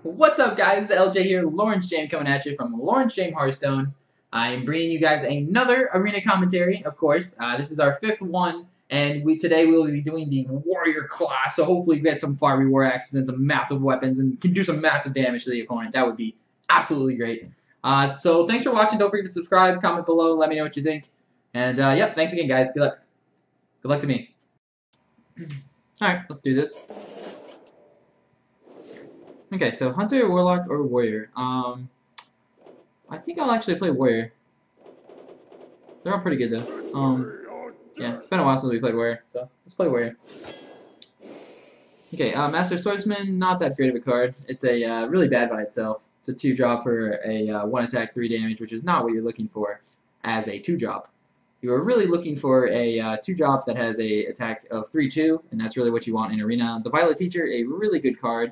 What's up, guys? It's LJ here, Lawrence James coming at you from Lawrence James Hearthstone. I'm bringing you guys another arena commentary, of course. This is our fifth one, and today we will be doing the warrior class. So hopefully we get some fiery war axes and some massive weapons and can do some massive damage to the opponent. That would be absolutely great. So thanks for watching. Don't forget to subscribe, comment below, let me know what you think. And yep, thanks again, guys. Good luck. Good luck to me. All right, let's do this. Okay, so Hunter, Warlock, or Warrior. I think I'll actually play Warrior. They're all pretty good though. Yeah, it's been a while since we played Warrior, so let's play Warrior. Okay, Master Swordsman, not that great of a card. It's a really bad by itself. It's a 2-drop for a 1 attack, 3 damage, which is not what you're looking for as a 2-drop. You are really looking for a 2-drop that has a attack of 3/2, and that's really what you want in Arena. The Violet Teacher, a really good card.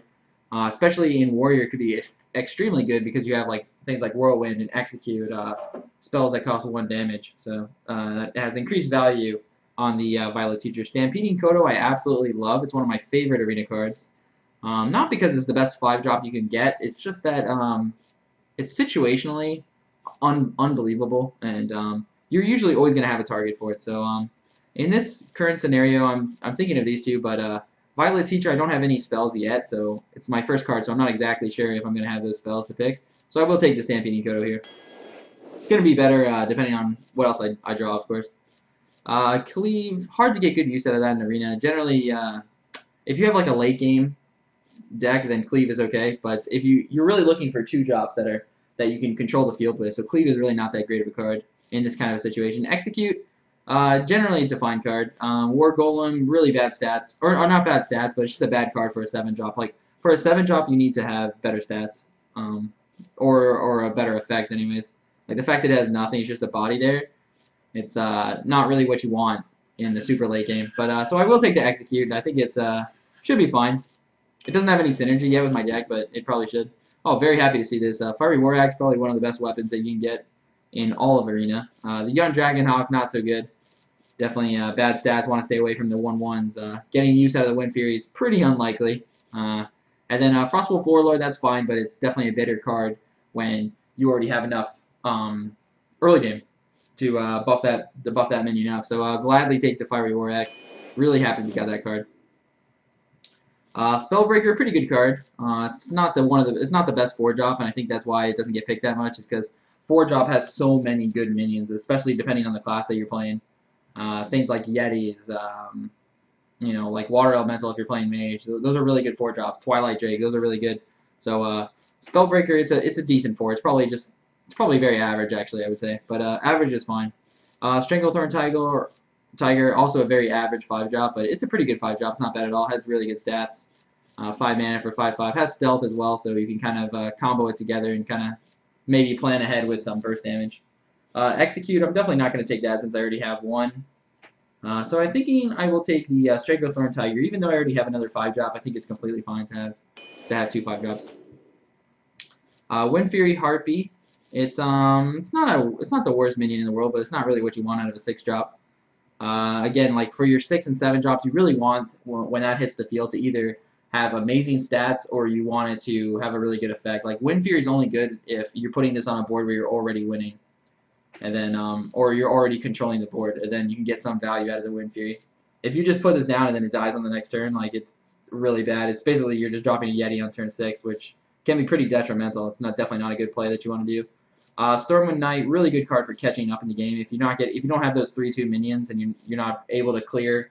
Especially in Warrior, could be extremely good because you have like things like Whirlwind and Execute, spells that cost 1 damage. So that has increased value on the Violet Teacher. Stampeding Kodo I absolutely love. It's one of my favorite arena cards. Not because it's the best 5-drop you can get. It's just that it's situationally unbelievable, and you're usually always going to have a target for it. So in this current scenario, I'm thinking of these two, but Violet Teacher, I don't have any spells yet, so it's my first card, so I'm not exactly sure if I'm going to have those spells to pick. So I will take the Stampeding Kodo here. It's going to be better depending on what else I draw, of course. Cleave, hard to get good use out of that in Arena. Generally, if you have like a late game deck, then Cleave is okay, but if you're really looking for 2-drops that you can control the field with, so Cleave is really not that great of a card in this kind of a situation. Execute. Generally, it's a fine card. War Golem, really bad stats, or not bad stats, but it's just a bad card for a 7-drop. Like for a 7-drop, you need to have better stats, or a better effect, anyways. Like the fact that it has nothing, it's just a body there. It's not really what you want in the super late game. But so I will take the Execute. I think it's should be fine. It doesn't have any synergy yet with my deck, but it probably should. Oh, very happy to see this. Fiery War Axe, probably one of the best weapons that you can get in all of Arena. The Young Dragonhawk, not so good. Definitely bad stats. Want to stay away from the 1/1s. Getting use out of the Windfury is pretty unlikely. And then Frostwolf Warlord, that's fine, but it's definitely a better card when you already have enough early game to buff that minion up. So I'll gladly take the Fiery War Axe. Really happy we got that card. Spellbreaker, pretty good card. It's not the best 4-drop, and I think that's why it doesn't get picked that much. Is because 4-drop has so many good minions, especially depending on the class that you're playing. Things like Yetis, like Water Elemental if you're playing Mage. Those are really good 4-drops. Twilight Drake, those are really good. So Spellbreaker, it's a decent 4. It's probably very average actually, I would say, but average is fine. Stranglethorn Tiger, also a very average 5-drop, but it's a pretty good 5-drop. It's not bad at all. Has really good stats. 5 mana for 5/5. Has stealth as well, so you can kind of combo it together and kind of maybe plan ahead with some burst damage. Execute, I'm definitely not going to take that since I already have one. So I'm thinking I will take the Stranglethorn Tiger, even though I already have another 5-drop. I think it's completely fine to have 2 5-drops. Windfury Harpy, it's not the worst minion in the world, but it's not really what you want out of a 6-drop. Again, like for your 6 and 7-drops, you really want when that hits the field to either have amazing stats or you want it to have a really good effect. Like Windfury is only good if you're putting this on a board where you're already winning. And then, or you're already controlling the board, and then you can get some value out of the Windfury. If you just put this down and then it dies on the next turn, like it's really bad. It's basically you're just dropping a Yeti on turn 6, which can be pretty detrimental. It's definitely not a good play that you want to do. Stormwind Knight, really good card for catching up in the game. If you don't have those 3/2 minions and you're not able to clear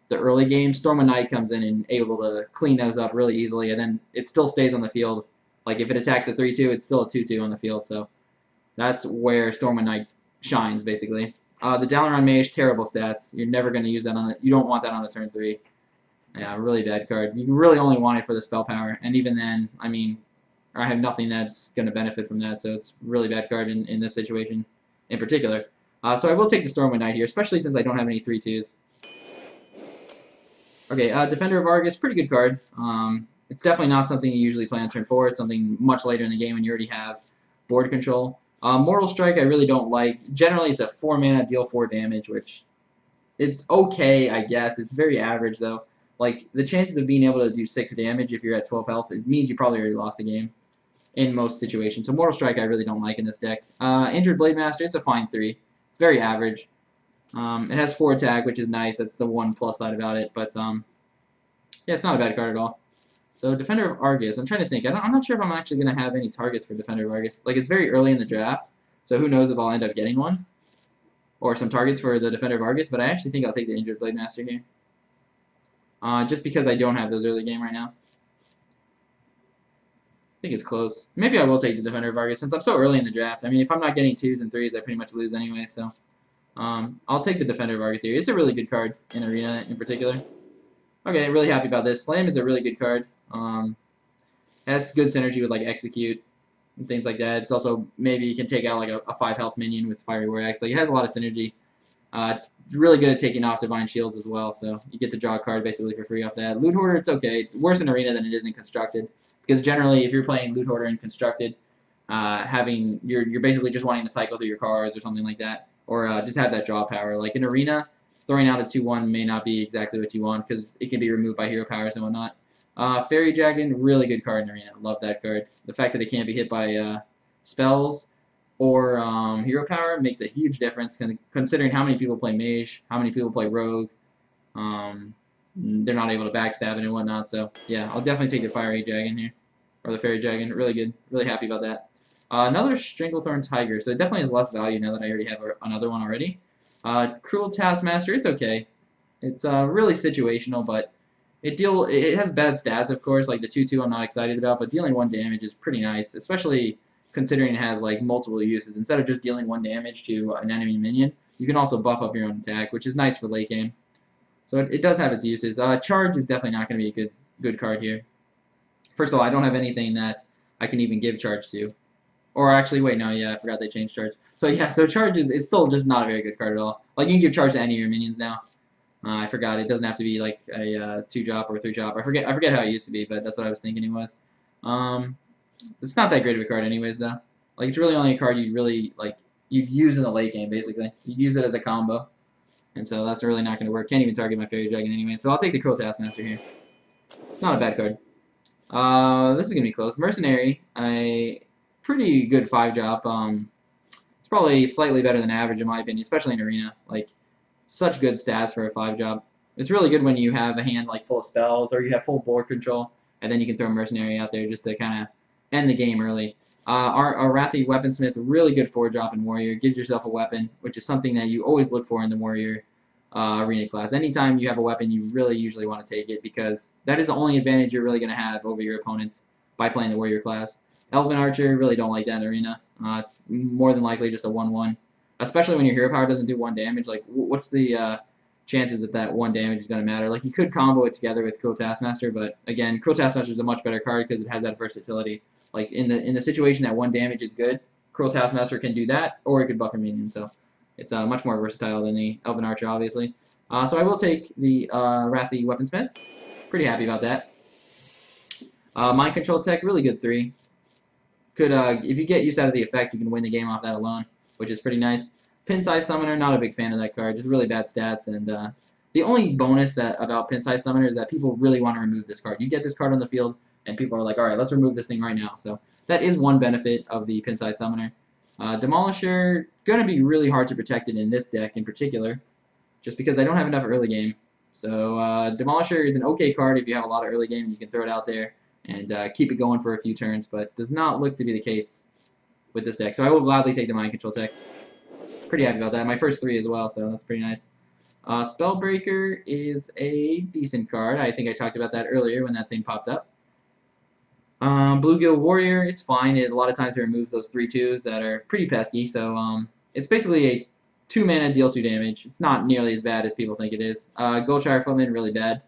the early game, Stormwind Knight comes in and able to clean those up really easily, and then it still stays on the field. Like if it attacks a 3/2, it's still a 2/2 on the field. So that's where Stormwind Knight shines, basically. The Dalaran Mage, terrible stats. You're never going to use that on it. You don't want that on a turn 3. Yeah, really bad card. You really only want it for the spell power, and even then, I mean, I have nothing that's going to benefit from that, so it's a really bad card in this situation in particular. So I will take the Stormwind Knight here, especially since I don't have any 3/2s. Okay, Defender of Argus, pretty good card. It's definitely not something you usually play on turn 4. It's something much later in the game when you already have board control. Mortal Strike I really don't like. Generally, it's a 4 mana, deal 4 damage, which it's okay, I guess. It's very average, though. like the chances of being able to do 6 damage if you're at 12 health, it means you probably already lost the game in most situations. So Mortal Strike I really don't like in this deck. Injured Blade Master, it's a fine 3. It's very average. It has 4 attack, which is nice. That's the one plus side about it. But yeah, it's not a bad card at all. So Defender of Argus, I'm trying to think. I'm not sure if I'm actually going to have any targets for Defender of Argus. Like, it's very early in the draft, so who knows if I'll end up getting one. Or some targets for the Defender of Argus, but I actually think I'll take the Injured Blade Master here. Just because I don't have those early game right now. I think it's close. Maybe I will take the Defender of Argus since I'm so early in the draft. I mean, if I'm not getting 2s and 3s, I pretty much lose anyway, so... I'll take the Defender of Argus here. It's a really good card in Arena in particular. Okay, really happy about this. Slam is a really good card. Has good synergy with like Execute and things like that. It's also maybe you can take out like a 5 health minion with Fiery Warrior Axe. Like it has a lot of synergy. Really good at taking off Divine Shields as well, so you get to draw a card basically for free off that. Loot Hoarder, it's okay. It's worse in Arena than it is in Constructed because generally if you're playing Loot Hoarder in Constructed, you're basically just wanting to cycle through your cards or something like that. Or just have that draw power. Like in Arena, throwing out a 2/1 may not be exactly what you want because it can be removed by hero powers and whatnot. Faerie Dragon, really good card in Arena. Love that card. The fact that it can't be hit by spells or hero power makes a huge difference considering how many people play mage, how many people play rogue. They're not able to backstab it and whatnot. So yeah, I'll definitely take the Faerie Dragon here. Or the Faerie Dragon. Really good. Really happy about that. Another Stranglethorn Tiger, so it definitely has less value now that I already have another one already. Cruel Taskmaster, it's okay. It's really situational, but it has bad stats, of course. Like the 2/2 I'm not excited about, but dealing 1 damage is pretty nice, especially considering it has like multiple uses. Instead of just dealing 1 damage to an enemy minion, you can also buff up your own attack, which is nice for late game. So it does have its uses. Charge is definitely not going to be a good card here. First of all, I don't have anything that I can even give charge to. Or actually, wait, no, yeah, I forgot they changed charge. So yeah, so charge it's still just not a very good card at all. Like you can give charge to any of your minions now. I forgot it doesn't have to be like a 2-drop or a 3-drop. I forget how it used to be, but that's what I was thinking it was. It's not that great of a card anyways though. Like it's really only a card you really like you use in the late game basically. You use it as a combo, and so that's really not going to work. Can't even target my Faerie Dragon anyway. So I'll take the Cruel Taskmaster here. Not a bad card. This is gonna be close. Mercenary, pretty good 5-drop. It's probably slightly better than average in my opinion, especially in Arena. Like, such good stats for a 5-drop. It's really good when you have a hand like full of spells or you have full board control, and then you can throw a Mercenary out there just to kind of end the game early. Arathi Weaponsmith, really good 4-drop in Warrior. Gives yourself a weapon, which is something that you always look for in the Warrior Arena class. Anytime you have a weapon, you really usually want to take it because that is the only advantage you're really going to have over your opponents by playing the Warrior class. Elven Archer, really don't like that in Arena. It's more than likely just a 1/1. Especially when your hero power doesn't do 1 damage. Like, what's the chances that 1 damage is going to matter? Like, you could combo it together with Cruel Taskmaster, but again, Cruel Taskmaster is a much better card because it has that versatility. Like, in the situation that 1 damage is good, Cruel Taskmaster can do that, or it could buff your minion. So, it's much more versatile than the Elven Archer, obviously. So I will take the Arathi Weaponsmith. Pretty happy about that. Mind Control Tech, really good 3. If you get used out of the effect, you can win the game off that alone, which is pretty nice. Pin-Size Summoner, not a big fan of that card, just really bad stats, and the only bonus about Pin-Size Summoner is that people really want to remove this card. You get this card on the field, and people are like, alright, let's remove this thing right now. So that is one benefit of the Pin-Size Summoner. Demolisher, going to be really hard to protect it in this deck in particular, just because I don't have enough early game. So Demolisher is an okay card if you have a lot of early game and you can throw it out there and keep it going for a few turns, but does not look to be the case with this deck. So I will gladly take the Mind Control Tech. Pretty happy about that. My first 3 as well, so that's pretty nice. Spellbreaker is a decent card. I think I talked about that earlier when that thing popped up. Bluegill Warrior, it's fine. A lot of times it removes those 3/2s that are pretty pesky, so it's basically a 2-mana deal 2 damage. It's not nearly as bad as people think it is. Goldshire Footman, really bad.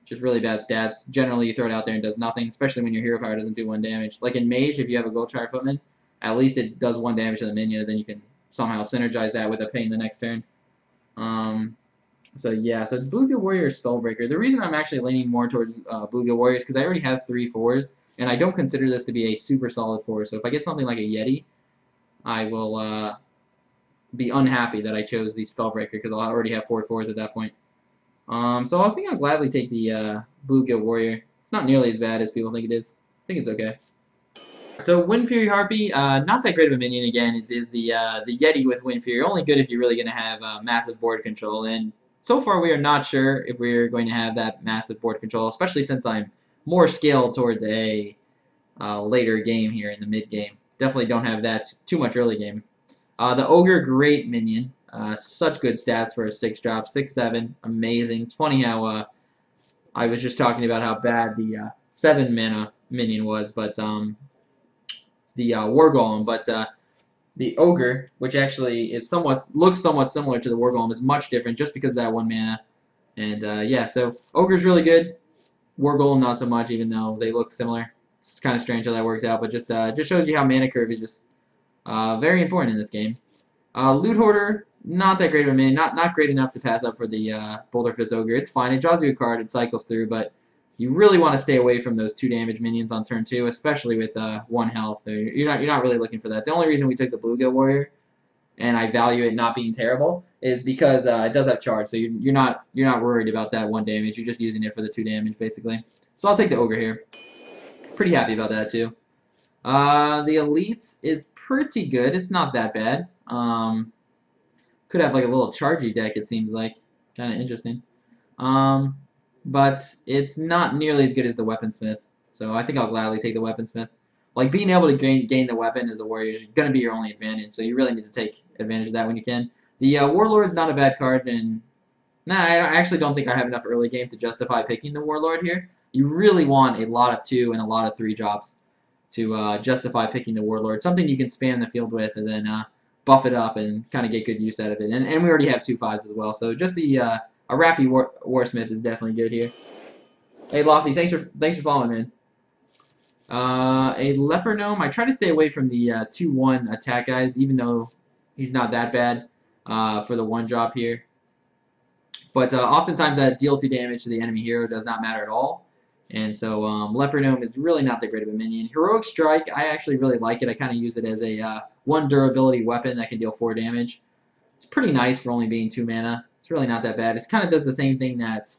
Just really bad stats. Generally, you throw it out there and does nothing, especially when your hero power doesn't do 1 damage. Like in Mage, if you have a Goldshire Footman, at least it does 1 damage to the minion, and then you can somehow synergize that with a pain the next turn. So yeah, so it's Bluegill Warrior or Spellbreaker. The reason I'm actually leaning more towards Bluegill Warrior is because I already have 3 4s, and I don't consider this to be a super solid 4. So if I get something like a Yeti, I will be unhappy that I chose the Spellbreaker because I'll already have 4 4s at that point. So I think I'll gladly take the Bluegill Warrior. It's not nearly as bad as people think it is. I think it's okay. So Windfury Harpy, not that great of a minion. Again, it is the Yeti with Windfury. Only good if you're really going to have massive board control. And so far, we are not sure if we're going to have that massive board control, especially since I'm more scaled towards a later game here in the mid game. Definitely don't have that too much early game. The Ogre, great minion. Such good stats for a 6-drop, 6/7, amazing. It's funny how I was just talking about how bad the 7-mana minion was, but the War Golem, but the Ogre, which actually is looks somewhat similar to the War Golem, is much different just because of that 1 mana. And yeah, so Ogre's really good. War Golem not so much, even though they look similar. It's kind of strange how that works out, but just shows you how mana curve is just very important in this game. Loot Hoarder, not that great of a minion, not great enough to pass up for the Bloodfist Ogre. It's fine. It draws you a card, it cycles through, but you really want to stay away from those 2 damage minions on turn 2, especially with 1 health. You're not really looking for that. The only reason we took the Bluegill Warrior, and I value it not being terrible, is because it does have charge. So you're not worried about that 1 damage. You're just using it for the 2 damage basically. So I'll take the Ogre here. Pretty happy about that too. The Elite is pretty good. It's not that bad. Could have like a little chargey deck. It seems like kind of interesting. But it's not nearly as good as the Weaponsmith. So I think I'll gladly take the Weaponsmith. Like, being able to gain the weapon as a warrior is going to be your only advantage, so you really need to take advantage of that when you can. The Warlord's not a bad card, and I actually don't think I have enough early game to justify picking the Warlord here. You really want a lot of 2 and a lot of 3 drops to justify picking the Warlord. Something you can spam the field with and then buff it up and kind of get good use out of it. And we already have 2 5s as well, so just the Arathi Weaponsmith is definitely good here. Hey Lofty, thanks for following, man. A Leper Gnome. I try to stay away from the 2/1 attack guys, even though he's not that bad for the 1 drop here. But oftentimes that deal 2 damage to the enemy hero does not matter at all. And so Leper Gnome is really not that great of a minion. Heroic Strike, I actually really like it. I kind of use it as a 1 durability weapon that can deal 4 damage. It's pretty nice for only being 2 mana. It's really not that bad. It kind of does the same thing that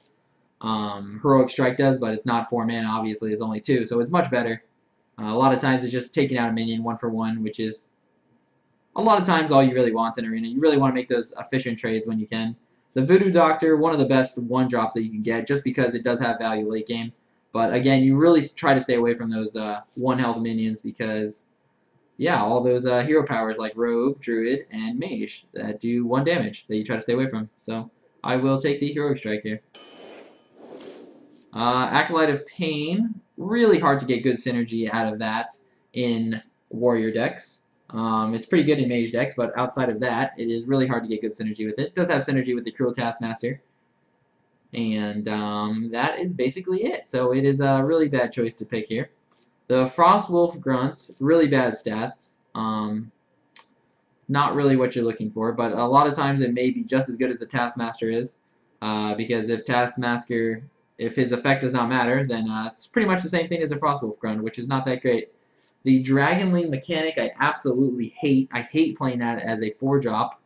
Heroic Strike does, but it's not 4 mana, obviously. It's only 2, so it's much better. A lot of times it's just taking out a minion 1 for 1, which is a lot of times all you really want in Arena. You really want to make those efficient trades when you can. The Voodoo Doctor, one of the best 1 drops that you can get, just because it does have value late game. But again, you really try to stay away from those 1 health minions because, yeah, all those hero powers like Rogue, Druid, and Mage that do 1 damage that you try to stay away from. So I will take the Heroic Strike here. Acolyte of Pain, really hard to get good synergy out of that in warrior decks. It's pretty good in mage decks, but outside of that, it is really hard to get good synergy with it. It does have synergy with the Cruel Taskmaster. And that is basically it. So it is a really bad choice to pick here. The Frostwolf Grunt, really bad stats. Not really what you're looking for, but a lot of times it may be just as good as the Taskmaster is. Because if his effect does not matter, then it's pretty much the same thing as a Frostwolf Grunt, which is not that great. The Dragonling Mechanic I absolutely hate. I hate playing that as a 4-drop,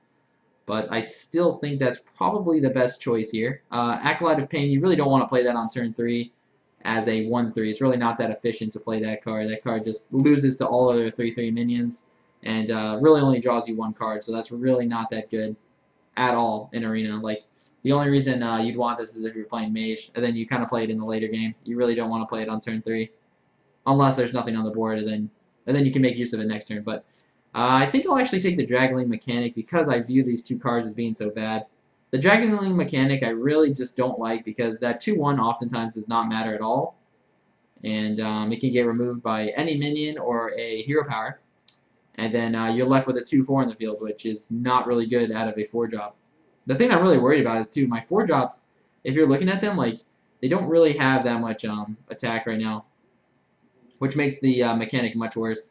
but I still think that's probably the best choice here. Acolyte of Pain, you really don't want to play that on turn 3 as a 1/3. It's really not that efficient to play that card. That card just loses to all other 3/3 minions and really only draws you 1 card, so that's really not that good at all in Arena. Like, the only reason you'd want this is if you're playing Mage, and then you kind of play it in the later game. You really don't want to play it on turn 3, unless there's nothing on the board, and then you can make use of it next turn. But I think I'll actually take the Dragonling Mechanic because I view these 2 cards as being so bad. The Dragonling Mechanic I really just don't like because that 2/1 oftentimes does not matter at all, and it can get removed by any minion or a hero power, and then you're left with a 2/4 in the field, which is not really good out of a 4-drop. The thing I'm really worried about is, too, my 4-drops, if you're looking at them, like, they don't really have that much attack right now, which makes the Mechanic much worse.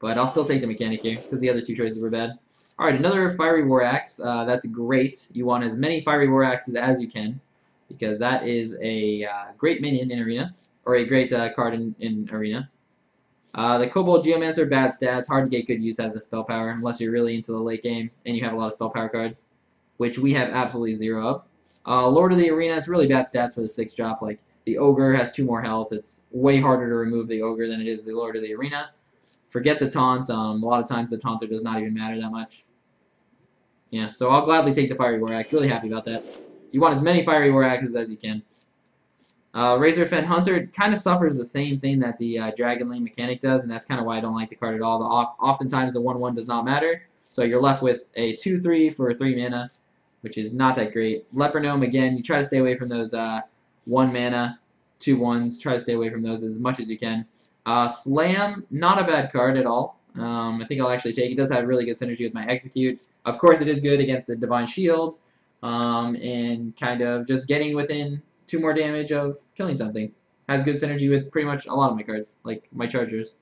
But I'll still take the Mechanic here, because the other 2 choices were bad. Alright, another Fiery War Axe. That's great. You want as many Fiery War Axes as you can, because that is a great minion in Arena, or a great card in Arena. The Kobold Geomancer, bad stats. Hard to get good use out of the spell power, unless you're really into the late game, and you have a lot of spell power cards, which we have absolutely 0 of. Lord of the Arena, it's really bad stats for the 6 drop. Like, the Ogre has 2 more health. It's way harder to remove the Ogre than it is the Lord of the Arena. Forget the taunt. A lot of times the taunter does not even matter that much. Yeah, so I'll gladly take the Fiery War Axe. Really happy about that. You want as many Fiery War Axes as you can. Razorfen Hunter kind of suffers the same thing that the Dragonling Mechanic does, and that's kind of why I don't like the card at all. Oftentimes the 1/1 does not matter, so you're left with a 2/3 for 3 mana, which is not that great. Leper Gnome, again, you try to stay away from those 1 mana, 2/1s. Try to stay away from those as much as you can. Slam, not a bad card at all. I think I'll actually take it. It does have really good synergy with my Execute. Of course, it is good against the Divine Shield, and kind of just getting within 2 more damage of killing something. Has good synergy with pretty much a lot of my cards, like my Chargers.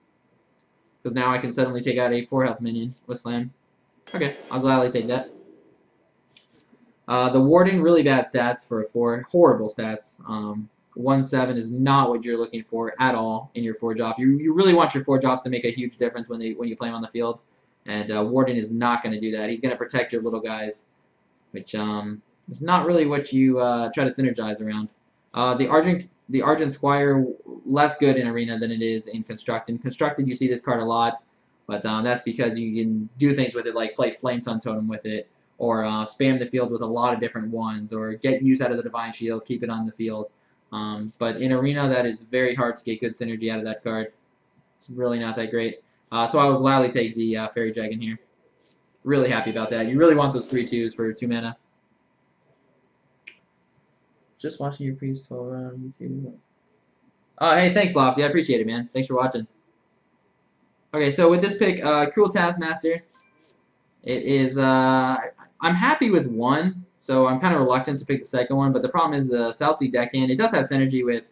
Because now I can suddenly take out a 4 health minion with Slam. Okay, I'll gladly take that. The Warden, really bad stats for a 4. Horrible stats. 1/7 is not what you're looking for at all in your 4-drop. You really want your 4-drops to make a huge difference when you play them on the field. And Warden is not going to do that. He's going to protect your little guys, which is not really what you try to synergize around. The Argent Squire, less good in Arena than it is in Construct. In Constructed, you see this card a lot, but that's because you can do things with it, like play Flametongue Totem with it, or spam the field with a lot of different ones, or get use out of the Divine Shield, keep it on the field. But in Arena, that is very hard to get good synergy out of that card. It's really not that great. So I will gladly take the Faerie Dragon here. Really happy about that. You really want those 3/2s for 2 mana. Just watching your priest on YouTube. Hey, thanks, Lofty. I appreciate it, man. Thanks for watching. Okay, so with this pick, Cruel Taskmaster, it is, I'm happy with 1, so I'm kind of reluctant to pick the second one, but the problem is the South Sea deckhand, it does have synergy with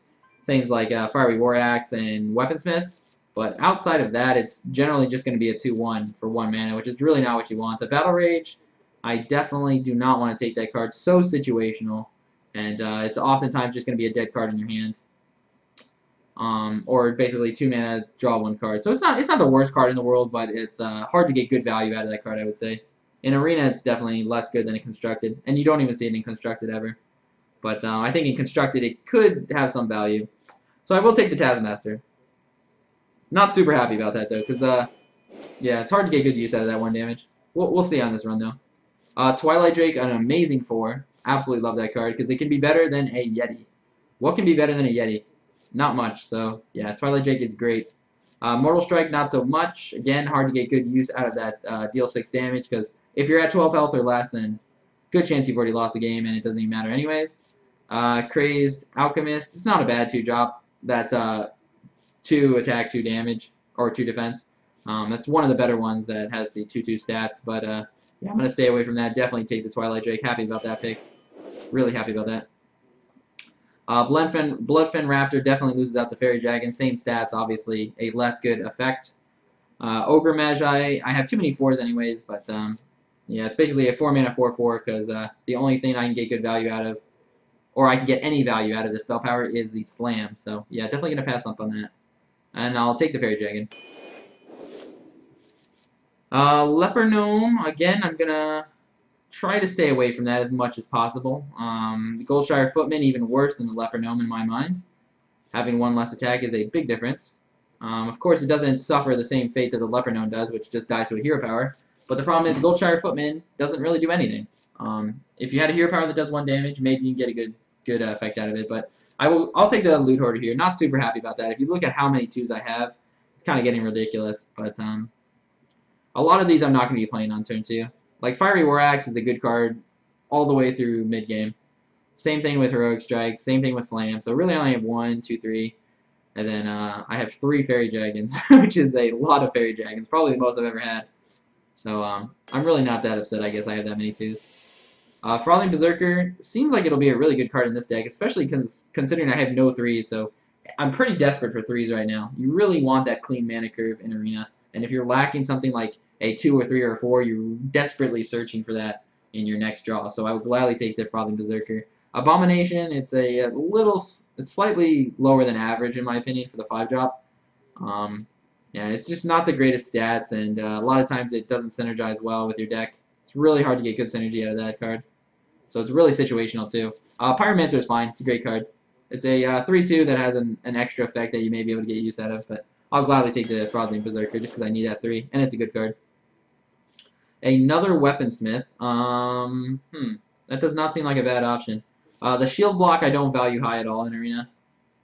things like Fiery War Axe and Weaponsmith, but outside of that, it's generally just going to be a 2/1 for 1 mana, which is really not what you want. The Battle Rage, I definitely do not want to take that card. So situational. And it's oftentimes just going to be a dead card in your hand, or basically 2 mana, draw 1 card. So it's not the worst card in the world, but it's hard to get good value out of that card, I would say. In Arena, it's definitely less good than in Constructed, and you don't even see it in Constructed ever. But I think in Constructed it could have some value. So I will take the Taskmaster. Not super happy about that though, because yeah, it's hard to get good use out of that 1 damage. We'll see on this run though. Twilight Drake, an amazing 4. Absolutely love that card because it can be better than a Yeti. What can be better than a Yeti? Not much. So yeah, Twilight Drake is great. Mortal Strike, not so much. Again, hard to get good use out of that deal 6 damage because if you're at 12 health or less, then good chance you've already lost the game and it doesn't even matter anyways. Crazed Alchemist, it's not a bad 2-drop. That's 2 attack, 2 damage, or 2 defense. That's one of the better ones that has the 2/2 stats, but yeah, I'm going to stay away from that. Definitely take the Twilight Drake. Happy about that pick. Really happy about that. Bloodfin Raptor definitely loses out to Faerie Dragon. Same stats, obviously. A less good effect. Ogre Magi, I have too many 4s anyways, but yeah, it's basically a 4-mana 4/4 because the only thing I can get good value out of, or I can get any value out of the spell power, is the Slam. So yeah, definitely going to pass up on that. And I'll take the Faerie Dragon. Leper Gnome, again, I'm going to try to stay away from that as much as possible. The Goldshire Footman, even worse than the Leper Gnome in my mind. Having 1 less attack is a big difference. Of course, it doesn't suffer the same fate that the Leper Gnome does, which just dies to a hero power. But the problem is the Goldshire Footman doesn't really do anything. If you had a hero power that does 1 damage, maybe you can get a good effect out of it. But I'll take the Loot Hoarder here. Not super happy about that. If you look at how many 2s I have, it's kind of getting ridiculous. But a lot of these I'm not going to be playing on turn 2. Like Fiery War Axe is a good card all the way through mid-game. Same thing with Heroic Strike, same thing with Slam. So really I only have 1, 2, 3. And then I have 3 Faerie Dragons, which is a lot of Faerie Dragons. Probably the most I've ever had. So I'm really not that upset, I guess I have that many 2s. Frothing Berserker seems like it'll be a really good card in this deck, especially considering I have no 3s. So I'm pretty desperate for 3s right now. You really want that clean mana curve in Arena. And if you're lacking something like a 2 or 3 or 4, you're desperately searching for that in your next draw. So I would gladly take the Frothing Berserker. Abomination, it's it's slightly lower than average in my opinion for the 5-drop. Yeah, it's just not the greatest stats, and a lot of times it doesn't synergize well with your deck. It's really hard to get good synergy out of that card. So it's really situational too. Pyromancer is fine. It's a great card. It's a 3/2 that has an extra effect that you may be able to get use out of, but I'll gladly take the Frothing Berserker just because I need that 3, and it's a good card. Another Weaponsmith. That does not seem like a bad option. The shield block I don't value high at all in Arena.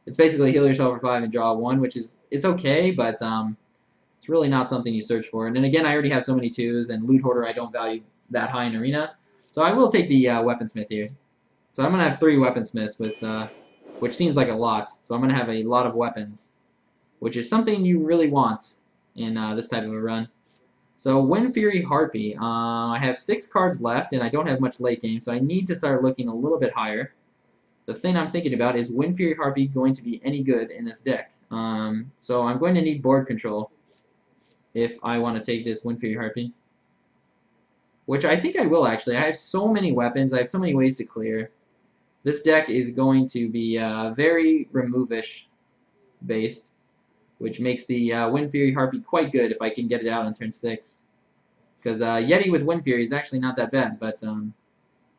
It's basically heal yourself for 5 and draw 1, which is it's okay, but it's really not something you search for. And then again, I already have so many 2s, and Loot Hoarder I don't value that high in Arena, so I will take the Weaponsmith here. So I'm gonna have 3 Weaponsmiths with, which seems like a lot. So I'm gonna have a lot of weapons, which is something you really want in this type of a run. So Windfury Harpy, I have 6 cards left, and I don't have much late game, so I need to start looking a little bit higher. The thing I'm thinking about is Windfury Harpy going to be any good in this deck? So I'm going to need board control if I want to take this Windfury Harpy, which I think I will actually. I have so many weapons, I have so many ways to clear. This deck is going to be very remove-ish based, which makes the Windfury Harpy quite good if I can get it out on turn 6. Because Yeti with Windfury is actually not that bad, but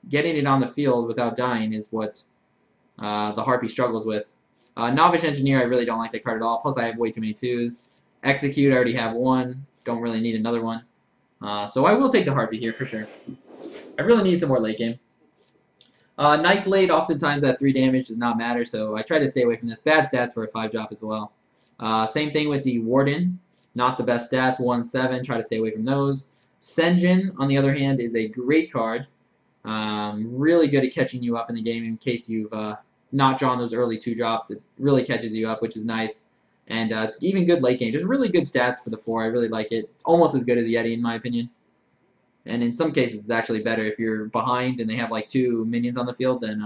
getting it on the field without dying is what the Harpy struggles with. Novice Engineer, I really don't like that card at all, plus I have way too many 2s. Execute, I already have 1, don't really need another one. So I will take the Harpy here for sure. I really need some more late game. Nightblade, oftentimes at 3 damage does not matter, so I try to stay away from this. Bad stats for a 5-drop as well. Same thing with the Warden, not the best stats, 1/7, try to stay away from those. Sen'Jin, on the other hand, is a great card. Really good at catching you up in the game in case you've not drawn those early 2-drops. It really catches you up, which is nice. And it's even good late game. Just really good stats for the 4. I really like it. It's almost as good as Yeti in my opinion. And in some cases, it's actually better if you're behind and they have like 2 minions on the field. Then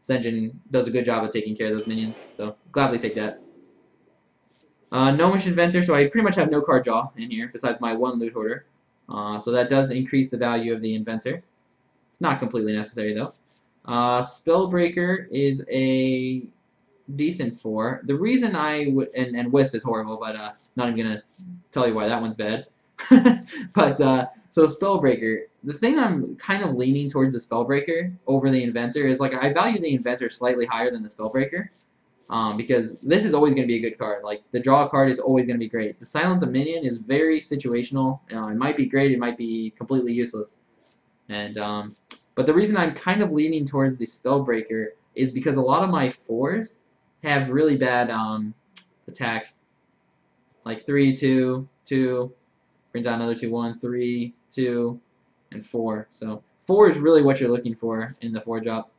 Sen'Jin does a good job of taking care of those minions. So gladly take that. Gnomish Inventor, so I pretty much have no card draw in here besides my 1 Loot Hoarder. So that does increase the value of the Inventor. It's not completely necessary though. Spellbreaker is a decent 4. The reason I would, and Wisp is horrible, but not even gonna tell you why that one's bad. But so Spellbreaker, the thing I'm kind of leaning towards the Spellbreaker over the Inventor is like I value the Inventor slightly higher than the Spellbreaker. Because this is always going to be a good card. Like, the draw card is always going to be great. The Silence of Minion is very situational. It might be great, it might be completely useless. And but the reason I'm kind of leaning towards the Spellbreaker is because a lot of my 4s have really bad attack. Like 3, 2, 2, brings out another 2, 1, 3, 2, and 4. So 4 is really what you're looking for in the 4-drop,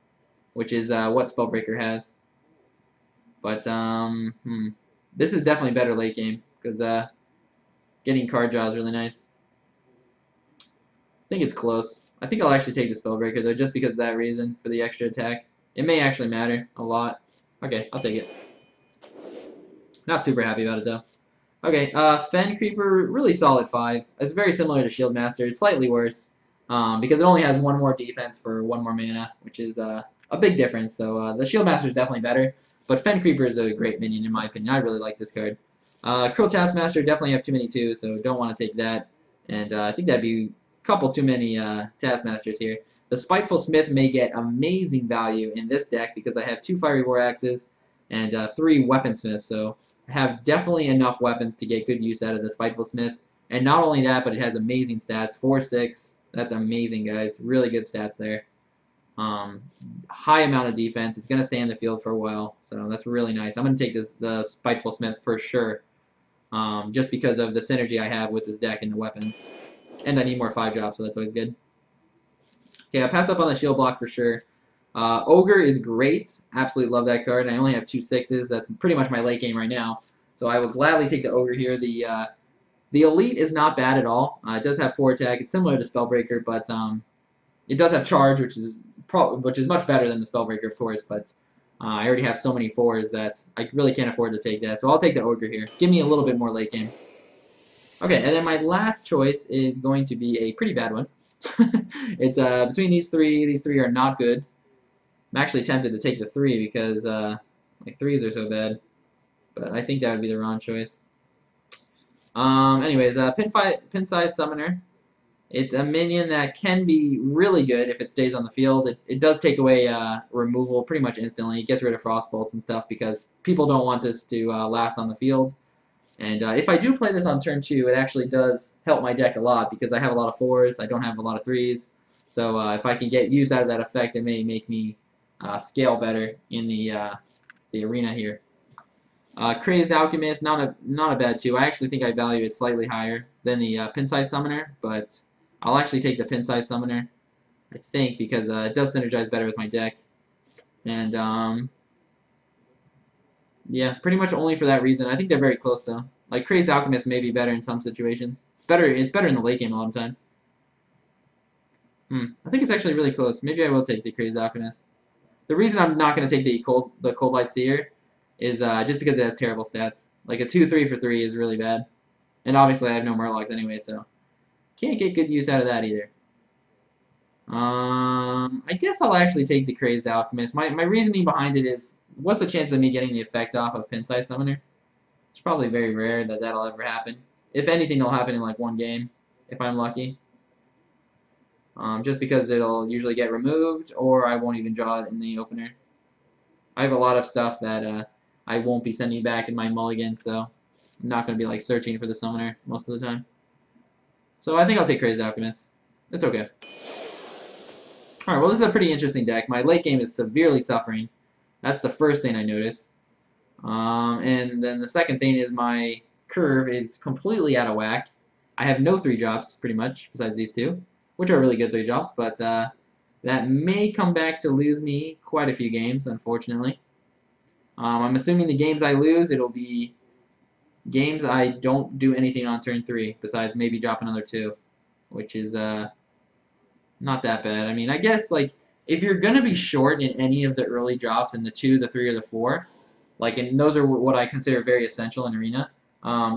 which is what Spellbreaker has. But this is definitely better late game because getting card draw is really nice. I think it's close. I think I'll actually take the Spellbreaker though, just because of that reason for the extra attack. It may actually matter a lot. Okay, I'll take it. Not super happy about it though. Okay, Fen Creeper, really solid 5. It's very similar to Shieldmaster. It's slightly worse because it only has 1 more defense for 1 more mana, which is a big difference. So the Shieldmaster is definitely better. But Fen Creeper is a great minion in my opinion. I really like this card. Cruel Taskmaster, definitely have too many 2, so don't want to take that. And I think that'd be a couple too many Taskmasters here. The Spiteful Smith may get amazing value in this deck because I have 2 Fiery War Axes and 3 Weaponsmiths. So I have definitely enough weapons to get good use out of the Spiteful Smith. And not only that, but it has amazing stats. 4/6. That's amazing, guys. Really good stats there. High amount of defense. It's going to stay in the field for a while, so that's really nice. I'm going to take the Spiteful Smith for sure, just because of the synergy I have with this deck and the weapons. And I need more 5-drops, so that's always good. Okay, I pass up on the shield block for sure. Ogre is great. Absolutely love that card. I only have 2 6s. That's pretty much my late game right now. So I will gladly take the Ogre here. The Elite is not bad at all. It does have 4 attack. It's similar to Spellbreaker, but it does have charge, which is much better than the Spellbreaker, of course, but I already have so many 4s that I really can't afford to take that, so I'll take the Ogre here. Give me a little bit more late game. Okay, and then my last choice is going to be a pretty bad one. It's between these 3. These 3 are not good. I'm actually tempted to take the 3 because my 3s are so bad, but I think that would be the wrong choice. Anyways, Pin Size Summoner. It's a minion that can be really good if it stays on the field. It does take away removal pretty much instantly. It gets rid of frostbolts and stuff because people don't want this to last on the field. And if I do play this on turn 2, it actually does help my deck a lot because I have a lot of 4s. I don't have a lot of 3s. So if I can get use out of that effect, it may make me scale better in the arena here. Crazed Alchemist, not a bad 2. I actually think I value it slightly higher than the Pin-Size Summoner, but I'll actually take the Pin-Size Summoner, I think, because it does synergize better with my deck. And yeah, pretty much only for that reason. I think they're very close though. Like Crazed Alchemist may be better in some situations. It's better in the late game a lot of times. I think it's actually really close. Maybe I will take the Crazed Alchemist. The reason I'm not going to take the Cold Light Seer is just because it has terrible stats. Like a 2/3 for 3 is really bad. And obviously I have no Murlocs anyway, so can't get good use out of that either. I guess I'll actually take the Crazed Alchemist. My reasoning behind it is, what's the chance of me getting the effect off of Pin-Size Summoner? It's probably very rare that that'll ever happen. If anything, it'll happen in like one game, if I'm lucky. Just because it'll usually get removed, or I won't even draw it in the opener. I have a lot of stuff that I won't be sending back in my mulligan, so I'm not going to be like searching for the summoner most of the time. So I think I'll take Crazed Alchemist. It's okay. Alright, well this is a pretty interesting deck. My late game is severely suffering. That's the first thing I noticed. And then the second thing is my curve is completely out of whack. I have no 3-drops, pretty much, besides these 2, which are really good 3-drops, but that may come back to lose me quite a few games, unfortunately. I'm assuming the games I lose, it'll be games I don't do anything on turn 3, besides maybe drop another 2, which is not that bad. I mean, I guess, like, if you're going to be short in any of the early drops in the 2, the 3, or the 4, like, and those are what I consider very essential in Arena,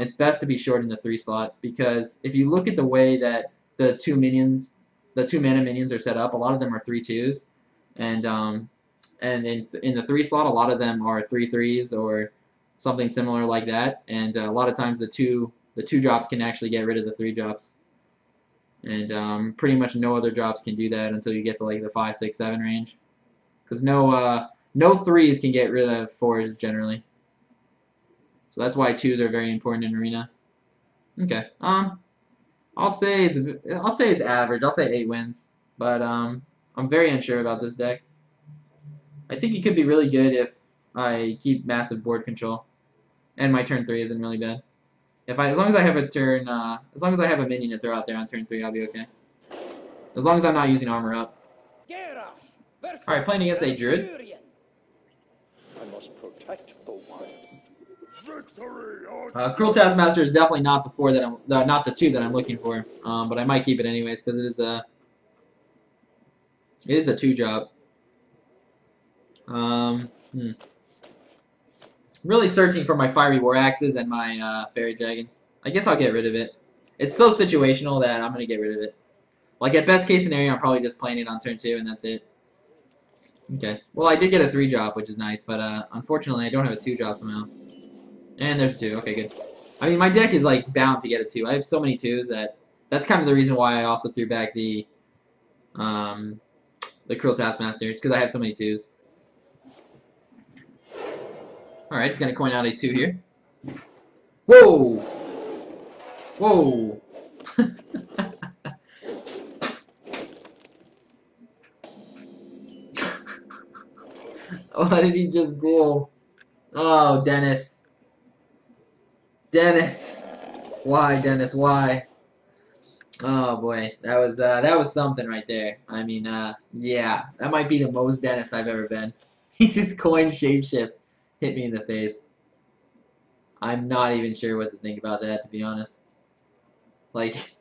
it's best to be short in the 3 slot, because if you look at the way that the 2 mana minions are set up, a lot of them are 3/2s, and in the 3 slot, a lot of them are 3/3s or something similar like that, and a lot of times the two drops can actually get rid of the 3 drops. And pretty much no other drops can do that until you get to like the 5, 6, 7 range, because no 3s can get rid of 4s generally. So that's why 2s are very important in Arena. Okay. I'll say it's average. I'll say 8 wins, but I'm very unsure about this deck. I think it could be really good if I keep massive board control, and my turn 3 isn't really bad. As long as I have a minion to throw out there on turn 3, I'll be okay. As long as I'm not using armor up. Alright, playing against a druid. I must protect the wild. Cruel Taskmaster is definitely not the 4 that not the 2 that I'm looking for. But I might keep it anyways because it is a 2-drop. Really searching for my Fiery War Axes and my Faerie Dragons. I guess I'll get rid of it. It's so situational that I'm going to get rid of it. Like, at best case scenario, I'm probably just playing it on turn 2, and that's it. Okay. Well, I did get a 3-drop, which is nice, but unfortunately, I don't have a 2-drop somehow. And there's a 2. Okay, good. I mean, my deck is, like, bound to get a 2. I have so many 2s that's kind of the reason why I also threw back the Cruel Taskmaster, because I have so many 2s. Alright, it's going to coin out a 2 here. Whoa! Whoa! What did he just do? Oh, Dennis. Dennis! Why, Dennis? Why? Oh boy, that was something right there. I mean, yeah, that might be the most Dennis I've ever been. He just coined Shapeshift, hit me in the face. I'm not even sure what to think about that, to be honest. Like,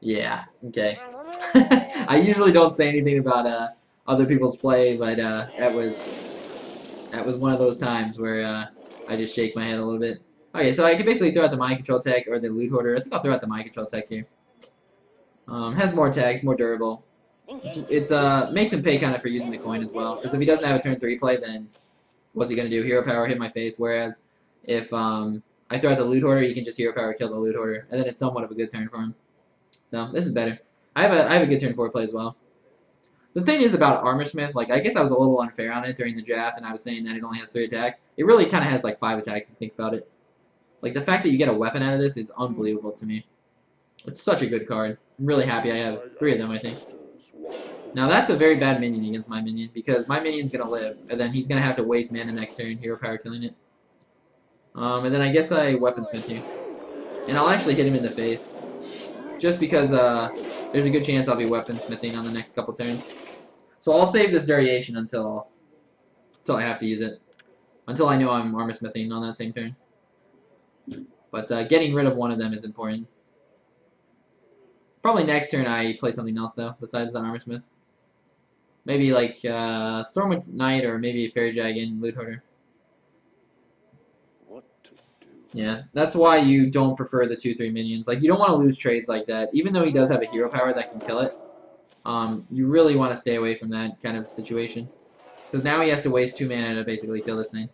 yeah, okay. I usually don't say anything about other people's play, but that was one of those times where I just shake my head a little bit. Okay, so I can basically throw out the Mind Control tech or the Loot Hoarder. I think I'll throw out the Mind Control tech here. Has more tech, it's more durable. It's makes him pay kind of for using the coin as well. Because if he doesn't have a turn 3 play, then what's he gonna do? Hero Power, hit my face. Whereas if I throw out the Loot Hoarder, he can just Hero Power, kill the Loot Hoarder, and then it's somewhat of a good turn for him. So this is better. I have a good turn 4 play as well. The thing is about Armorsmith, like, I guess I was a little unfair on it during the draft, and I was saying that it only has 3 attack. It really kind of has, like, 5 attack if you think about it. Like, the fact that you get a weapon out of this is unbelievable to me. It's such a good card. I'm really happy I have 3 of them, I think. Now, that's a very bad minion against my minion, because my minion's going to live, and then he's going to have to waste mana next turn, hero power killing it. And then I guess I Weaponsmith you. And I'll actually hit him in the face. Just because there's a good chance I'll be Weaponsmithing on the next couple turns. So I'll save this variation until I have to use it. Until I know I'm Armorsmithing on that same turn. But getting rid of one of them is important. Probably next turn I play something else though, besides the Armorsmith. Maybe like Stormwind Knight or maybe Faerie Dragon, Loot Hoarder. What to do? Yeah, that's why you don't prefer the 2/3 minions. Like, you don't want to lose trades like that. Even though he does have a hero power that can kill it, you really want to stay away from that kind of situation. Because now he has to waste 2 mana to basically kill this thing.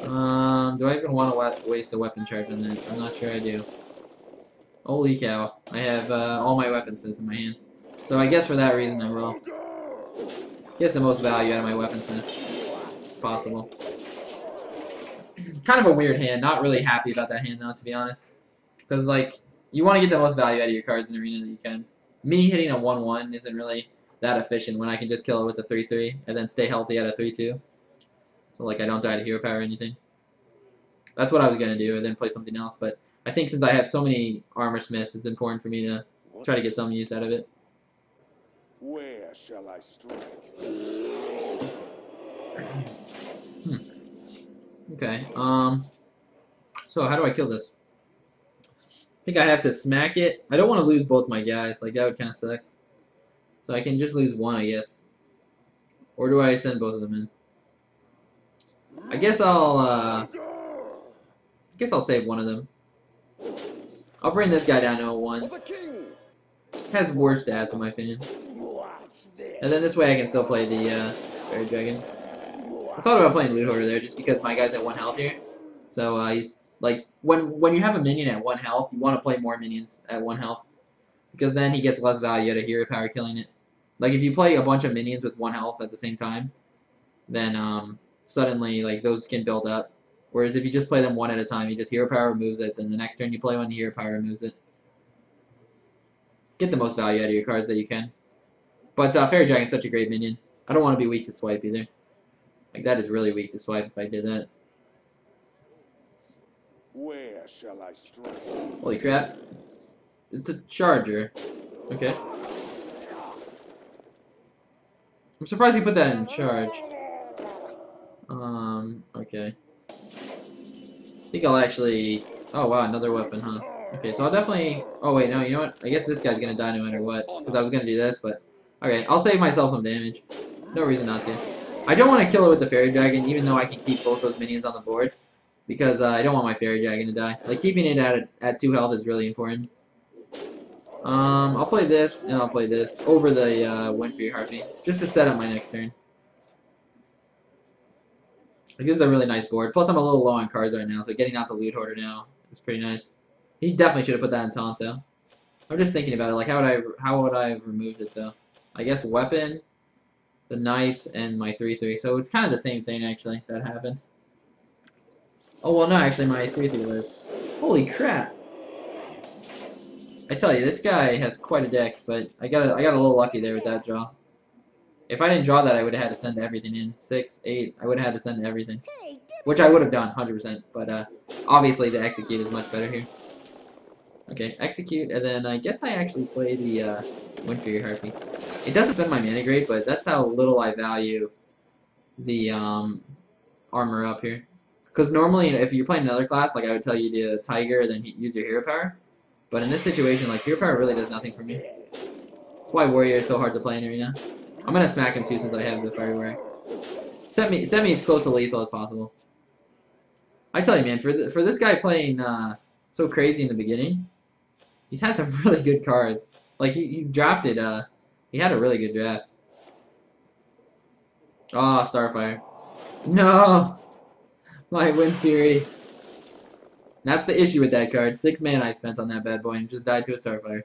Do I even want to waste a weapon charge on that? I'm not sure I do. Holy cow. I have all my weapons in my hand. So I guess for that reason I will get the most value out of my weaponsmith if possible. Kind of a weird hand. Not really happy about that hand though, to be honest. Because, like, you want to get the most value out of your cards in Arena that you can. Me hitting a 1/1 isn't really that efficient when I can just kill it with a 3/3 and then stay healthy at a 3/2. So, like, I don't die to hero power or anything. That's what I was going to do and then play something else. But I think since I have so many Armorsmiths, it's important for me to try to get some use out of it. Where shall I strike? Okay, so how do I kill this? I think I have to smack it. I don't want to lose both my guys, like that would kind of suck. So I can just lose one, I guess. Or do I send both of them in? I guess I'll save one of them. I'll bring this guy down to a 1. Has worse stats in my opinion. And then this way I can still play the Faerie Dragon. I thought about playing Loot Hoarder there just because my guy's at 1 health here. So he's like, when you have a minion at 1 health, you want to play more minions at 1 health. Because then he gets less value out of hero power killing it. Like if you play a bunch of minions with 1 health at the same time, then suddenly like those can build up. Whereas if you just play them 1 at a time, you just hero power removes it, then the next turn you play one, hero power removes it. Get the most value out of your cards that you can. But Faerie Dragon is such a great minion. I don't want to be weak to swipe either. Like that is really weak to swipe if I did that. Where shall I strike? Holy crap. It's a charger. Okay. I'm surprised he put that in charge. Okay. I think I'll actually... Oh wow, another weapon, huh? Okay, so I'll definitely... Oh wait, no, you know what? I guess this guy's gonna die no matter what. Because I was gonna do this, but... Okay, I'll save myself some damage. No reason not to. I don't want to kill it with the Faerie Dragon, even though I can keep both those minions on the board. Because I don't want my Faerie Dragon to die. Like, keeping it at 2 health is really important. I'll play this, and I'll play this over the Windfury Harpy, just to set up my next turn. Like, this is a really nice board. Plus, I'm a little low on cards right now, so getting out the Loot Hoarder now is pretty nice. He definitely should have put that in taunt, though. I'm just thinking about it. Like, how would I have removed it, though? I guess weapon, the knights, and my 3/3. So it's kind of the same thing, actually, that happened. Oh, well, no, actually, my 3/3 lived. Holy crap! I tell you, this guy has quite a deck, but I got a little lucky there with that draw. If I didn't draw that, I would have had to send everything in. 6, 8, I would have had to send everything. Which I would have done, 100%, but obviously the execute is much better here. Okay, execute, and then I guess I actually play the Windfury Harpy. It doesn't spend my mana great, but that's how little I value the armor up here. Because normally, if you're playing another class, like I would tell you to Tiger, and then use your hero power. But in this situation, like, hero power really does nothing for me. That's why Warrior is so hard to play in Arena. I'm gonna smack him too since I have the Fire Wax. Set me as close to lethal as possible. I tell you, man, for this guy playing so crazy in the beginning, he's had some really good cards. Like he's drafted. He had a really good draft. Oh, Starfire. No, my Windfury. That's the issue with that card. 6 mana I spent on that bad boy and just died to a Starfire.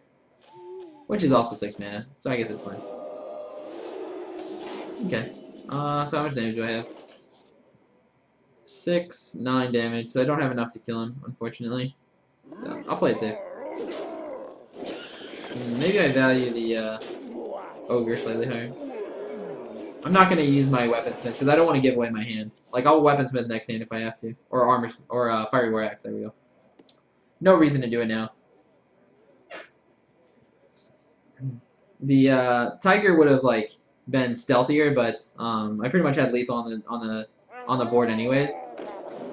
which is also 6 mana, so I guess it's fine. Okay. So how much damage do I have? 6, 9 damage, so I don't have enough to kill him, unfortunately. So I'll play it safe. Maybe I value the ogre slightly higher. I'm not going to use my weaponsmith because I don't want to give away my hand. Like, I'll weaponsmith next hand if I have to, or armor, or fiery war axe. There we go. No reason to do it now. The tiger would have like been stealthier, but I pretty much had lethal on the board anyways.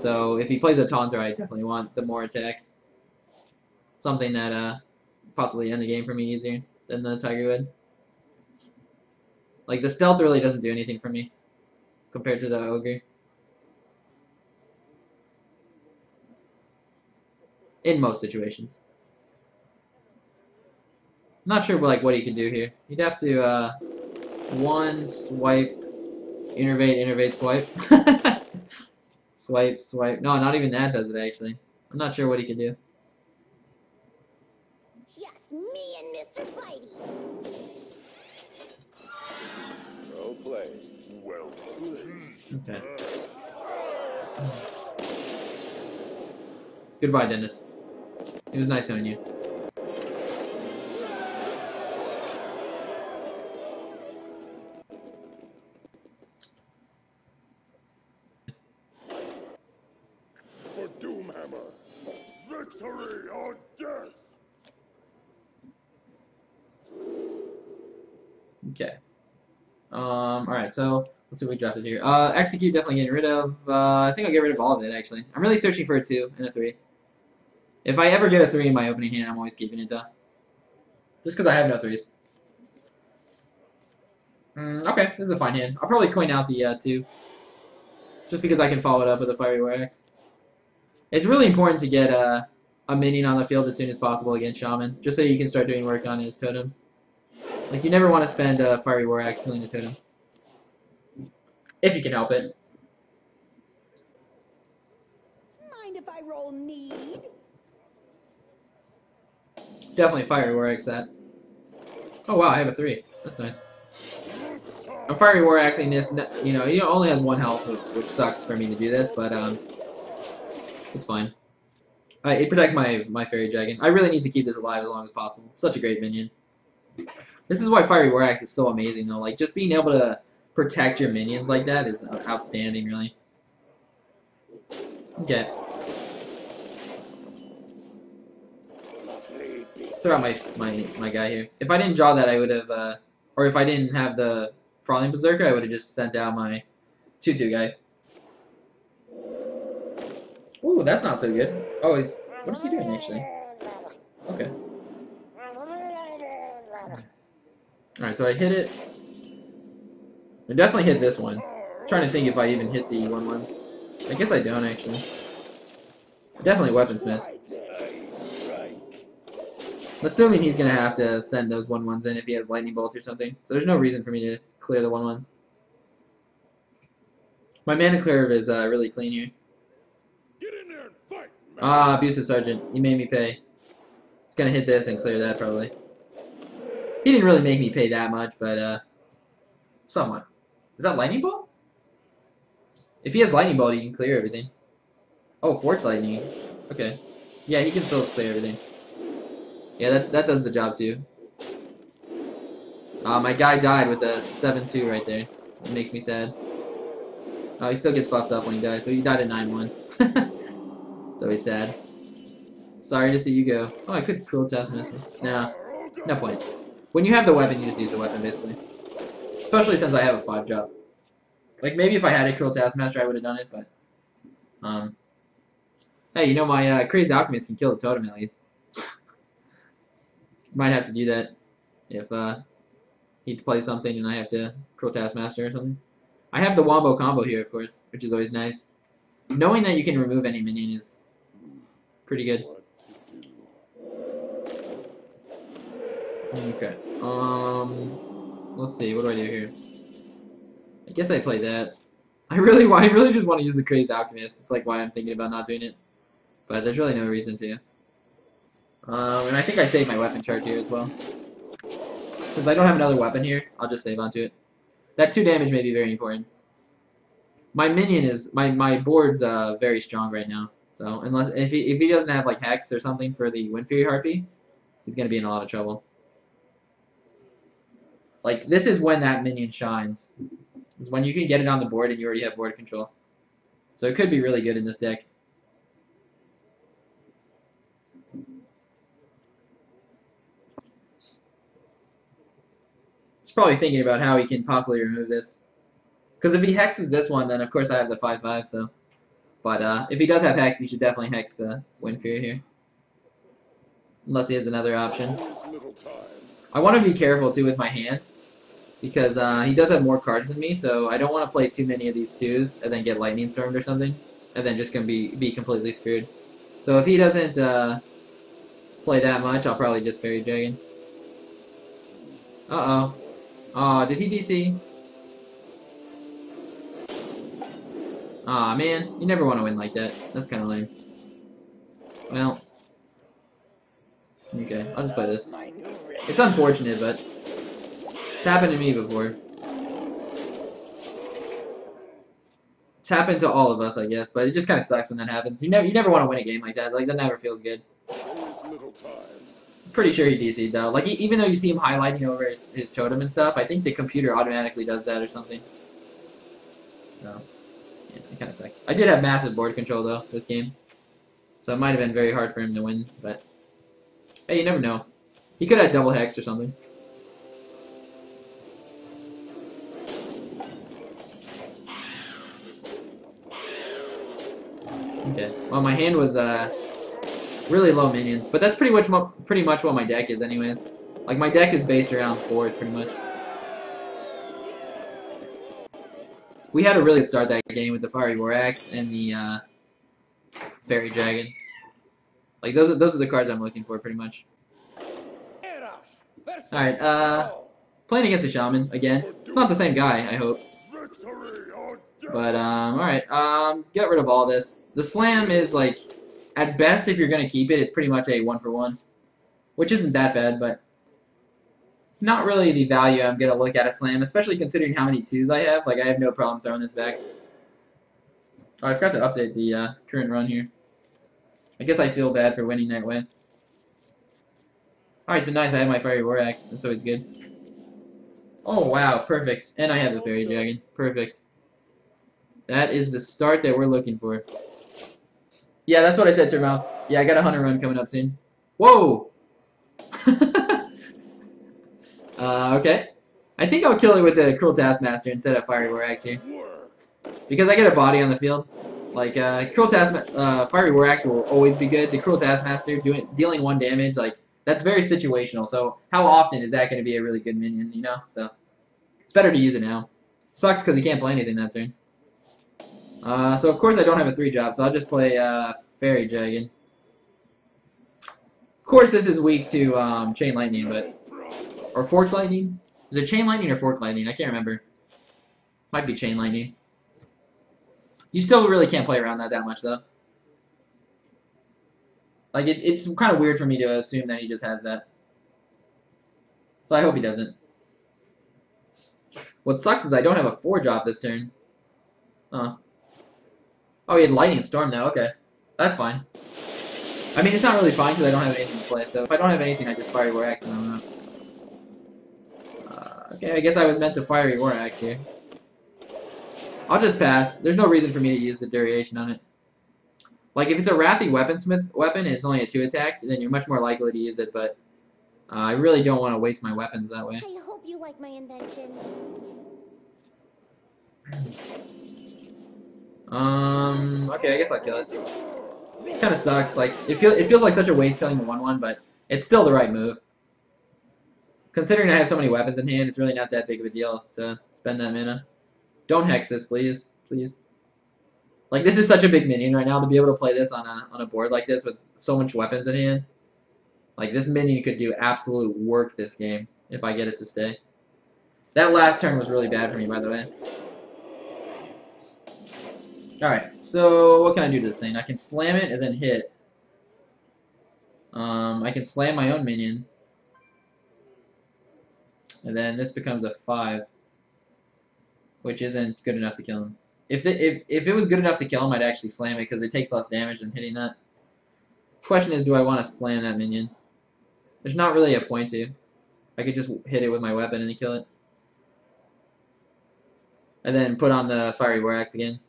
So if he plays a taunter, I definitely want the more attack. Something that possibly end the game for me easier than the tiger would. Like the stealth really doesn't do anything for me compared to the ogre. In most situations. Not sure like what he could do here. He'd have to one swipe, innervate, swipe. Swipe. No, not even that does it actually. I'm not sure what he could do. Just me and Mr. Fighty. Well played. Well played. Okay. Goodbye, Dennis. It was nice knowing you. For Doomhammer, victory or death. Okay. Alright, so let's see what we drafted here. Execute definitely getting rid of. I think I'll get rid of all of it actually. I'm really searching for a 2 and a 3. If I ever get a 3 in my opening hand, I'm always keeping it though. Just because I have no 3s. Okay, this is a fine hand. I'll probably coin out the 2. Just because I can follow it up with a Fiery War Axe. It's really important to get a minion on the field as soon as possible against Shaman, just so you can start doing work on his totems. Like, you never want to spend a Fiery War Axe killing a totem. If you can help it. Mind if I roll need? Definitely Fiery War Axe that. Oh wow, I have a 3. That's nice. I'm Fiery War Axing this, you know, he only has 1 health, which sucks for me to do this, but it's fine. It protects my Faerie Dragon. I really need to keep this alive as long as possible. It's such a great minion. This is why Fiery War Axe is so amazing, though. Like, just being able to protect your minions like that is outstanding, really. Okay. Throw out my guy here. If I didn't draw that, I would have, or if I didn't have the Frothing Berserker, I would have just sent out my 2/2 guy. Ooh, that's not so good. Oh, what is he doing, actually? Okay. Alright, so I hit it. I definitely hit this one. I'm trying to think if I even hit the 1/1s. I guess I don't, actually. Definitely Weaponsmith. Assuming he's going to have to send those 1/1s in if he has Lightning Bolt or something. So there's no reason for me to clear the 1/1s. My mana curve is really clean here. Get in there and fight, man. Ah, Abusive Sergeant. You made me pay. It's going to hit this and clear that, probably. He didn't really make me pay that much, but, somewhat. Is that Lightning Bolt? If he has Lightning Bolt, he can clear everything. Oh, Forge Lightning. Okay. Yeah, he can still clear everything. Yeah, that does the job, too. My guy died with a 7/2 right there. It makes me sad. Oh, he still gets buffed up when he dies, so he died at 9/1. It's always sad. Sorry to see you go. Oh, I could Cruel Taskmaster. Nah, no point. When you have the weapon, you just use the weapon, basically. Especially since I have a 5-drop. Like, maybe if I had a Cruel Taskmaster, I would have done it, but... Hey, you know, my Crazed Alchemist can kill the totem, at least. Might have to do that if he'd play something and I have to Cruel Taskmaster or something. I have the Wombo combo here, of course, which is always nice. Knowing that you can remove any minion is pretty good. Okay. Let's see. What do I do here? I guess I play that. I really just want to use the Crazed Alchemist. It's like why I'm thinking about not doing it, but there's really no reason to. And I think I saved my weapon chart here as well. Because I don't have another weapon here, I'll just save onto it. That 2 damage may be very important. My minion is my board's very strong right now. So unless if he doesn't have like Hex or something for the Windfury Harpy, he's gonna be in a lot of trouble. Like this is when that minion shines. Is when you can get it on the board and you already have board control. So it could be really good in this deck. He's probably thinking about how he can possibly remove this. Because if he hexes this one, then of course I have the 5/5. So, but if he does have hex, he should definitely hex the Windfury here. Unless he has another option. I want to be careful too with my hand. Because he does have more cards than me, so I don't want to play too many of these 2s and then get lightning stormed or something, and then just gonna be completely screwed. So if he doesn't play that much, I'll probably just Faerie Dragon. Uh-oh. Aw, did he DC? Aw, man. You never want to win like that. That's kind of lame. Well. Okay, I'll just play this. It's unfortunate, but it's happened to me before. It's happened to all of us, I guess, but it just kind of sucks when that happens. You never want to win a game like that. Like, that never feels good. Pretty sure he DC'd though. Like even though you see him highlighting over his totem and stuff, I think the computer automatically does that or something. So yeah, it kind of sucks. I did have massive board control though this game, so it might have been very hard for him to win. But hey, you never know. He could have double hex or something. Okay. Well, my hand was really low minions, but that's pretty much what my deck is anyways. Like my deck is based around 4s pretty much. We had to really start that game with the Fiery War Axe and the Faerie Dragon. Like those are the cards I'm looking for pretty much. Alright, playing against a shaman again. It's not the same guy, I hope. But alright, get rid of all this. The slam is like, at best, if you're going to keep it, it's pretty much a 1-for-1. Which isn't that bad, but not really the value I'm going to look at a slam, especially considering how many 2s I have. Like, I have no problem throwing this back. Oh, I forgot to update the current run here. I guess I feel bad for winning that way. Alright, so nice, I have my Fiery War Axe. That's always good. Oh, wow, perfect. And I have the Faerie Dragon. Perfect. That is the start that we're looking for. Yeah, that's what I said to her mouth. Yeah, I got a 100 run coming up soon. Whoa! Okay. I think I'll kill it with the Cruel Taskmaster instead of Fiery War Axe here. Because I get a body on the field. Like, Fiery War Axe will always be good. The Cruel Taskmaster, dealing 1 damage, like, that's very situational. So, how often is that going to be a really good minion, you know? So, it's better to use it now. Sucks because he can't play anything that turn. So of course I don't have a 3-drop, so I'll just play Faerie Dragon. Of course this is weak to Chain Lightning, or Forked Lightning? Is it Chain Lightning or Forked Lightning? I can't remember. Might be Chain Lightning. You still really can't play around that much though. Like it's kind of weird for me to assume that he just has that. So I hope he doesn't. What sucks is I don't have a 4-drop this turn. Huh. Oh, he had Lightning Storm now, okay. That's fine. I mean, it's not really fine because I don't have anything to play, so if I don't have anything, I just Fiery War Axe and I'm out. Okay, I guess I was meant to Fiery War Axe here. I'll just pass. There's no reason for me to use the duration on it. Like, if it's a Arathi Weaponsmith weapon and it's only a 2-attack, then you're much more likely to use it, but I really don't want to waste my weapons that way. I hope you like my invention. Okay, I guess I'll kill it. Kind of sucks. Like, it feels like such a waste killing the 1/1, but it's still the right move. Considering I have so many weapons in hand, it's really not that big of a deal to spend that mana. Don't hex this, please. Please. Like, this is such a big minion right now, to be able to play this on a board like this with so much weapons in hand. Like, this minion could do absolute work this game, if I get it to stay. That last turn was really bad for me, by the way. Alright, so what can I do to this thing? I can slam it and then hit. I can slam my own minion. And then this becomes a 5, which isn't good enough to kill him. If it was good enough to kill him, I'd actually slam it because it takes less damage than hitting that. Question is, do I want to slam that minion? There's not really a point to. I could just hit it with my weapon and kill it. And then put on the Fiery War Axe again.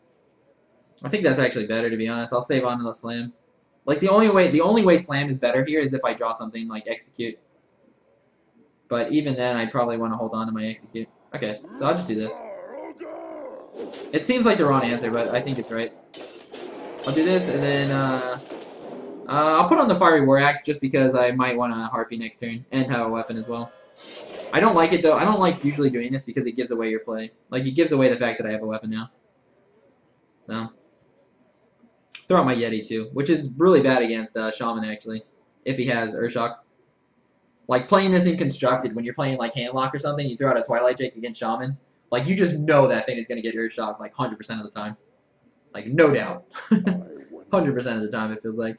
I think that's actually better, to be honest. I'll save on to the slam. Like the only way slam is better here is if I draw something like execute. But even then, I'd probably want to hold on to my execute. Okay, so I'll just do this. It seems like the wrong answer, but I think it's right. I'll do this, and then I'll put on the Fiery War Axe just because I might want to Harpy next turn and have a weapon as well. I don't like it though. I don't like usually doing this because it gives away your play. Like it gives away the fact that I have a weapon now. So throw out my Yeti too, which is really bad against Shaman actually, if he has Urshock. Like playing this in Constructed, when you're playing like Handlock or something, you throw out a Twilight Drake against Shaman. Like you just know that thing is gonna get Urshock like 100% of the time. Like no doubt. 100% of the time it feels like.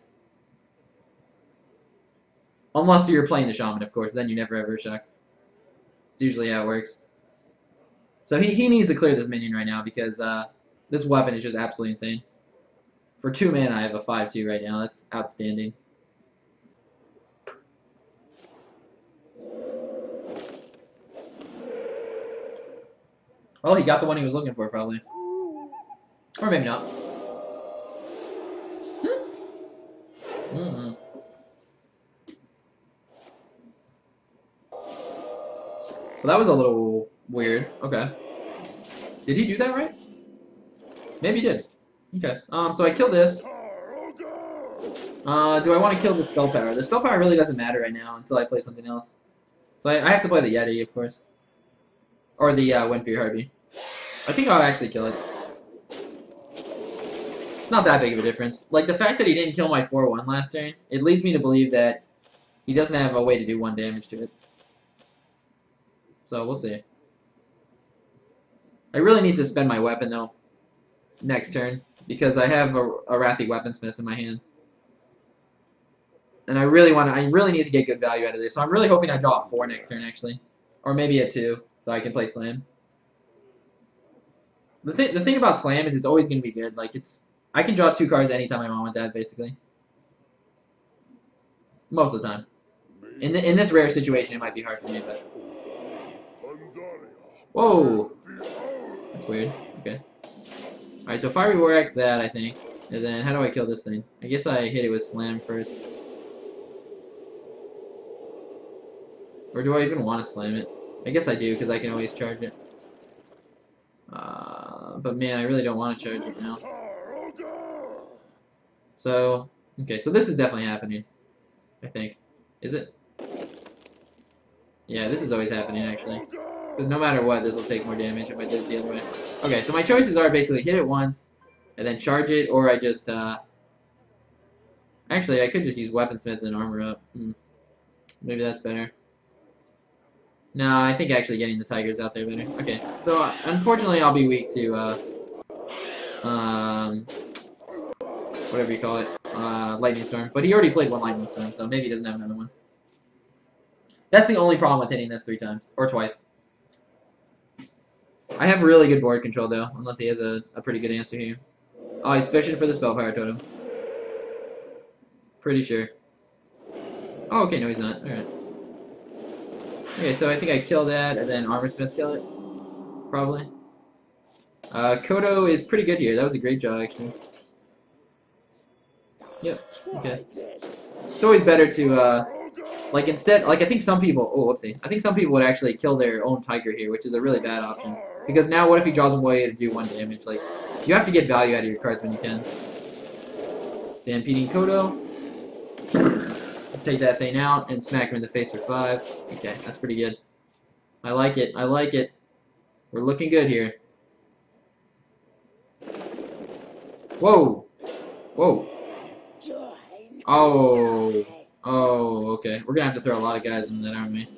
Unless you're playing the Shaman, of course, then you never have Urshock. It's usually how it works. So he needs to clear this minion right now because this weapon is just absolutely insane. For 2 mana, I have a 5/2 right now. That's outstanding. Oh, he got the one he was looking for, probably. Or maybe not. Mm-mm. Well, that was a little weird. Okay. Did he do that right? Maybe he did. Okay. So I kill this. Do I want to kill the spell power? The spell power really doesn't matter right now until I play something else. So I have to play the Yeti, of course. Or the Windfury Harpy. I think I'll actually kill it. It's not that big of a difference. Like, the fact that he didn't kill my 4/1 last turn, it leads me to believe that he doesn't have a way to do 1 damage to it. So, we'll see. I really need to spend my weapon, though, next turn, because I have a Arathi Weaponsmith in my hand. And I really need to get good value out of this. So I'm really hoping I draw a 4 next turn, actually. Or maybe a 2, so I can play Slam. The thing about Slam is it's always going to be good. Like, I can draw 2 cards anytime I want with that, basically. Most of the time. In this rare situation, it might be hard for me, but... Whoa! That's weird. Okay. Alright, so Fiery War Axe that, I think. And then, how do I kill this thing? I guess I hit it with Slam first. Or do I even want to slam it? I guess I do, because I can always charge it. But man, I really don't want to charge it now. So, okay, so this is definitely happening. I think. Is it? Yeah, this is always happening, actually. Because no matter what, this will take more damage if I did it the other way. Okay, so my choices are basically hit it once, and then charge it, or I just, Actually, I could just use Weaponsmith and armor up. Maybe that's better. No, I think actually getting the tigers out there better. Okay, so unfortunately I'll be weak to, whatever you call it, Lightning Storm. But he already played 1 Lightning Storm, so maybe he doesn't have another one. That's the only problem with hitting this 3 times, or twice. I have really good board control though, unless he has a pretty good answer here. Oh, he's fishing for the Spell Power Totem. Pretty sure. Oh, okay, no he's not. Alright. Okay, so I think I kill that, and then Armorsmith kill it. Probably. Kodo is pretty good here. That was a great draw, actually. Yep, okay. It's always better to, like, instead, like, I think some people, oh, whoopsie. I think some people would actually kill their own Tiger here, which is a really bad option. Because now what if he draws away to do 1 damage? Like, you have to get value out of your cards when you can. Stampeding Kodo. Take that thing out and smack him in the face for 5. Okay, that's pretty good. I like it. I like it. We're looking good here. Whoa! Whoa! Oh! Oh, okay. We're gonna have to throw a lot of guys in that, aren't we?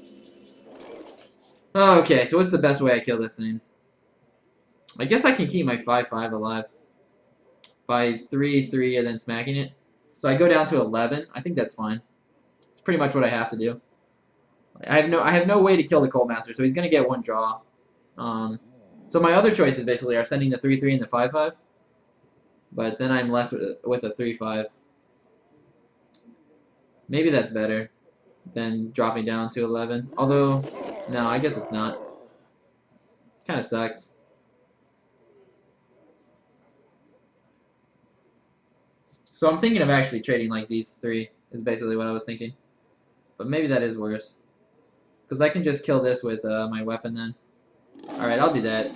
Okay, so what's the best way I kill this thing? I guess I can keep my 5/5 alive. By 3/3 and then smacking it. So I go down to 11. I think that's fine. It's pretty much what I have to do. I have no way to kill the Cold Master, so he's gonna get one draw. So my other choices basically are sending the 3/3 and the 5/5, but then I'm left with a 3/5. Maybe that's better than dropping down to 11. Although, no, I guess it's not. Kind of sucks. So I'm thinking of actually trading like these three, is basically what I was thinking. But maybe that is worse. Because I can just kill this with my weapon then. Alright, I'll do that.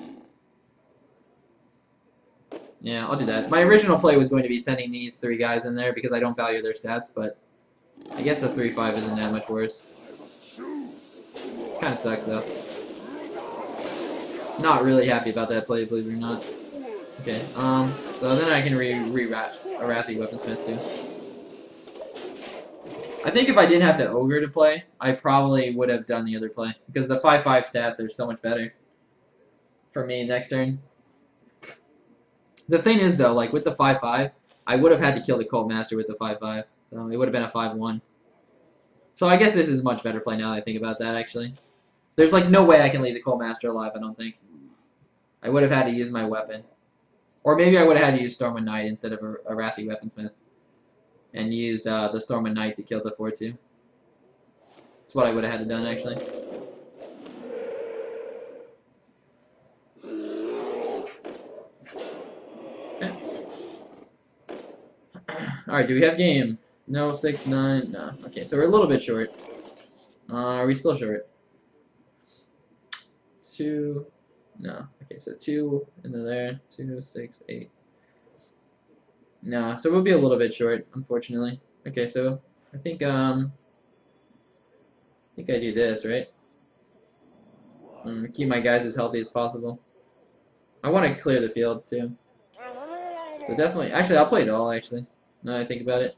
Yeah, I'll do that. My original play was going to be sending these three guys in there because I don't value their stats, but I guess the 3/5 isn't that much worse. Kind of sucks though. Not really happy about that play, believe it or not. Okay, so then I can re-rat Arathi Weaponsmith too. I think if I didn't have the Ogre to play, I probably would have done the other play. Because the 5/5 stats are so much better for me next turn. The thing is though, like with the 5/5, I would have had to kill the Cold Master with the 5/5. So it would have been a 5/1. So I guess this is a much better play now that I think about that actually. There's like no way I can leave the Cold Master alive, I don't think. I would have had to use my weapon. Or maybe I would have had to use Stormwind Knight instead of Arathi Weaponsmith. And used the Stormwind Knight to kill the 4/2. That's what I would have had to done actually. Okay. Alright, do we have game? No, 6-9. No. Okay, so we're a little bit short. Are we still short? 2. No. Okay, so 2 into there. 2, 6, 8. No, so we'll be a little bit short, unfortunately. Okay, so I think I do this, right? Keep my guys as healthy as possible. I want to clear the field too. So definitely, actually, I'll play it all. Actually, now that I think about it,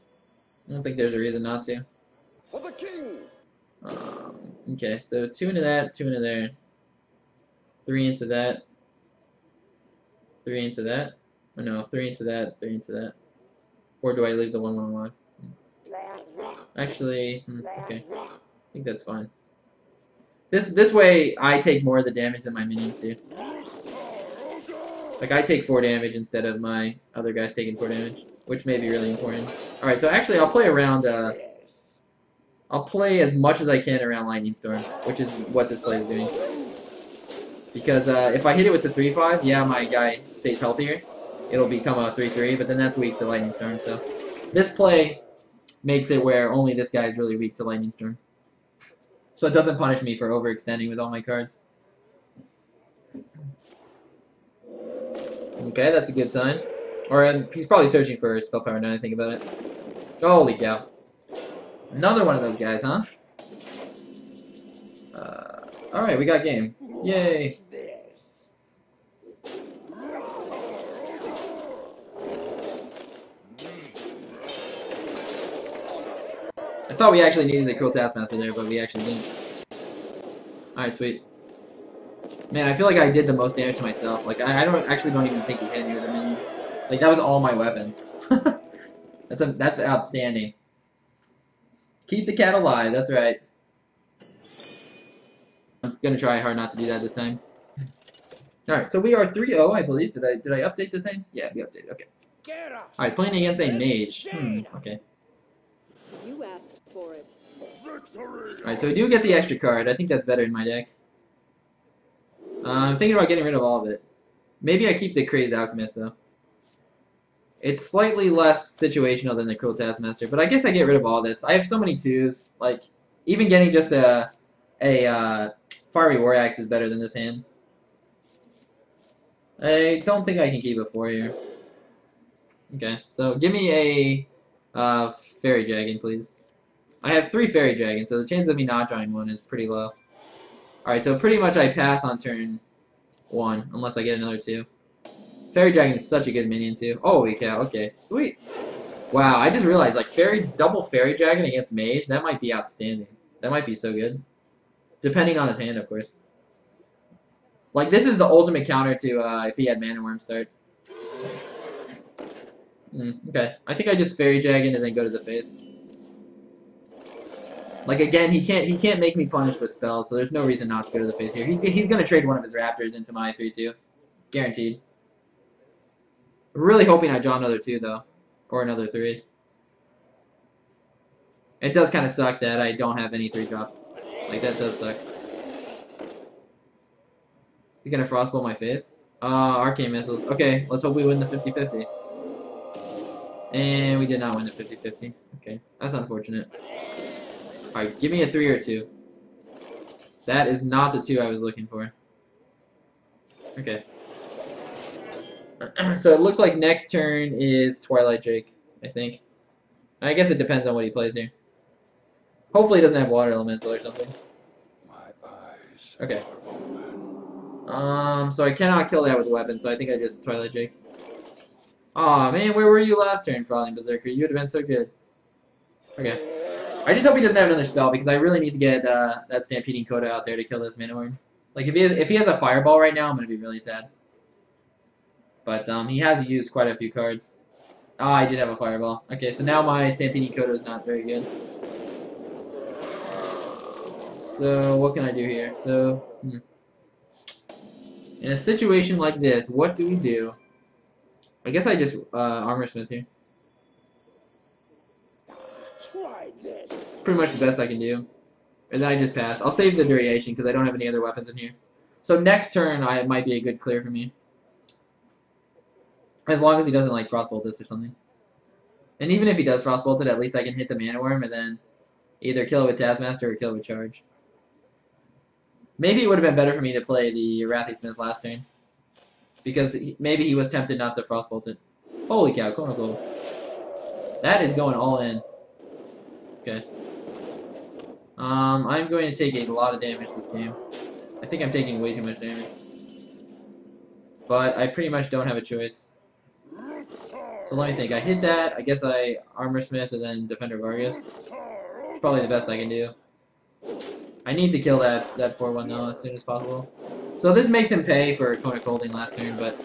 I don't think there's a reason not to. For the king. Okay, so 2 into that, 2 into there, 3 into that, 3 into that. Oh, no, 3 into that, 3 into that. Or do I leave the 1/1 alive? Actually, okay. I think that's fine. This way, I take more of the damage than my minions do. Like, I take 4 damage instead of my other guys taking 4 damage, which may be really important. Alright, so actually, I'll play around, I'll play as much as I can around Lightning Storm, which is what this play is doing. Because if I hit it with the 3/5, yeah, my guy stays healthier. It'll become a 3/3, but then that's weak to Lightning Storm, so this play makes it where only this guy is really weak to Lightning Storm. So it doesn't punish me for overextending with all my cards. Okay, that's a good sign. Or he's probably searching for spell power now I think about it. Holy cow. Another one of those guys, huh? Alright, we got game. Yay! I thought we actually needed the Cruel Taskmaster there, but we actually didn't. Alright, sweet. Man, I feel like I did the most damage to myself. Like, I don't even think he hit me with a minion. Like, that was all my weapons. That's outstanding. Keep the cat alive, that's right. I'm gonna try hard not to do that this time. Alright, so we are 3-0, I believe. Did I update the thing? Yeah, we updated, okay. Alright, playing against a mage. Okay. You asked for it. Alright, so we do get the extra card. I think that's better in my deck. I'm thinking about getting rid of all of it. Maybe I keep the Crazed Alchemist, though. It's slightly less situational than the Cruel Taskmaster, but I guess I get rid of all this. I have so many 2s. Like, even getting just a Fiery War Axe is better than this hand. I don't think I can keep a 4 here. Okay, so give me a Faerie Dragon, please. I have 3 Faerie Dragons, so the chance of me not drawing one is pretty low. Alright, so pretty much I pass on turn 1, unless I get another 2. Faerie Dragon is such a good minion, too. Holy cow, okay. Sweet. Wow, I just realized, like, double Faerie Dragon against Mage, that might be outstanding. That might be so good. Depending on his hand, of course. Like, this is the ultimate counter to if he had Mana Worm start. Okay. I think I just Faerie Dragon and then go to the face. Like again, he can't make me punish with spells, so there's no reason not to go to the face here. He's gonna trade one of his raptors into my 3/2, guaranteed. Really hoping I draw another 2 though, or another 3. It does kind of suck that I don't have any 3-drops. Like that does suck. He's gonna frostbolt my face. Arcane missiles. Okay, let's hope we win the 50-50. And we did not win the 50-50. Okay, that's unfortunate. Alright, give me a 3 or 2. That is not the 2 I was looking for. Okay. So it looks like next turn is Twilight Drake, I think. I guess it depends on what he plays here. Hopefully he doesn't have water elemental or something. Okay. So I cannot kill that with a weapon, so I think I just Twilight Drake. Aw, man, where were you last turn, Frothing Berserker? You would have been so good. Okay. I just hope he doesn't have another spell, because I really need to get that Stampeding Kodo out there to kill this Mana-Worm. Like, if he has a Fireball right now, I'm going to be really sad. But he has used quite a few cards. Ah, I did have a Fireball. Okay, so now my Stampeding Kodo is not very good. So, what can I do here? So, in a situation like this, what do we do? I guess I just Armor Smith here. Try this. Pretty much the best I can do. And then I just pass. I'll save the duration because I don't have any other weapons in here. So next turn, it might be a good clear for me. As long as he doesn't like Frostbolt this or something. And even if he does Frostbolt it, at least I can hit the Mana-Worm and then either kill it with Taskmaster or kill it with Charge. Maybe it would have been better for me to play the Arathi Smith last turn. Because maybe he was tempted not to Frostbolt it. Holy cow, Kono. That is going all in. Okay. I'm going to take a lot of damage this game. I think I'm taking way too much damage. But I pretty much don't have a choice. So let me think. I hit that. I guess I Armor Smith and then Defender Vargas. It's probably the best I can do. I need to kill that 4/1 though as soon as possible. So this makes him pay for Kono holding last turn, but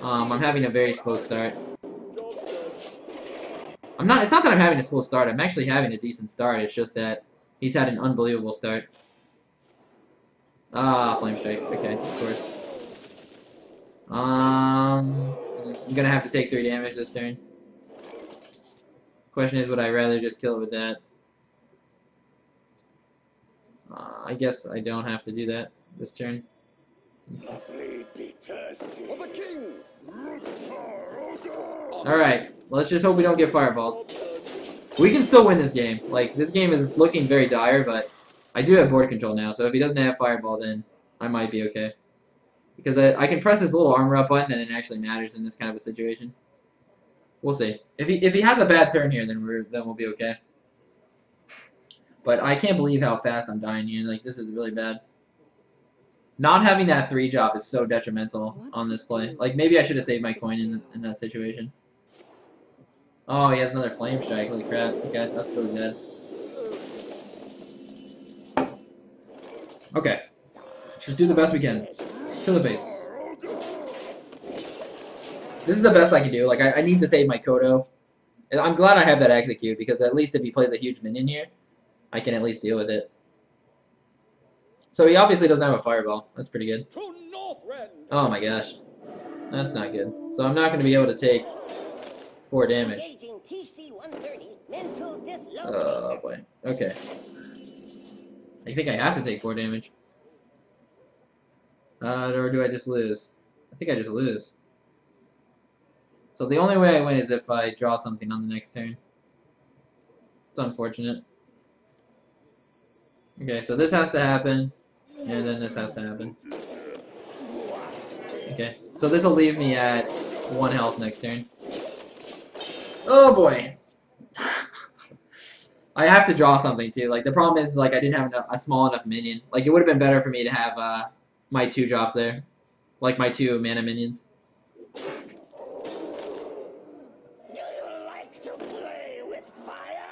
I'm having a very slow start. It's not that I'm having a slow start. I'm actually having a decent start. It's just that he's had an unbelievable start. Flame Strike. Okay, of course. I'm gonna have to take 3 damage this turn. Question is, would I rather just kill it with that? I guess I don't have to do that this turn. Alright, let's just hope we don't get fireballed. We can still win this game. Like, this game is looking very dire, but I do have board control now, so if he doesn't have fireball, then I might be okay. Because I can press this little armor up button and it actually matters in this kind of a situation. We'll see. If he has a bad turn here, then we'll be okay. But I can't believe how fast I'm dying here. Like, this is really bad. Not having that 3-drop is so detrimental on this play. Like, maybe I should have saved my coin in that situation. Oh, he has another Flame Strike. Holy crap. Okay, that's really bad. Okay. Let's just do the best we can. To the face. This is the best I can do. Like, I need to save my Kodo. And I'm glad I have that execute, because at least if he plays a huge minion here, I can at least deal with it. So he obviously doesn't have a fireball. That's pretty good. Oh my gosh. That's not good. So I'm not going to be able to take 4 damage. Oh boy. Okay. I think I have to take 4 damage. Or do I just lose? I think I just lose. So the only way I win is if I draw something on the next turn. It's unfortunate. Okay, so this has to happen, and then this has to happen. Okay, so this will leave me at 1 health next turn. Oh boy! I have to draw something too. Like, the problem is, like, I didn't have a small enough minion. Like, it would have been better for me to have my 2 drops there. Like, my 2 mana minions. Do you like to play with fire?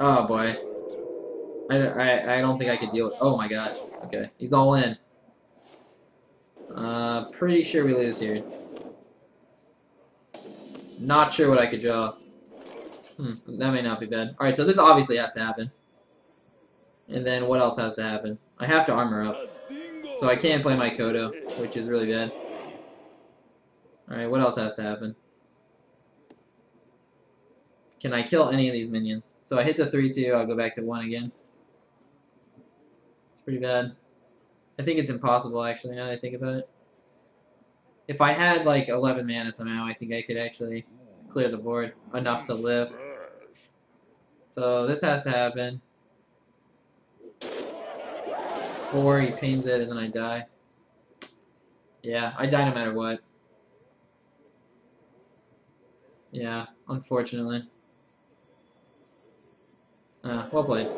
Oh boy. I don't think I can deal with. Oh my gosh. Okay, he's all in. Pretty sure we lose here. Not sure what I could draw. That may not be bad. Alright, so this obviously has to happen. And then what else has to happen? I have to armor up. So I can't play my Kodo, which is really bad. Alright, what else has to happen? Can I kill any of these minions? So I hit the 3-2, I'll go back to 1 again. It's pretty bad. I think it's impossible, actually, now that I think about it. If I had, like, 11 mana somehow, I think I could actually clear the board enough to live. So this has to happen. 4, he pings it, and then I die. Yeah, I die no matter what. Yeah, unfortunately. Well played.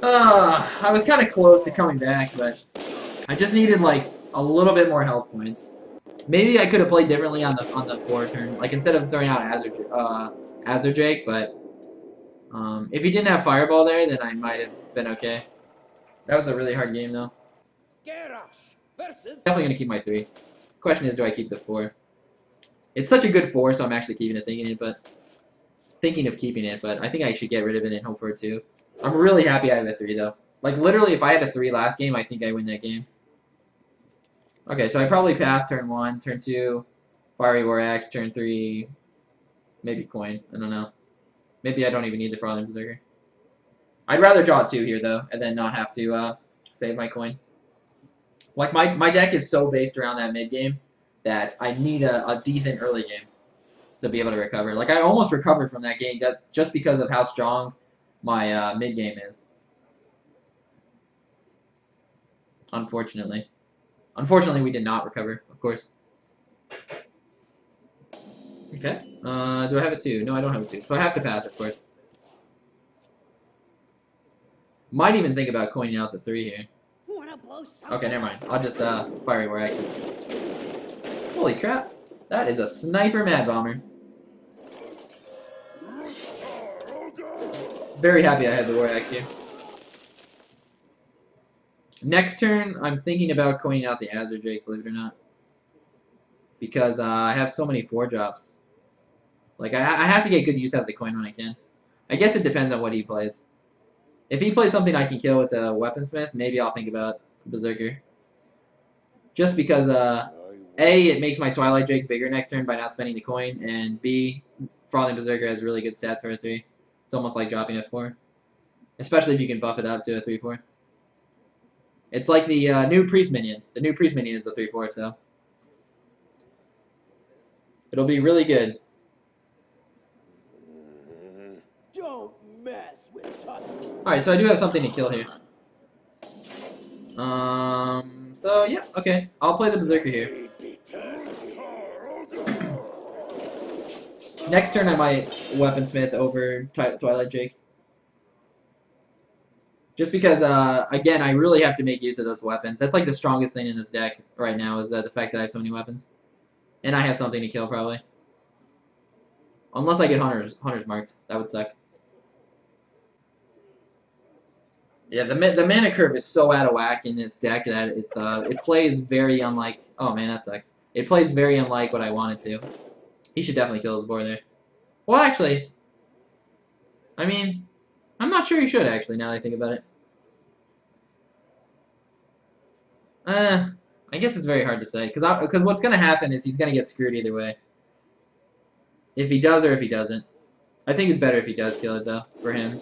I was kind of close to coming back, but I just needed like a little bit more health points. Maybe I could have played differently on the 4 turn, like instead of throwing out Azure Drake. But if he didn't have Fireball there, then I might have been okay. That was a really hard game though. Definitely gonna keep my 3. Question is, do I keep the 4? It's such a good 4, so I'm actually keeping it, thinking of keeping it, but I think I should get rid of it and hope for a 2. I'm really happy I have a 3, though. Like, literally, if I had a 3 last game, I think I win that game. Okay, so I probably passed turn 1, turn 2, Fiery War Axe, turn 3, maybe coin. I don't know. Maybe I don't even need the Frothing Berserker. I'd rather draw 2 here, though, and then not have to save my coin. Like, my deck is so based around that mid-game that I need a decent early game to be able to recover. Like, I almost recovered from that game just because of how strong my mid-game is. Unfortunately. Unfortunately, we did not recover, of course. Okay. Do I have a 2? No, I don't have a 2. So I have to pass, of course. Might even think about coining out the 3 here. Okay, never mind. I'll just Fiery War Axe. Holy crap. That is a sniper Mad Bomber. Very happy I had the War Axe here. Next turn, I'm thinking about coining out the Azure Drake, believe it or not. Because I have so many 4-drops. Like, I have to get good use out of the coin when I can. I guess it depends on what he plays. If he plays something I can kill with the Weaponsmith, maybe I'll think about Berserker. Just because, A, it makes my Twilight Drake bigger next turn by not spending the coin, and B, Frothing Berserker has really good stats for a 3. It's almost like dropping a 4. Especially if you can buff it up to a 3-4. It's like the new Priest Minion. The new Priest Minion is a 3-4, so it'll be really good. Don't mess with Tusky. Alright, so I do have something to kill here. So, yeah, okay. I'll play the Berserker here. Next turn I might Weaponsmith over Twilight Drake. Just because, again, I really have to make use of those weapons. That's like the strongest thing in this deck right now, is the fact that I have so many weapons. And I have something to kill, probably. Unless I get Hunter's marked. That would suck. Yeah, the mana curve is so out of whack in this deck that it plays very unlike... Oh, man, that sucks. It plays very unlike what I want it to. He should definitely kill his board there. Well, actually... I mean... I'm not sure he should, actually, now that I think about it. I guess it's very hard to say. Because what's going to happen is he's going to get screwed either way. If he does or if he doesn't. I think it's better if he does kill it, though, for him.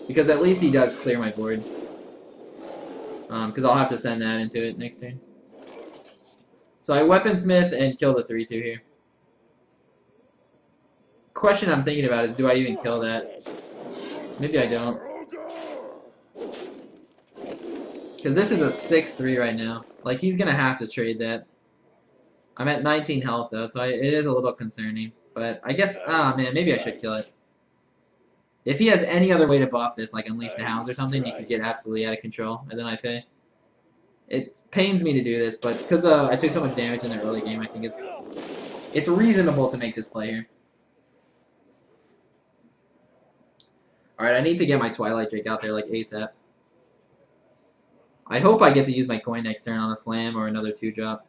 Because at least he does clear my board. Because I'll have to send that into it next turn. So I Weaponsmith and kill the 3-2 here. Question I'm thinking about is, do I even kill that? Maybe I don't. Because this is a 6-3 right now. Like, he's going to have to trade that. I'm at 19 health, though, so it is a little concerning. But I guess, man, maybe I should kill it. If he has any other way to buff this, like Unleash the Hounds or something, he could get absolutely out of control, and then I pay. It pains me to do this, but because I took so much damage in the early game, I think it's reasonable to make this play here. Alright, I need to get my Twilight Drake out there, like, ASAP. I hope I get to use my coin next turn on a slam or another 2-drop.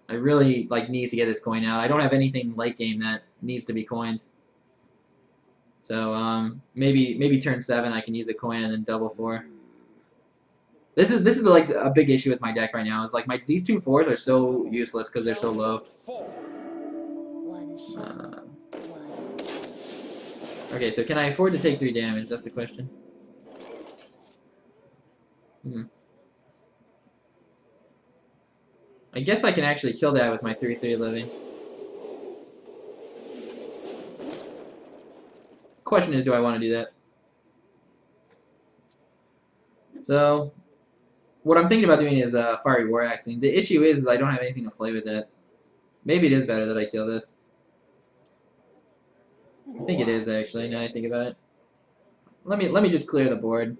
I really, like, need to get this coin out. I don't have anything late game that needs to be coined. So maybe turn 7 I can use a coin and then double 4. This is like a big issue with my deck right now. Is like these 2 4s are so useless because they're so low. Okay, so can I afford to take 3 damage? That's the question. I guess I can actually kill that with my 3/3 living. Question is, do I want to do that? So, what I'm thinking about doing is Fiery War Axing. The issue is I don't have anything to play with that. Maybe it is better that I kill this. I think it is actually. Now I think about it. Let me just clear the board,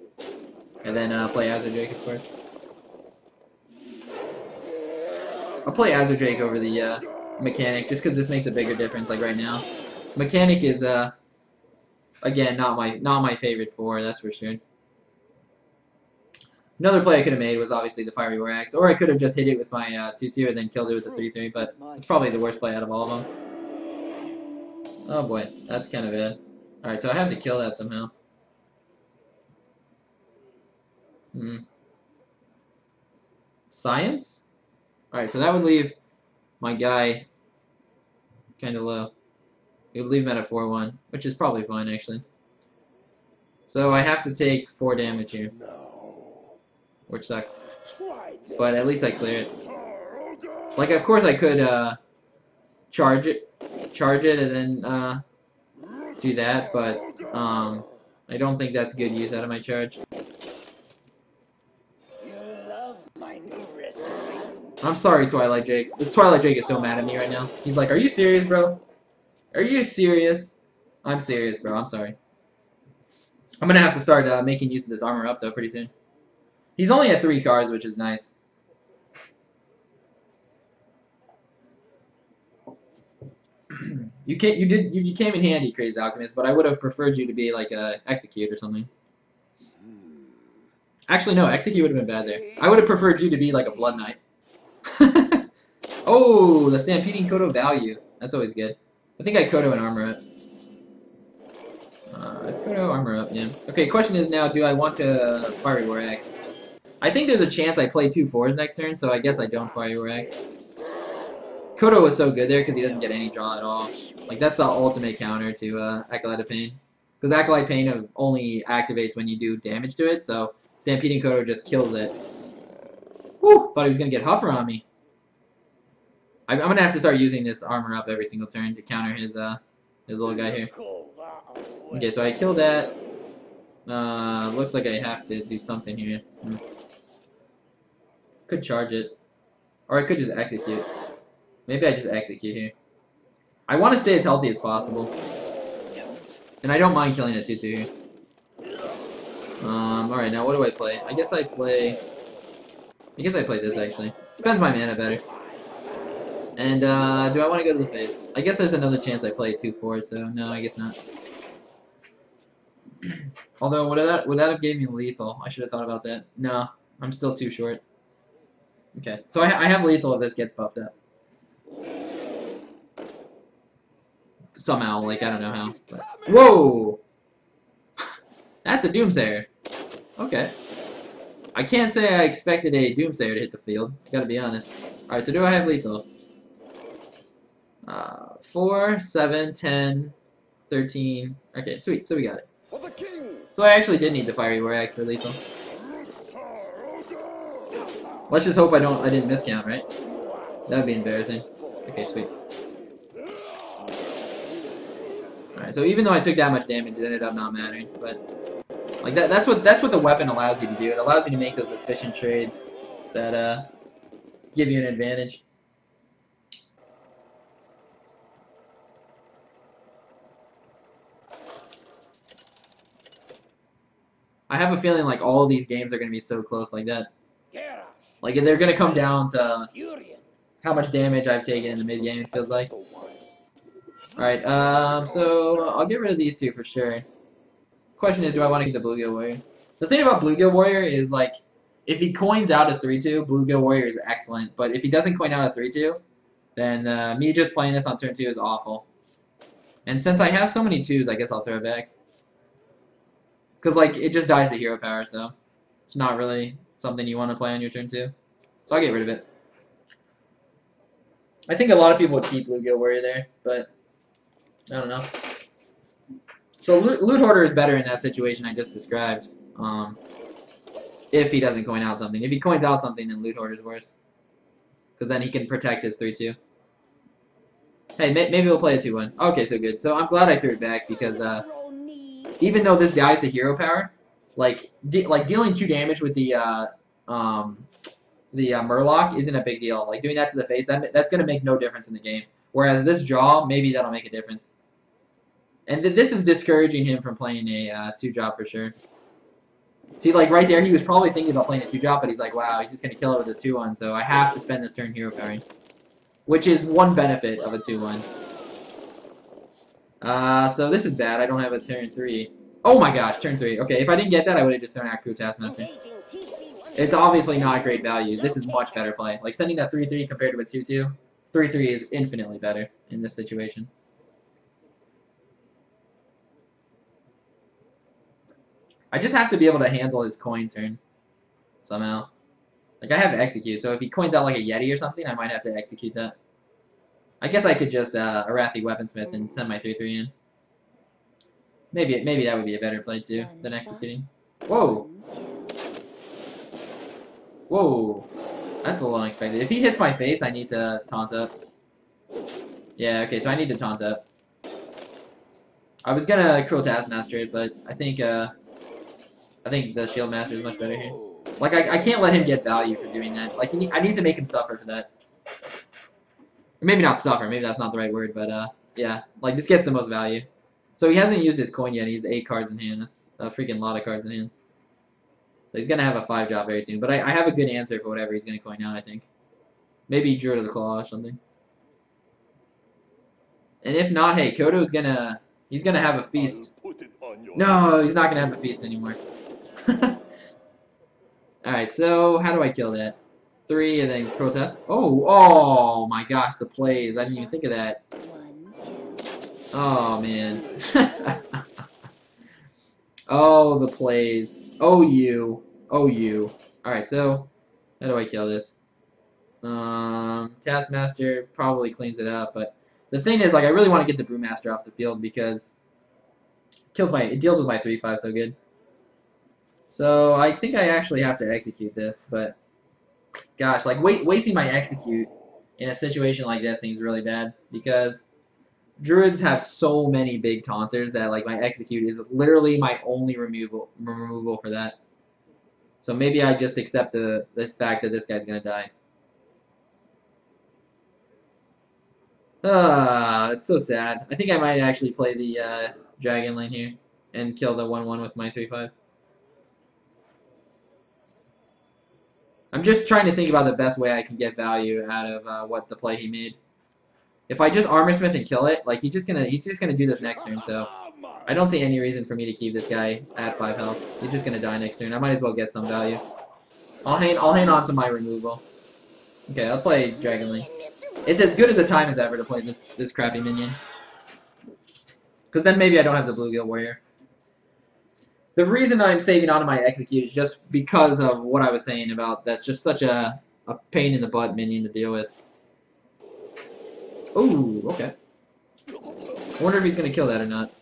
and then play Azure Drake, of course. I'll play Azure Drake over the Mechanic just because this makes a bigger difference. Like right now, Mechanic is again not my favorite 4. That's for sure. Another play I could have made was obviously the Fiery War Axe, or I could have just hit it with my 2/2 and then killed it with the 3/3. But it's probably the worst play out of all of them. Oh boy, that's kind of bad. All right, so I have to kill that somehow. Science? Alright, so that would leave my guy kind of low. It would leave him at a 4/1, which is probably fine, actually. So I have to take 4 damage here. Which sucks. But at least I clear it. Like, of course I could charge it and then do that, but I don't think that's good use out of my charge. I'm sorry, Twilight Drake. This Twilight Drake is so mad at me right now. He's like, "Are you serious, bro? Are you serious?" I'm serious, bro. I'm sorry. I'm gonna have to start making use of this armor up though pretty soon. He's only at 3 cards, which is nice. You came in handy, Crazed Alchemist, but I would have preferred you to be like a Execute or something. Actually, no, Execute would have been bad there. I would have preferred you to be like a Blood Knight. Oh, the Stampeding Kodo value. That's always good. I think I Kodo and armor up. Kodo armor up, yeah. Okay, question is now, do I want to Fiery War Axe? I think there's a chance I play 2 4s next turn, so I guess I don't Fiery War Axe. Kodo was so good there because he doesn't get any draw at all. Like, that's the ultimate counter to Acolyte of Pain. Because Acolyte Pain only activates when you do damage to it, so Stampeding Kodo just kills it. Whew! Thought he was going to get Huffer on me. I'm going to have to start using this armor up every single turn to counter his little guy here. Okay, so I killed that. Looks like I have to do something here. Could charge it. Or I could just execute. Maybe I just execute here. I want to stay as healthy as possible. And I don't mind killing a 2/2 here. Alright, now what do I play? I guess I play this actually. Spends my mana better. And do I want to go to the face? I guess there's another chance I play 2 4, so no, I guess not. Although would that have gave me lethal? I should have thought about that. No, I'm still too short. Okay, so I have lethal if this gets buffed up. Somehow, like, I don't know how. But... Whoa! That's a Doomsayer. Okay. I can't say I expected a Doomsayer to hit the field. I gotta be honest. Alright, so do I have lethal? 4, 7, 10, 13. Okay, sweet. So we got it. So I actually did need the Fiery War Axe for lethal. Let's just hope I didn't miscount, right? That would be embarrassing. Okay, sweet. Alright, so even though I took that much damage, it ended up not mattering. But like that's what the weapon allows you to do. It allows you to make those efficient trades that give you an advantage. I have a feeling like all of these games are going to be so close like that. Like they're going to come down to how much damage I've taken in the mid game, it feels like. Alright, so I'll get rid of these 2 for sure. Question is, do I want to get the Bluegill Warrior? The thing about Bluegill Warrior is, like, if he coins out a 3/2, Bluegill Warrior is excellent. But if he doesn't coin out a 3/2, then me just playing this on turn 2 is awful. And since I have so many 2s, I guess I'll throw it back. Because, like, it just dies to hero power, so it's not really something you want to play on your turn 2. So I'll get rid of it. I think a lot of people would keep Bluegill Warrior there, but I don't know. So Loot Hoarder is better in that situation I just described. If he doesn't coin out something. If he coins out something, then Loot Hoarder is worse. Because then he can protect his 3/2. Hey, maybe we'll play a 2/1. Okay, so good. So I'm glad I threw it back because even though this dies to hero power, like dealing 2 damage with the Murloc isn't a big deal. Like doing that to the face, that's gonna make no difference in the game. Whereas this draw, maybe that'll make a difference. And this is discouraging him from playing a 2-drop for sure. See, like right there, he was probably thinking about playing a 2-drop, but he's like, wow, he's just gonna kill it with his 2/1, so I have to spend this turn hero powering. Which is one benefit of a 2/1. So this is bad. I don't have a turn 3. Oh my gosh, turn 3. Okay, if I didn't get that, I would have just thrown out Cruel Taskmaster. It's obviously not great value. This is much better play. Like sending a 3/3 compared to a 2/2, 3/3 is infinitely better in this situation. I just have to be able to handle his coin turn somehow. Like I have execute, so if he coins out like a Yeti or something, I might have to execute that. I guess I could just Arathi Weaponsmith and send my 3/3 in. Maybe that would be a better play too than executing. Whoa! Whoa! That's a little unexpected. If he hits my face, I need to taunt up. Yeah, okay, so I need to taunt up. I was gonna Cruel Taskmaster it, but I think the Shieldmaster is much better here. Like I can't let him get value for doing that. Like I need to make him suffer for that. Or maybe not suffer. Maybe that's not the right word, but yeah. Like this gets the most value. So he hasn't used his coin yet. He's 8 cards in hand. That's a freaking lot of cards in hand. So he's gonna have a 5-drop very soon. But I have a good answer for whatever he's gonna coin out. I think maybe Druid of the Claw or something. And if not, hey, Kodo's he's gonna have a feast. No, he's not gonna have a feast anymore. Alright, so how do I kill that? 3 and then protest. Oh my gosh, the plays. I didn't even think of that. Oh man. Oh, the plays. Oh you. Alright, so how do I kill this? Taskmaster probably cleans it up, but the thing is, like, I really want to get the Brewmaster off the field because it deals with my 3/5 so good. So I think I actually have to execute this, but gosh, like wasting my execute in a situation like this seems really bad because druids have so many big taunters that like my execute is literally my only removal for that. So maybe I just accept the fact that this guy's gonna die. It's so sad. I think I might actually play the Dragonling here and kill the 1/1 with my 3/5. I'm just trying to think about the best way I can get value out of what the play he made. If I just Armorsmith and kill it, like he's just gonna do this next turn. So I don't see any reason for me to keep this guy at 5 health. He's just gonna die next turn. I might as well get some value. I'll hang on to my removal. Okay, I'll play Dragonling. It's as good as a time as ever to play this crappy minion. Because then maybe I don't have the Bluegill Warrior. The reason I'm saving onto my execute is just because of what I was saying about that's just such a pain in the butt minion to deal with. Ooh, okay. I wonder if he's going to kill that or not.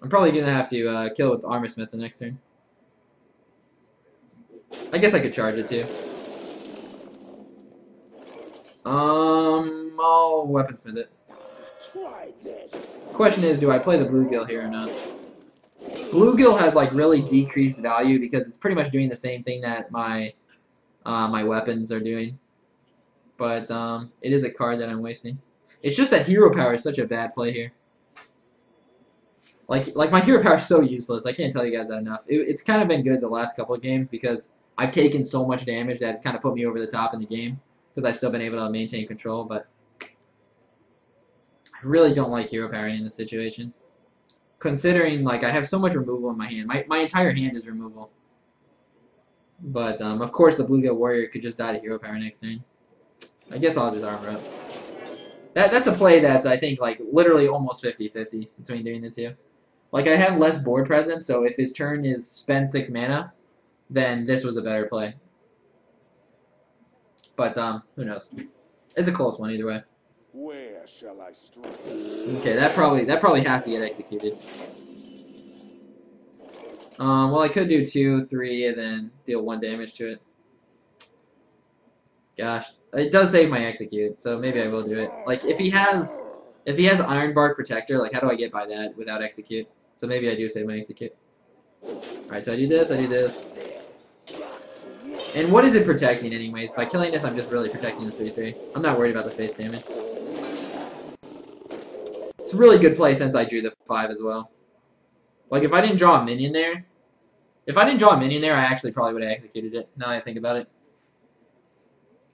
I'm probably going to have to kill it with Armorsmith the next turn. I guess I could charge it too. I'll Weaponsmith it. Question is, do I play the Bluegill here or not? Bluegill has like really decreased value because it's pretty much doing the same thing that my my weapons are doing. But it is a card that I'm wasting. It's just that hero power is such a bad play here. Like my hero power is so useless. I can't tell you guys that enough. It's kind of been good the last couple of games because I've taken so much damage that it's kind of put me over the top in the game because I've still been able to maintain control. But I really don't like hero powering in this situation. Considering like I have so much removal in my hand. My entire hand is removal. But of course the Bluegill Warrior could just die to hero power next turn. I guess I'll just armor up. That's a play that's I think like literally almost 50-50 between doing the two. Like, I have less board presence, so if his turn is spend 6 mana, then this was a better play. But, who knows? It's a close one either way. Where shall I strike? Okay, that probably has to get executed. Well, I could do 2, 3, and then deal 1 damage to it. Gosh, it does save my execute, so maybe I will do it. Like, if he has Ironbark Protector, like, how do I get by that without execute? So maybe I do save my execute. Alright, so I do this. And what is it protecting anyways? By killing this, I'm just really protecting the 3/3. I'm not worried about the face damage. It's a really good play since I drew the 5 as well. Like, if I didn't draw a minion there, I actually probably would have executed it, now that I think about it.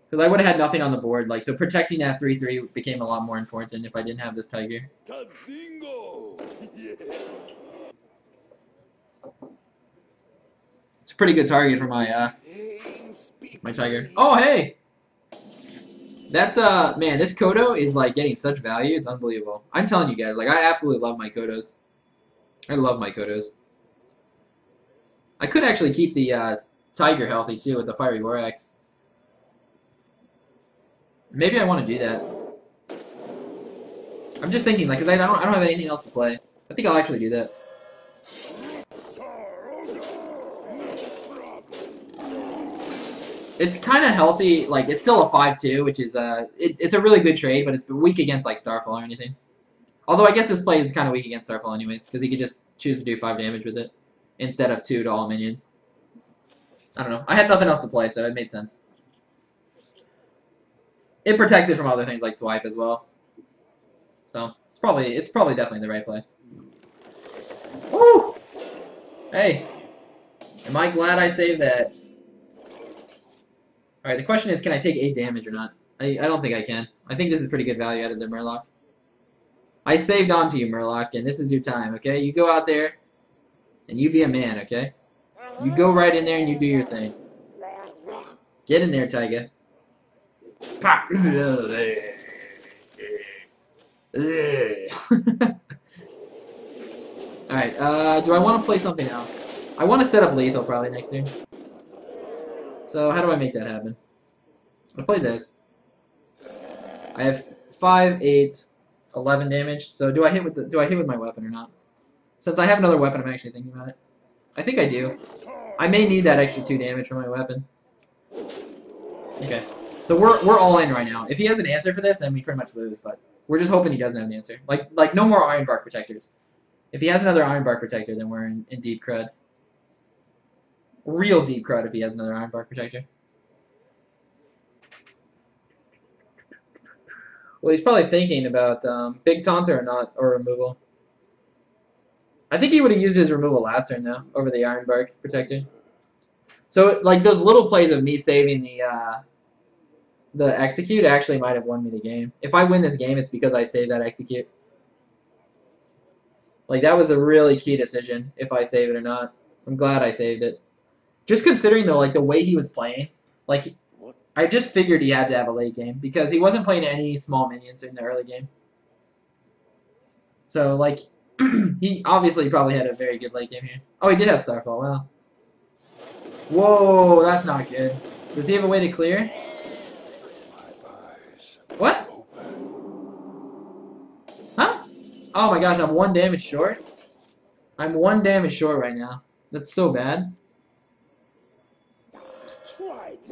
Because I would have had nothing on the board, like, so protecting that 3/3 became a lot more important if I didn't have this tiger. Tazdingo! Yes. It's a pretty good target for my, my tiger. Oh, hey! That's, man, this Kodo is, like, getting such value, it's unbelievable. I'm telling you guys, like, I absolutely love my Kodos. I love my Kodos. I could actually keep the, tiger healthy, too, with the Fiery Vorax. Maybe I want to do that. I'm just thinking, like, because I don't have anything else to play. I think I'll actually do that. It's kind of healthy, like, it's still a 5/2, which is, it's a really good trade, but it's weak against, like, Starfall or anything. Although I guess this play is kind of weak against Starfall anyways, because he could just choose to do 5 damage with it, instead of 2 to all minions. I don't know. I had nothing else to play, so it made sense. It protects it from other things like swipe as well. So, it's probably definitely the right play. Woo! Hey! Am I glad I saved that? Alright, the question is, can I take 8 damage or not? I don't think I can. I think this is pretty good value out of the Murloc. I saved on to you, Murloc, and this is your time, okay? You go out there, and you be a man, okay? You go right in there and you do your thing. Get in there, Tiger. Alright, do I want to play something else? I want to set up lethal probably next turn. So how do I make that happen? I'll play this. I have 5, 8, 11 damage. So do I hit with my weapon or not? Since I have another weapon, I'm actually thinking about it. I think I do. I may need that extra 2 damage for my weapon. Okay. So we're all in right now. If he has an answer for this, then we pretty much lose, but we're just hoping he doesn't have an answer. Like no more Ironbark Protectors. If he has another Ironbark Protector, then we're in deep crud. Real deep crud if he has another Ironbark Protector. Well, he's probably thinking about Big Taunter or not, or removal. I think he would have used his removal last turn, though, over the Ironbark Protector. So, like, those little plays of me saving the execute actually might have won me the game. If I win this game, it's because I saved that execute. Like, that was a really key decision, if I save it or not. I'm glad I saved it. Just considering, though, like, the way he was playing, like, I just figured he had to have a late game, because he wasn't playing any small minions in the early game. So, like, he obviously probably had a very good late game here. Oh, he did have Starfall, wow. Whoa, that's not good. Does he have a way to clear? What? Huh? Oh my gosh, I'm 1 damage short? I'm 1 damage short right now. That's so bad.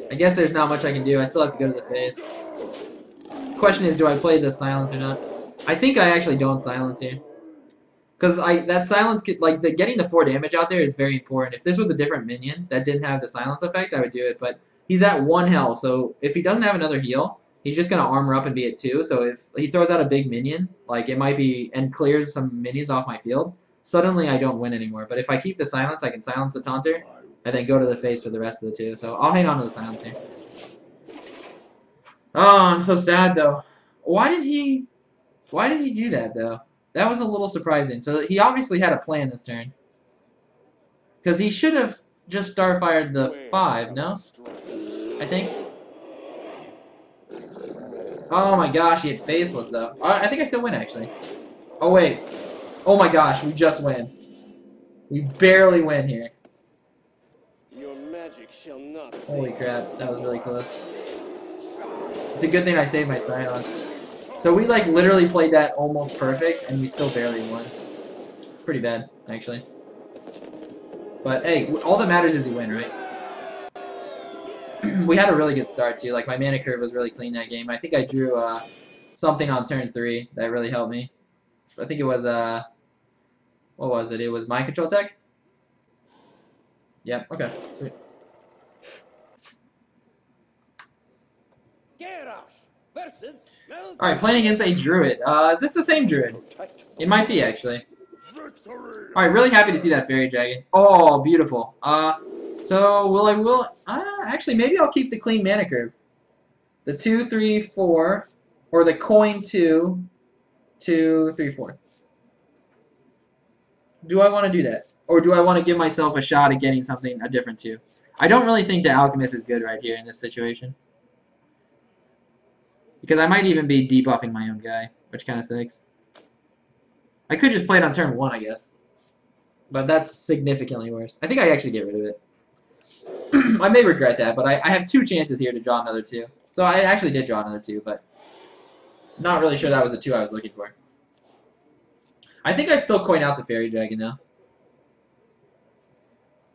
I guess there's not much I can do. I still have to go to the face. Question is, do I play the silence or not? I think I actually don't silence here. Because that silence, like, getting the 4 damage out there is very important. If this was a different minion that didn't have the silence effect, I would do it. But he's at 1 health, so if he doesn't have another heal, he's just going to armor up and be at 2. So if he throws out a big minion, like, it might be, and clears some minions off my field, suddenly I don't win anymore. But if I keep the silence, I can silence the taunter, and then go to the face for the rest of the 2. So I'll hang on to the silence here. Oh, I'm so sad, though. Why did he do that, though? That was a little surprising. So he obviously had a plan this turn. Because he should have just Starfired the 5, no? I think. Oh my gosh, he had Faceless, though. I think I still win, actually. Oh, wait. Oh my gosh, we just win. We barely win here. Your magic shall not Holy crap, that was really close. It's a good thing I saved my silence. So we like literally played that almost perfect, and we still barely won. It's pretty bad, actually. But hey, all that matters is you win, right? We had a really good start too. Like my mana curve was really clean that game. I think I drew something on turn 3 that really helped me. I think it was what was it? It was my control tech? Yep, okay, sweet. Alright, playing against a druid. Is this the same druid? It might be, actually. Alright, really happy to see that Faerie Dragon. Oh, beautiful. So, actually, maybe I'll keep the clean mana curve. The 2, 3, 4, or the coin 2, 2, 3, 4. Do I want to do that? Or do I want to give myself a shot at getting something, a different 2? I don't really think the Alchemist is good right here in this situation. Because I might even be debuffing my own guy, which kind of sucks. I could just play it on turn 1, I guess. But that's significantly worse. I think I actually get rid of it. I may regret that, but I have 2 chances here to draw another 2. So I actually did draw another 2, but not really sure that was the 2 I was looking for. I think I still coin out the Faerie Dragon now.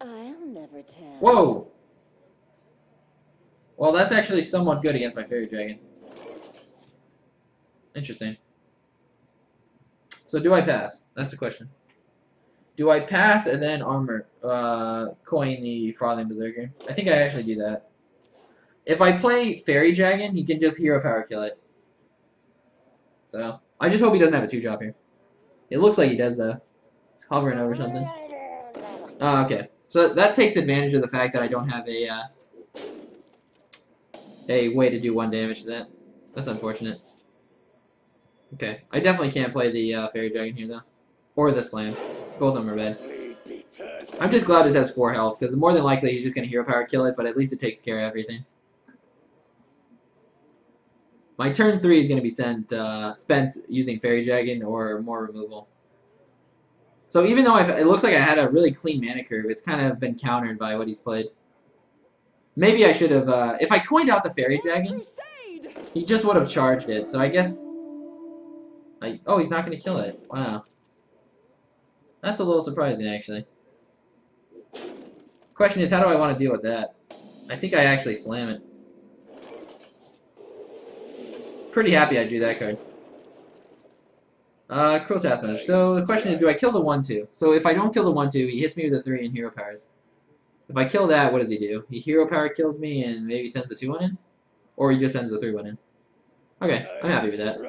I'll never tell. Whoa! Well, that's actually somewhat good against my Faerie Dragon. Interesting. So do I pass? That's the question. Do I pass and then armor coin the Frothing Berserker? I think I actually do that. If I play Faerie Dragon, he can just hero power kill it. So I just hope he doesn't have a 2-drop here. It looks like he does though. It's hovering over something. Oh, okay. So that takes advantage of the fact that I don't have a way to do 1 damage to that. That's unfortunate. Okay, I definitely can't play the Faerie Dragon here though, or the Slam. Both of them are bad. I'm just glad this has 4 health because more than likely he's just gonna hero power kill it, but at least it takes care of everything. My turn 3 is gonna be spent using Faerie Dragon or more removal. So even though it looks like I had a really clean mana curve, it's kind of been countered by what he's played. Maybe I should have, if I coined out the Faerie Dragon, he just would have charged it. So I guess. Oh, he's not going to kill it. Wow. That's a little surprising, actually. Question is, how do I want to deal with that? I think I actually slam it. Pretty happy I drew that card. Cruel Taskmaster. So the question is, do I kill the 1/2? So if I don't kill the 1/2, he hits me with a 3 and hero powers. If I kill that, what does he do? He hero power kills me and maybe sends the 2/1 in? Or he just sends the 3/1 in. Okay, I'm happy with that.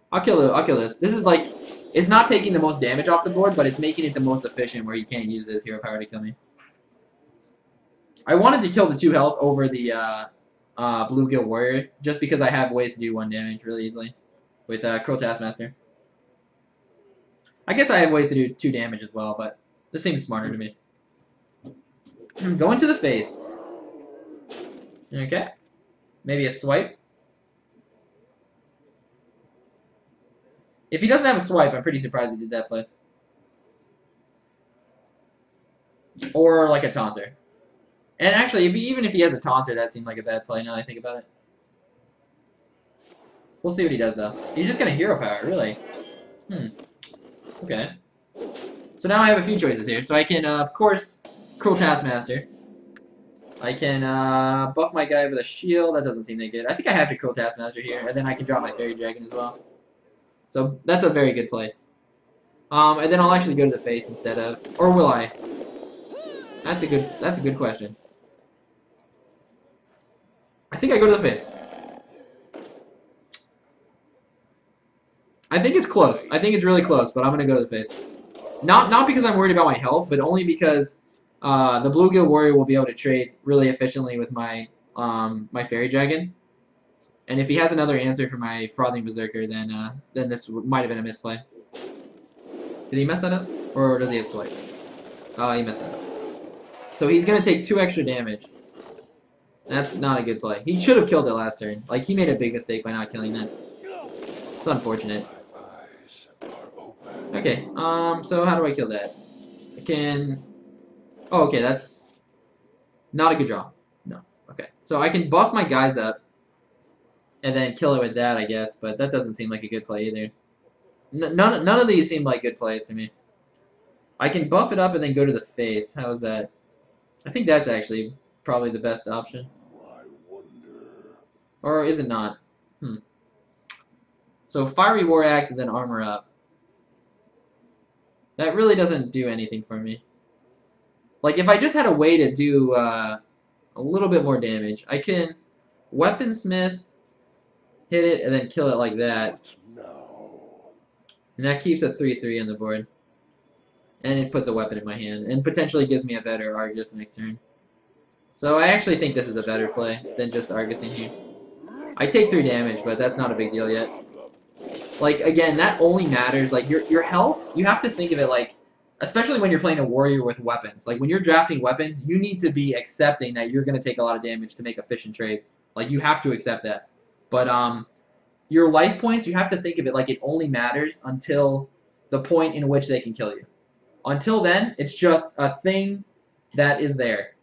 I'll kill this. This is like, it's not taking the most damage off the board, but it's making it the most efficient where he can't use his hero power to kill me. I wanted to kill the 2 health over the Bluegill Warrior, just because I have ways to do 1 damage really easily with Cruel Taskmaster. I guess I have ways to do 2 damage as well, but this seems smarter to me. Going to the face. Okay. Maybe a swipe. If he doesn't have a swipe, I'm pretty surprised he did that play. Or like a taunter. And actually, even if he has a taunter, that seemed like a bad play now that I think about it. We'll see what he does, though. He's just going to hero power, really. Okay. So now I have a few choices here. So I can, of course, Cruel Taskmaster. I can buff my guy with a shield. That doesn't seem that good. I think I have to Cruel Taskmaster here, and then I can drop my Faerie Dragon as well. So that's a very good play. And then I'll actually go to the face instead of, or will I? That's a good question. I think I go to the face. I think it's close. I think it's really close, but I'm gonna go to the face. Not because I'm worried about my health, but only because the Bluegill Warrior will be able to trade really efficiently with my my Faerie Dragon. And if he has another answer for my Frothing Berserker, then this might have been a misplay. Did he mess that up? Or does he have swipe? Oh, he messed that up. So he's going to take 2 extra damage. That's not a good play. He should have killed it last turn. Like, he made a big mistake by not killing that. It's unfortunate. Okay, so how do I kill that? I can... Oh, okay, that's not a good draw. No. Okay. So I can buff my guys up and then kill it with that, I guess, but that doesn't seem like a good play either. None of these seem like good plays to me. I can buff it up and then go to the face. How is that? I think that's actually probably the best option. Or is it not? So Fiery War Axe and then armor up. That really doesn't do anything for me. Like, if I just had a way to do a little bit more damage, I can Weaponsmith, hit it, and then kill it like that. And that keeps a 3/3 on the board. And it puts a weapon in my hand, and potentially gives me a better Argus next turn. So I actually think this is a better play than just Argusing here. I take 3 damage, but that's not a big deal yet. Like, again, that only matters, like, your health, you have to think of it like, especially when you're playing a warrior with weapons. Like, when you're drafting weapons, you need to be accepting that you're going to take a lot of damage to make efficient trades. Like, you have to accept that. But, your life points, you have to think of it like it only matters until the point in which they can kill you. Until then, it's just a thing that is there.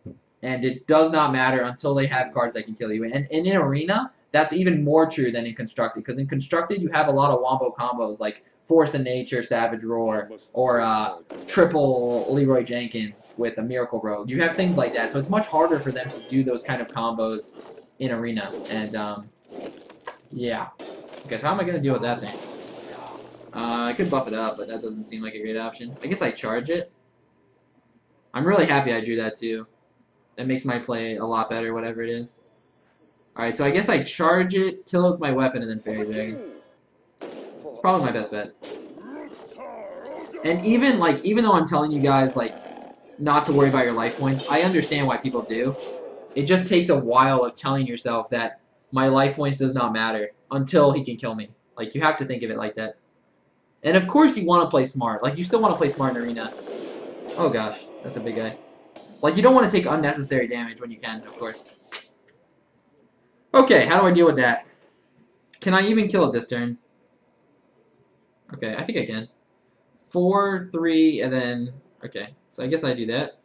And it does not matter until they have cards that can kill you. And in Arena, that's even more true than in Constructed. Because in Constructed, you have a lot of wombo combos like Force of Nature, Savage Roar, or triple Leroy Jenkins with a Miracle Rogue. You have things like that. So it's much harder for them to do those kind of combos in Arena. And, yeah. Okay, so how am I going to deal with that thing? I could buff it up, but that doesn't seem like a great option. I guess I charge it. I'm really happy I drew that too. That makes my play a lot better, whatever it is. Alright, so I guess I charge it, kill it with my weapon, and then Faerie Dragon. It's probably my best bet. And even though I'm telling you guys, like, not to worry about your life points, I understand why people do. It just takes a while of telling yourself that my life points does not matter until he can kill me. Like, you have to think of it like that. And of course you want to play smart. Like, you still want to play smart in Arena. Oh gosh, that's a big guy. Like, you don't want to take unnecessary damage when you can, of course. Okay, how do I deal with that? Can I even kill it this turn? Okay, I think I can. 4, 3, and then... Okay, so I guess I do that.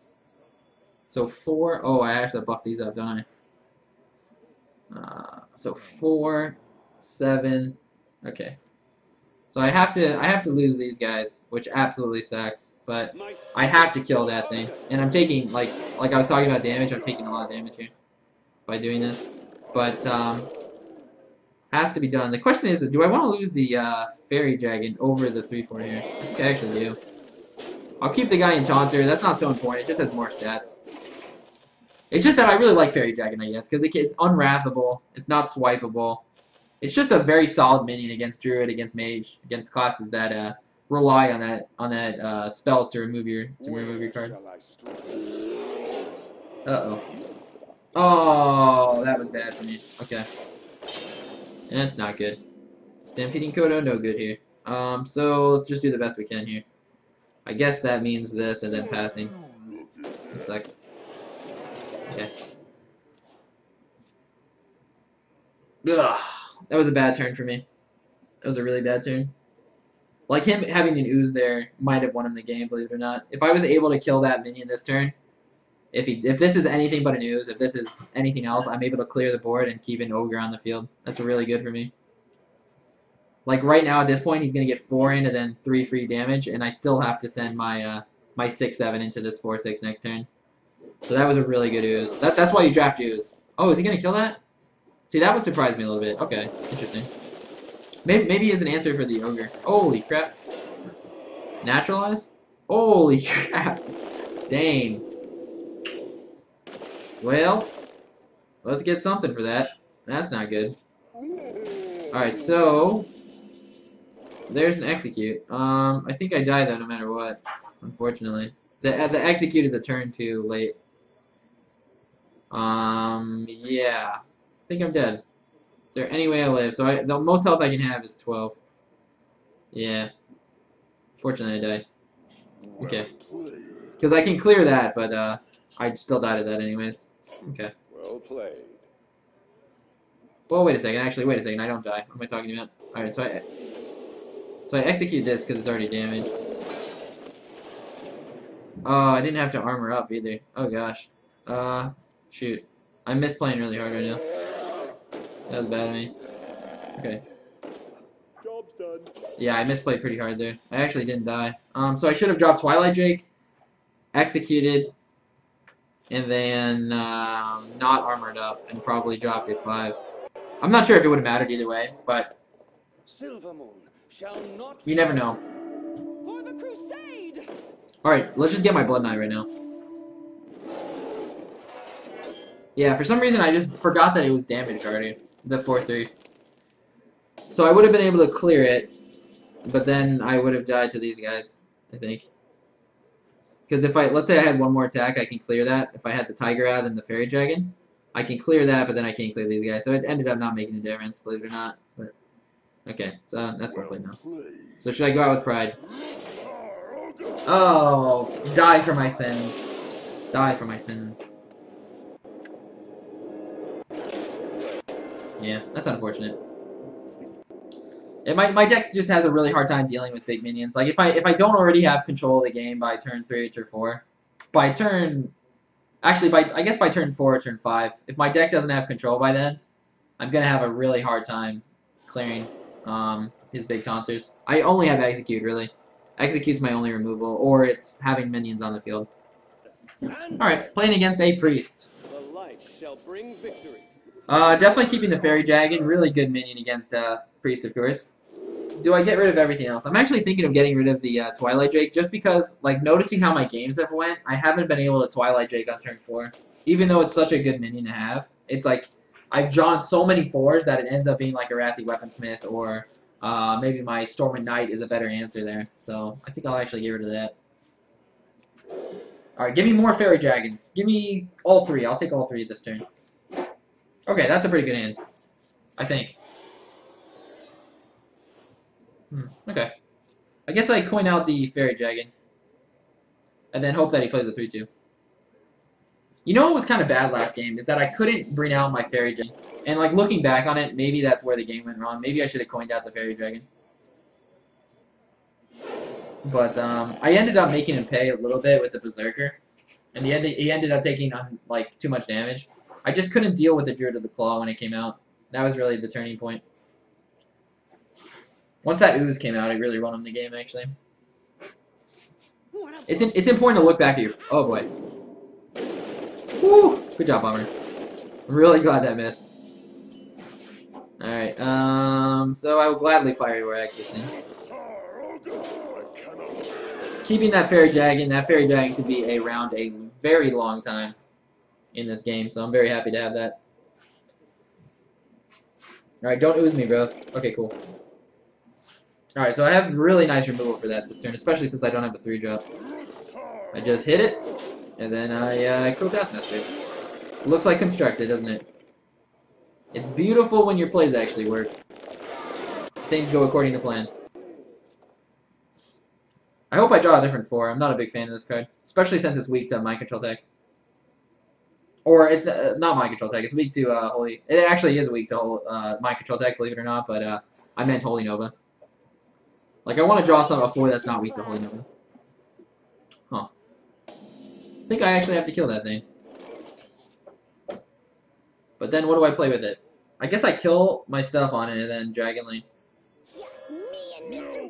So 4... Oh, I have to buff these up, don't I? So 4, 7... Okay. So I have to lose these guys, which absolutely sucks. But I have to kill that thing, and I'm taking like I was talking about damage. I'm taking a lot of damage here by doing this, but has to be done. The question is, do I want to lose the Faerie Dragon over the 3/4 here? I think I actually do. I'll keep the guy in Taunter. That's not so important. It just has more stats. It's just that I really like Faerie Dragon, I guess, because it's unwrathable. It's not swipeable. It's just a very solid minion against druid, against mage, against classes that rely on that spells to remove your cards. Uh-oh. Oh, that was bad for me. Okay. That's not good. Stampeding Kodo, no good here. So let's just do the best we can here. I guess that means this and then passing. It sucks. Okay. Ugh. That was a bad turn for me. That was a really bad turn. Like, him having an ooze there might have won him the game, believe it or not. If I was able to kill that minion this turn, if this is anything but an ooze, if this is anything else, I'm able to clear the board and keep an ogre on the field. That's really good for me. Like, right now at this point, he's going to get 4 in and then 3 free damage, and I still have to send my my 6/7 into this 4/6 next turn. So that was a really good ooze. That's why you draft ooze. Oh, is he going to kill that? See, that would surprise me a little bit. Okay, interesting. Maybe he has an answer for the ogre. Holy crap. Naturalize? Holy crap. Dang. Well, let's get something for that. That's not good. Alright, so... There's an execute. I think I die though no matter what, unfortunately. The execute is a turn too late. Yeah. I think I'm dead. Is there any way I live? So the most health I can have is 12. Yeah. Fortunately, I die. Okay. Because I can clear that, but I still died at that anyways. Okay. Well played. Well, wait a second. Actually, wait a second. I don't die. What am I talking about? Alright, so I execute this because it's already damaged. Oh, I didn't have to armor up either. Oh gosh. Shoot. I miss playing really hard right now. That was bad of me. Okay. Job's done. Yeah, I misplayed pretty hard there. I actually didn't die. So I should have dropped Twilight Drake, executed, and then not armored up, and probably dropped it 5. I'm not sure if it would have mattered either way, but Silvermoon shall not you never know. For the crusade! Alright, let's just get my Blood Knight right now. Yeah, for some reason I just forgot that it was damaged already, the 4-3. So I would have been able to clear it, but then I would have died to these guys, I think. Because if let's say I had one more attack, I can clear that. If I had the Tiger out and the Faerie Dragon, I can clear that, but then I can't clear these guys. So it ended up not making a difference, believe it or not. But okay, so that's well played now. So should I go out with Pride? Oh, die for my sins. Die for my sins. Yeah, that's unfortunate. My deck just has a really hard time dealing with big minions. Like if I don't already have control of the game by turn 3 or 4, by turn, actually I guess by turn 4 or turn 5, if my deck doesn't have control by then, I'm gonna have a really hard time clearing his big taunters. I only have execute really. Execute's my only removal, or it's having minions on the field. All right, playing against a priest. The light shall bring victory. Definitely keeping the Faerie Dragon. Really good minion against priest, of course. Do I get rid of everything else? I'm actually thinking of getting rid of the Twilight Drake, just because, like, noticing how my games have went, I haven't been able to Twilight Drake on turn 4. Even though it's such a good minion to have, it's like I've drawn so many 4s that it ends up being like Arathi Weaponsmith, or maybe my Stormwind Knight is a better answer there. So I think I'll actually get rid of that. All right, give me more Faerie Dragons. Give me all 3. I'll take all 3 this turn. Okay, that's a pretty good hand, I think. Okay. I guess I coin out the Faerie Dragon, and then hope that he plays a 3-2. You know what was kind of bad last game is that I couldn't bring out my Faerie Dragon. And like looking back on it, maybe that's where the game went wrong. Maybe I should have coined out the Faerie Dragon. But I ended up making him pay a little bit with the Berserker, and he ended up taking like too much damage. I just couldn't deal with the Druid of the Claw when it came out. That was really the turning point. Once that ooze came out, it really won him the game, actually. It's important to look back at your... Oh, boy. Woo! Good job, Bomber. I'm really glad that missed. Alright, so I will gladly fire your X this thing. Keeping that Faerie Dragon could be around a very long time in this game, so I'm very happy to have that. Alright, don't ooze me, bro. Okay, cool. Alright, so I have really nice removal for that this turn, especially since I don't have a 3-drop. I just hit it, and then I Cruel Taskmaster it. Looks like constructed, doesn't it? It's beautiful when your plays actually work. Things go according to plan. I hope I draw a different 4. I'm not a big fan of this card, especially since it's weak to Mind Control Tech. Or it's not Mind Control Tech, it's weak to Holy... It actually is weak to Mind Control Tech, believe it or not, but I meant Holy Nova. Like, I want to draw a 4 that's not weak to Holy Nova. Huh. I think I actually have to kill that thing. But then what do I play with it? I guess I kill my stuff on it and then Dragonling.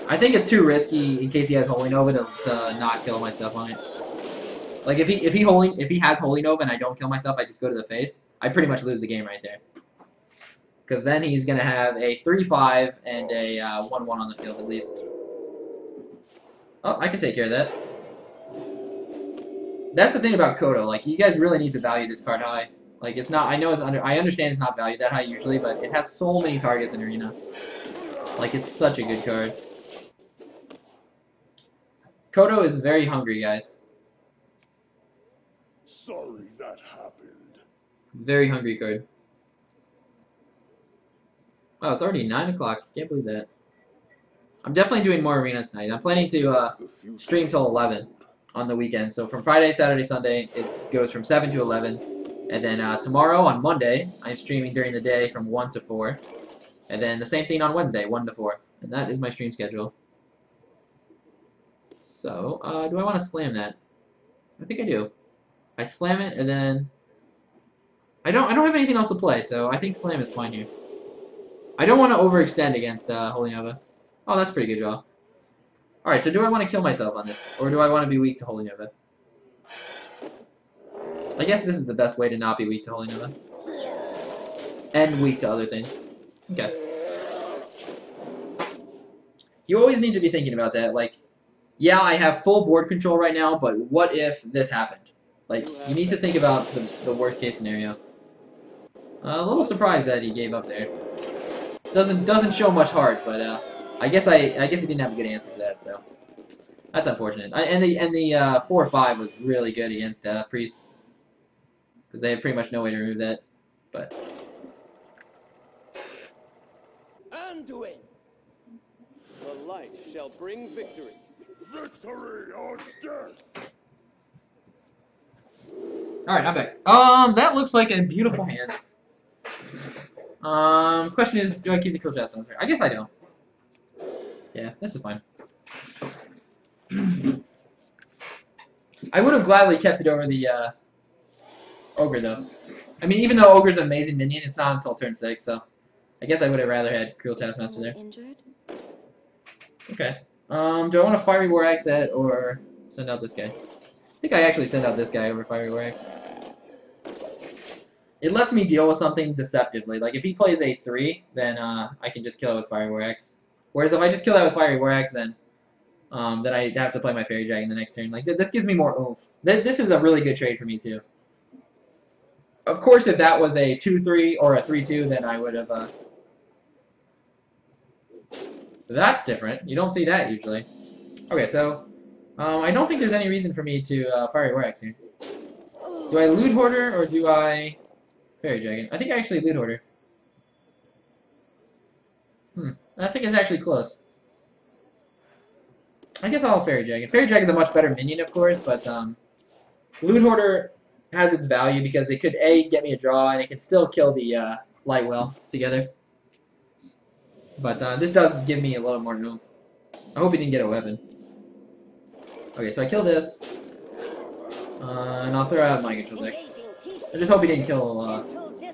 I think it's too risky in case he has Holy Nova to not kill my stuff on it. Like if he has Holy Nova and I don't kill myself, I just go to the face. I pretty much lose the game right there. Because then he's gonna have a 3-5 and a 1-1 on the field at least. Oh, I can take care of that. That's the thing about Kodo. Like you guys really need to value this card high. Like it's not. I understand it's not valued that high usually, but it has so many targets in Arena. Like it's such a good card. Kodo is very hungry, guys. Sorry that happened. Very hungry card. Wow, it's already 9 o'clock. Can't believe that. I'm definitely doing more Arena tonight. I'm planning to stream till 11 on the weekend. So from Friday, Saturday, Sunday, it goes from 7 to 11. And then tomorrow, on Monday, I'm streaming during the day from 1 to 4. And then the same thing on Wednesday, 1 to 4. And that is my stream schedule. So, do I want to slam that? I think I do. I slam it, and then I don't have anything else to play, so I think slam is fine here. I don't want to overextend against Holy Nova. Oh, that's a pretty good draw. Alright, so do I want to kill myself on this? Or do I want to be weak to Holy Nova? I guess this is the best way to not be weak to Holy Nova. And weak to other things. Okay. You always need to be thinking about that. Like, yeah, I have full board control right now, but what if this happened? Like, you need to think about the worst case scenario. A little surprised that he gave up there. Doesn't show much heart, but I guess he didn't have a good answer for that, so that's unfortunate. And the 4/5 was really good against Priest, because they have pretty much no way to remove that. But Anduin, the light shall bring victory. Victory or death! alright, I'm back. That looks like a beautiful hand. Question is, do I keep the Cruel Taskmaster? I guess I don't. Yeah, this is fine. I would have gladly kept it over the Ogre, though. I mean, even though Ogre's an amazing minion, it's not until turn 6, so I guess I would have rather had Cruel Taskmaster there. Injured? Okay. Do I want to Fiery War Axe that, or send out this guy? I think I actually send out this guy over Fiery War Axe. It lets me deal with something deceptively. Like, if he plays a 3, then I can just kill it with Fiery War Axe. Whereas if I just kill that with Fiery War Axe, then I have to play my Faerie Dragon the next turn. Like, this gives me more oomph. This is a really good trade for me, too. Of course, if that was a 2-3 or a 3-2, then I would have... That's different. You don't see that, usually. Okay, so... I don't think there's any reason for me to Fiery War Axe here. Do I Loot Hoarder, or do I... Faerie Dragon? I think I actually Loot Hoarder. I think it's actually close. I guess I'll Faerie Dragon. Faerie Dragon's a much better minion, of course, but Loot Hoarder has its value because it could A, get me a draw, and it can still kill the Light Well together. But this does give me a little more oomph. I hope he didn't get a weapon. Okay, so I kill this. And I'll throw out Mind Control Tech. I just hope he didn't kill,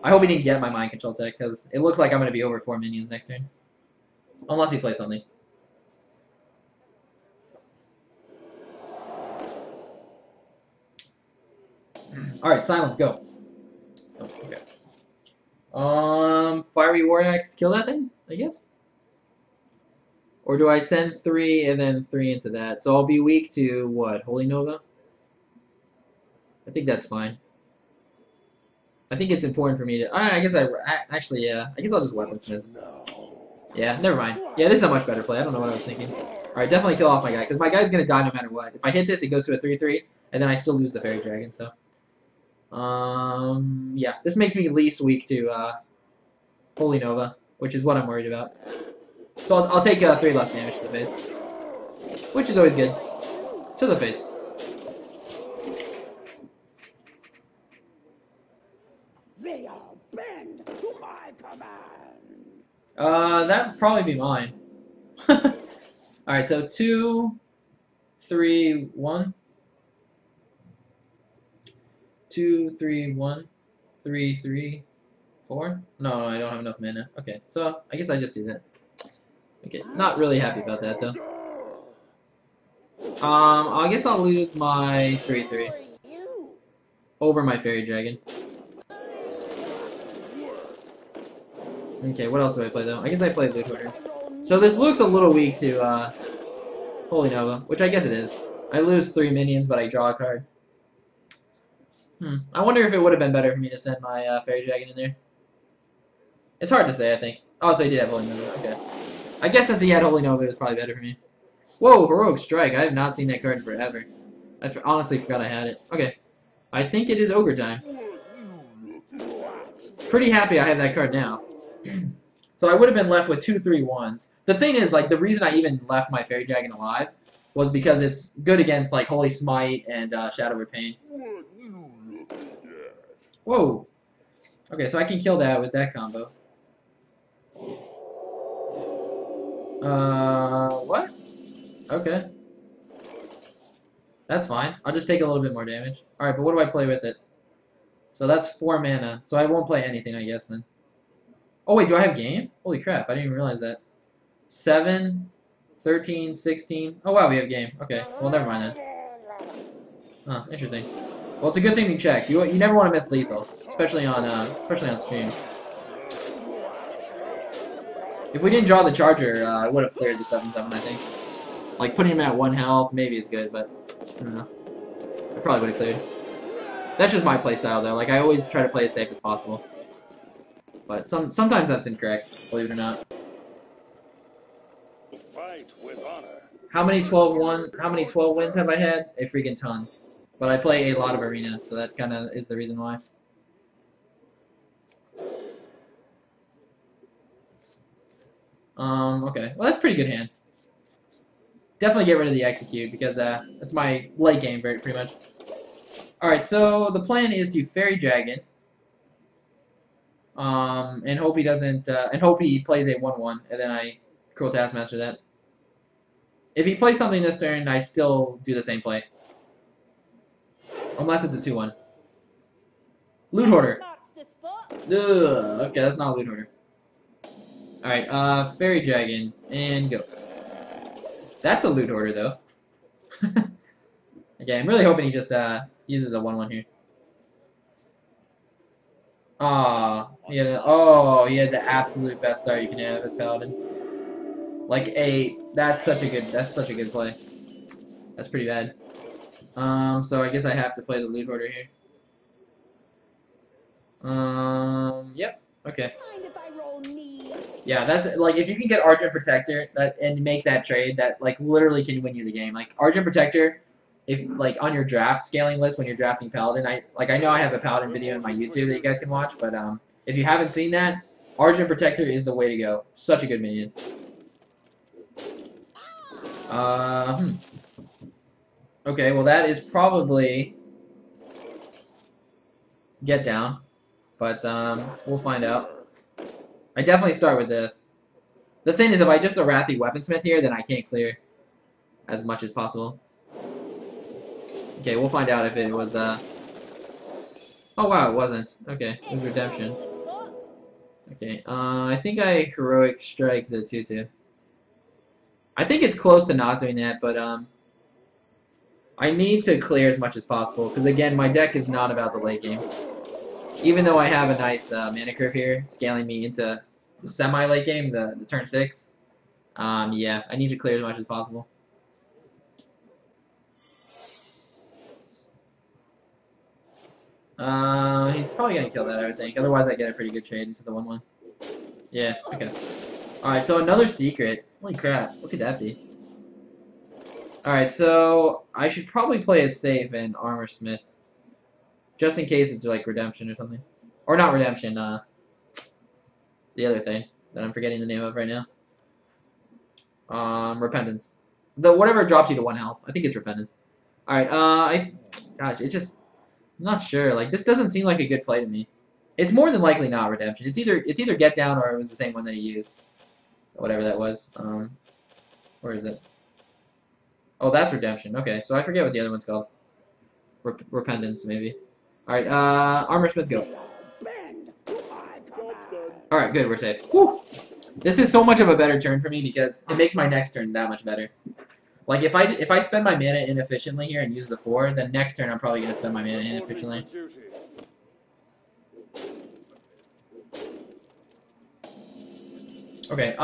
I hope he didn't get my Mind Control Tech, because it looks like I'm going to be over 4 minions next turn. Unless he plays something. Alright, silence, go. Oh, okay. Fiery War Axe, kill that thing, I guess? Or do I send 3 and then 3 into that? So I'll be weak to, what, Holy Nova? I think that's fine. I think it's important for me to... I guess actually, yeah. I guess I'll just Weaponsmith. Yeah, never mind. Yeah, this is a much better play. I don't know what I was thinking. Alright, definitely kill off my guy, because my guy's going to die no matter what. If I hit this, it goes to a 3-3, and then I still lose the Faerie Dragon, so... yeah, this makes me least weak to Holy Nova, which is what I'm worried about. So I'll take 3 less damage to the face, which is always good. To the face. They all bend to my command. That'd probably be mine. Alright, so 2, 3, 1. 2, 3, 1, 3, 3, 4. No, I don't have enough mana. Okay, so I guess I just do that. Okay, not really happy about that though. I guess I'll lose my 3/3 over my Faerie Dragon. Okay, what else do I play though? I guess I play Loot Hoarder. So this looks a little weak to Holy Nova, which I guess it is. I lose 3 minions, but I draw a card. I wonder if it would have been better for me to send my Faerie Dragon in there. It's hard to say, I think. Oh, so he did have Holy Nova. Okay. I guess since he had Holy Nova, it was probably better for me. Whoa, Heroic Strike. I have not seen that card in forever. I honestly forgot I had it. Okay. I think it is Ogre time. Pretty happy I have that card now. So I would have been left with 2, 3, 1s. The thing is, like, the reason I even left my Faerie Dragon alive was because it's good against, like, Holy Smite and Shadow Repain. Whoa. Okay, so I can kill that with that combo. What? Okay. That's fine. I'll just take a little bit more damage. Alright, but what do I play with it? So that's 4 mana. So I won't play anything, I guess, then. Oh, wait, do I have game? Holy crap, I didn't even realize that. 7, 13, 16. Oh, wow, we have game. Okay, well, never mind then. Huh, interesting. Well, it's a good thing we check. You never want to miss lethal, especially on stream. If we didn't draw the charger, I would have cleared the 7/7, I think. Like, putting him at 1 health maybe is good, but I don't know. I probably would have cleared. That's just my playstyle, though. Like, I always try to play as safe as possible. But sometimes that's incorrect, believe it or not. Fight with honor. How many 12 wins have I had? A freaking ton. But I play a lot of arena, so that kind of is the reason why. Okay. Well, that's a pretty good hand. Definitely get rid of the execute, because that's my late game, pretty much. Alright, so the plan is to Faerie Dragon. And hope he doesn't, and hope he plays a 1/1, and then I Cruel Taskmaster that. If he plays something this turn, I still do the same play. Unless it's a 2/1. Loot Hoarder. Ugh, okay, that's not a Loot Hoarder. Alright, Faerie Dragon, and go. That's a Loot Hoarder, though. Okay, I'm really hoping he just, uses a 1/1 here. He had the absolute best start you can have as Paladin. Like that's such a good play. That's pretty bad. So I guess I have to play the Loot Hoarder here. Yep. Okay. Yeah, that's like if you can get Argent Protector and make that trade, that like literally can win you the game. Like Argent Protector, if like on your draft scaling list when you're drafting Paladin, I know I have a Paladin video in my YouTube that you guys can watch, but if you haven't seen that, Argent Protector is the way to go. Such a good minion. Okay, well that is probably get down, but we'll find out. I definitely start with this. The thing is, if I just Arathi Weaponsmith here, then I can't clear as much as possible. Okay, we'll find out if it was, Oh wow, it wasn't. Okay, it was Redemption. Okay, I think I Heroic Strike the 2/2. I think it's close to not doing that, but, I need to clear as much as possible, because again, my deck is not about the late game. Even though I have a nice mana curve here, scaling me into the semi-late game, the turn 6, yeah, I need to clear as much as possible. He's probably gonna kill that, I would think. Otherwise, I get a pretty good trade into the 1/1. Yeah, okay. Alright, so another secret. Holy crap, what could that be? Alright, so I should probably play it safe and Armor Smith. Just in case it's like Redemption or something. Or not Redemption, the other thing that I'm forgetting the name of right now. Repentance. Whatever drops you to 1 health. I think it's Repentance. Alright, gosh, it just... I'm not sure. Like, this doesn't seem like a good play to me. It's more than likely not Redemption. It's either Get Down or it was the same one that he used. Whatever that was. Where is it? Oh, that's Redemption. Okay, so I forget what the other one's called. Repentance, maybe. Alright, Armor Smith, go. Alright, good, we're safe. Whew. This is so much of a better turn for me because it makes my next turn that much better. Like, if I spend my mana inefficiently here and use the 4, then next turn I'm probably going to spend my mana inefficiently. Okay,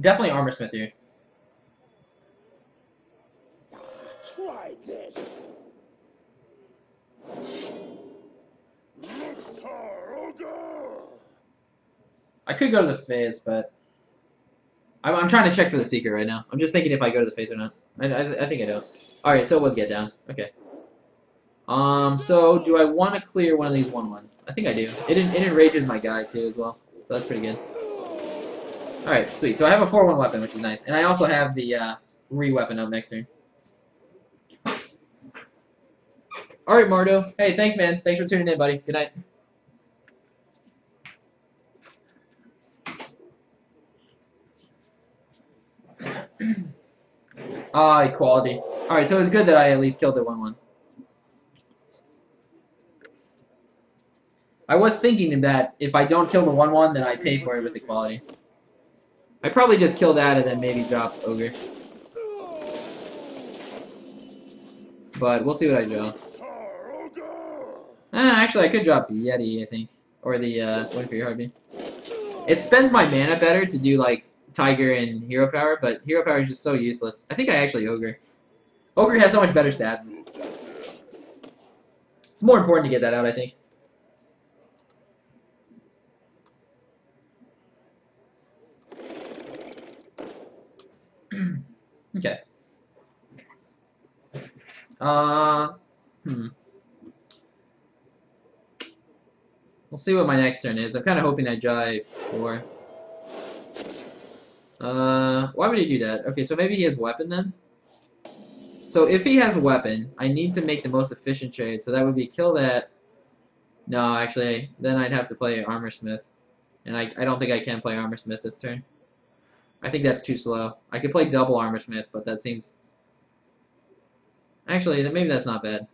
definitely Armor Smith here. Try this. I could go to the face, but I'm trying to check for the secret right now. I'm just thinking if I go to the face or not. I think I don't. Alright, so it was Get Down. Okay. So do I want to clear one of these 1/1s? I think I do. It enrages my guy too as well, so that's pretty good. Alright, sweet. So I have a 4/1 weapon, which is nice. And I also have the re-weapon up next turn. Alright, Mardo. Hey, thanks, man. Thanks for tuning in, buddy. Good night. Equality. Alright, so it's good that I at least killed the 1/1. I was thinking that if I don't kill the 1/1, then I pay for it with equality. I probably just kill that and then maybe drop Ogre. But we'll see what I draw. Actually, I could drop Yeti, I think. Or the Windfury Harpy. It spends my mana better to do, like, Tiger and Hero Power, but Hero Power is just so useless. I think I actually Ogre. Ogre has so much better stats. It's more important to get that out, I think. Okay. We'll see what my next turn is. I'm kind of hoping I draw 4. Why would he do that? Okay, so maybe he has weapon then? So if he has a weapon, I need to make the most efficient trade. So that would be kill that. No, actually, then I'd have to play Armorsmith. And I don't think I can play Armorsmith this turn. I think that's too slow. I could play double Armorsmith, but that seems... Actually, maybe that's not bad.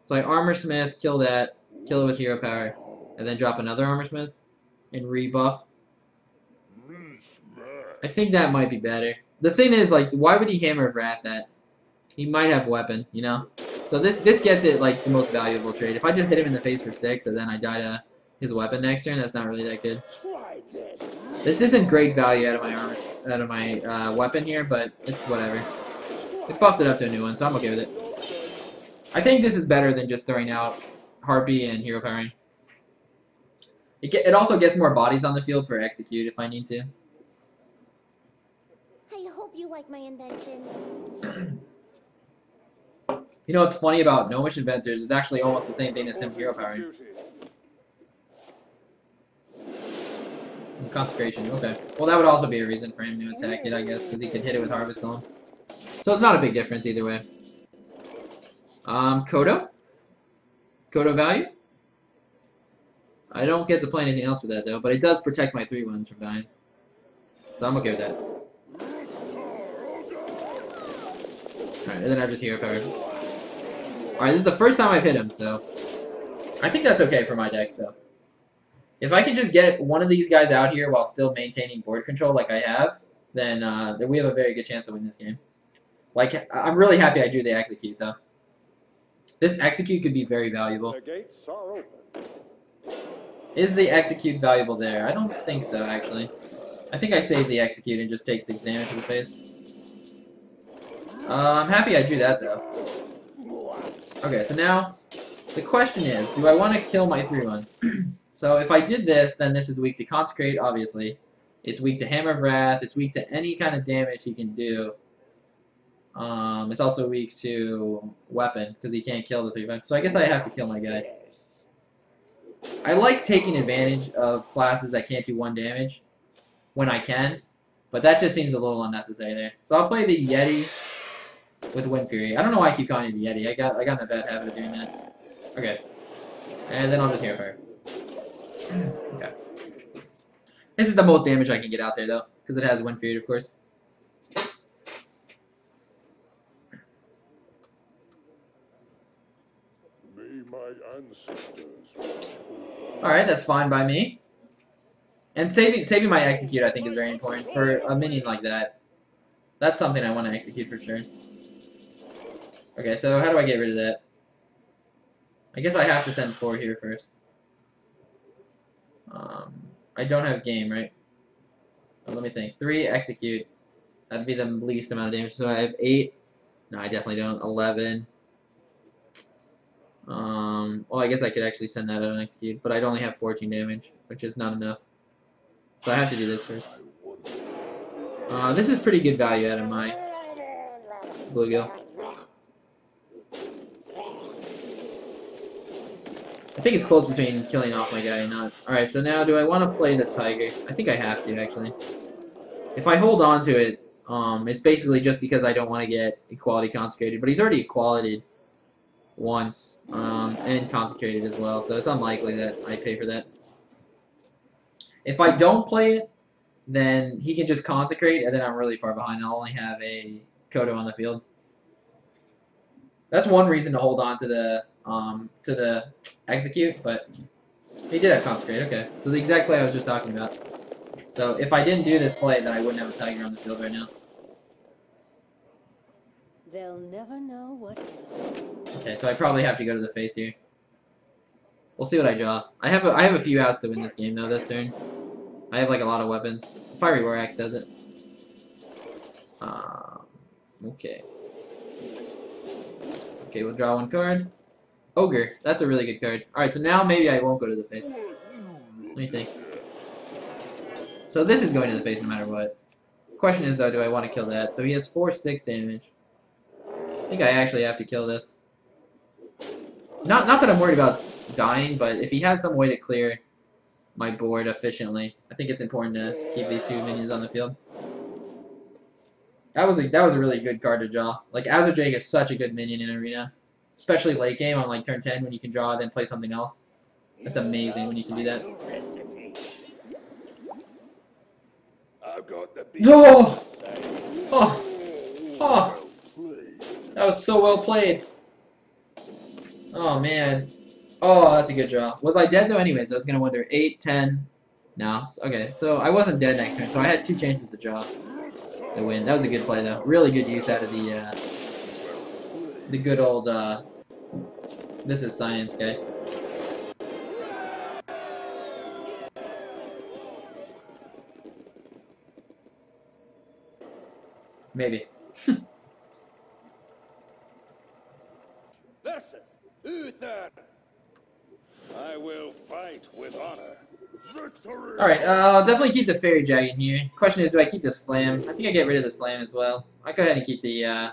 So I Armorsmith, kill that, kill it with Hero Power, and then drop another Armorsmith and rebuff. I think that might be better. The thing is, like, why would he Hammer of Wrath that? He might have weapon, you know? So this gets it, like, the most valuable trade. If I just hit him in the face for 6 and then I die to his weapon next turn, that's not really that good. This isn't great value out of my weapon here, but it's whatever. It buffs it up to a new one, so I'm okay with it. I think this is better than just throwing out Harpy and Hero Powering. It also gets more bodies on the field for execute if I need to. I hope you like my invention. You know what's funny about Gnomish Inventors is actually almost the same thing as him Hero Powering. Consecration, okay. Well, that would also be a reason for him to attack it, I guess, because he could hit it with Harvest Golem. So it's not a big difference either way. Kodo? Kodo value? I don't get to play anything else with that, though, but it does protect my 3/1s from dying. So I'm okay with that. Alright, and then I just Hero Power. Alright, this is the first time I've hit him, so... I think that's okay for my deck, though. If I can just get one of these guys out here while still maintaining board control like I have, then we have a very good chance to win this game. Like, I'm really happy I drew the Execute, though. This Execute could be very valuable. The gates are open. Is the Execute valuable there? I don't think so, actually. I think I saved the Execute and just take 6 damage to the face. I'm happy I drew that, though. Okay, so now, the question is, do I want to kill my 3/1? So if I did this, then this is weak to Consecrate, obviously. It's weak to Hammer of Wrath. It's weak to any kind of damage he can do. It's also weak to Weapon, because he can't kill the 3/5. So I guess I have to kill my guy. I like taking advantage of classes that can't do 1 damage when I can, but that just seems a little unnecessary there. So I'll play the Yeti with Windfury. I don't know why I keep calling it the Yeti. I got in a bad habit of doing that. Okay. And then I'll just Hero Power. Okay. This is the most damage I can get out there, though, because it has Windfury, of course. May my ancestors. Alright, that's fine by me. And saving my Execute, I think, is very important for a minion like that. That's something I want to execute for sure. Okay, so how do I get rid of that? I guess I have to send 4 here first. I don't have game, right? So let me think. 3, execute. That'd be the least amount of damage. So I have 8. No, I definitely don't. 11. Well, I guess I could actually send that out and execute, but I'd only have 14 damage, which is not enough. So I have to do this first. This is pretty good value out of my Bluegill. I think it's close between killing off my guy and not. Alright, so now do I want to play the Tiger? I think I have to, actually. If I hold on to it, it's basically just because I don't want to get Equality Consecrated, but he's already Equality'd once, and Consecrated as well, so it's unlikely that I pay for that. If I don't play it, then he can just Consecrate, and then I'm really far behind. I'll only have a Kodo on the field. That's one reason to hold on to the execute, but he did have consecrate. Okay, so the exact play I was just talking about. So if I didn't do this play, then I wouldn't have a tiger on the field right now. They'll never know what. Okay, so I probably have to go to the face here. We'll see what I draw. I have a few outs to win this game though this turn. I have like a lot of weapons. Fiery War Axe does it. Okay. Okay, we'll draw one card. Ogre. That's a really good card. Alright, so now maybe I won't go to the face. Let me think. So this is going to the face no matter what. Question is though, do I want to kill that? So he has 4/6 damage. I think I actually have to kill this. Not that I'm worried about dying, but if he has some way to clear my board efficiently, I think it's important to keep these two minions on the field. That was a really good card to draw. Like Azure Drake is such a good minion in Arena, especially late game on like turn 10 when you can draw then play something else. That's amazing when you can do that. Oh! Oh! Oh! That was so well played. Oh man. Oh, that's a good draw. Was I dead though anyways? I was going to wonder 8, 10. No. Okay, so I wasn't dead next turn, so I had 2 chances to draw the win. That was a good play though. Really good use out of the good old this is science guy. Maybe. Versus Uther. I will fight with honor. Victory. Alright, I'll definitely keep the Faerie Dragon here. Question is, do I keep the Slam? I think I get rid of the Slam as well. I'll go ahead and keep the,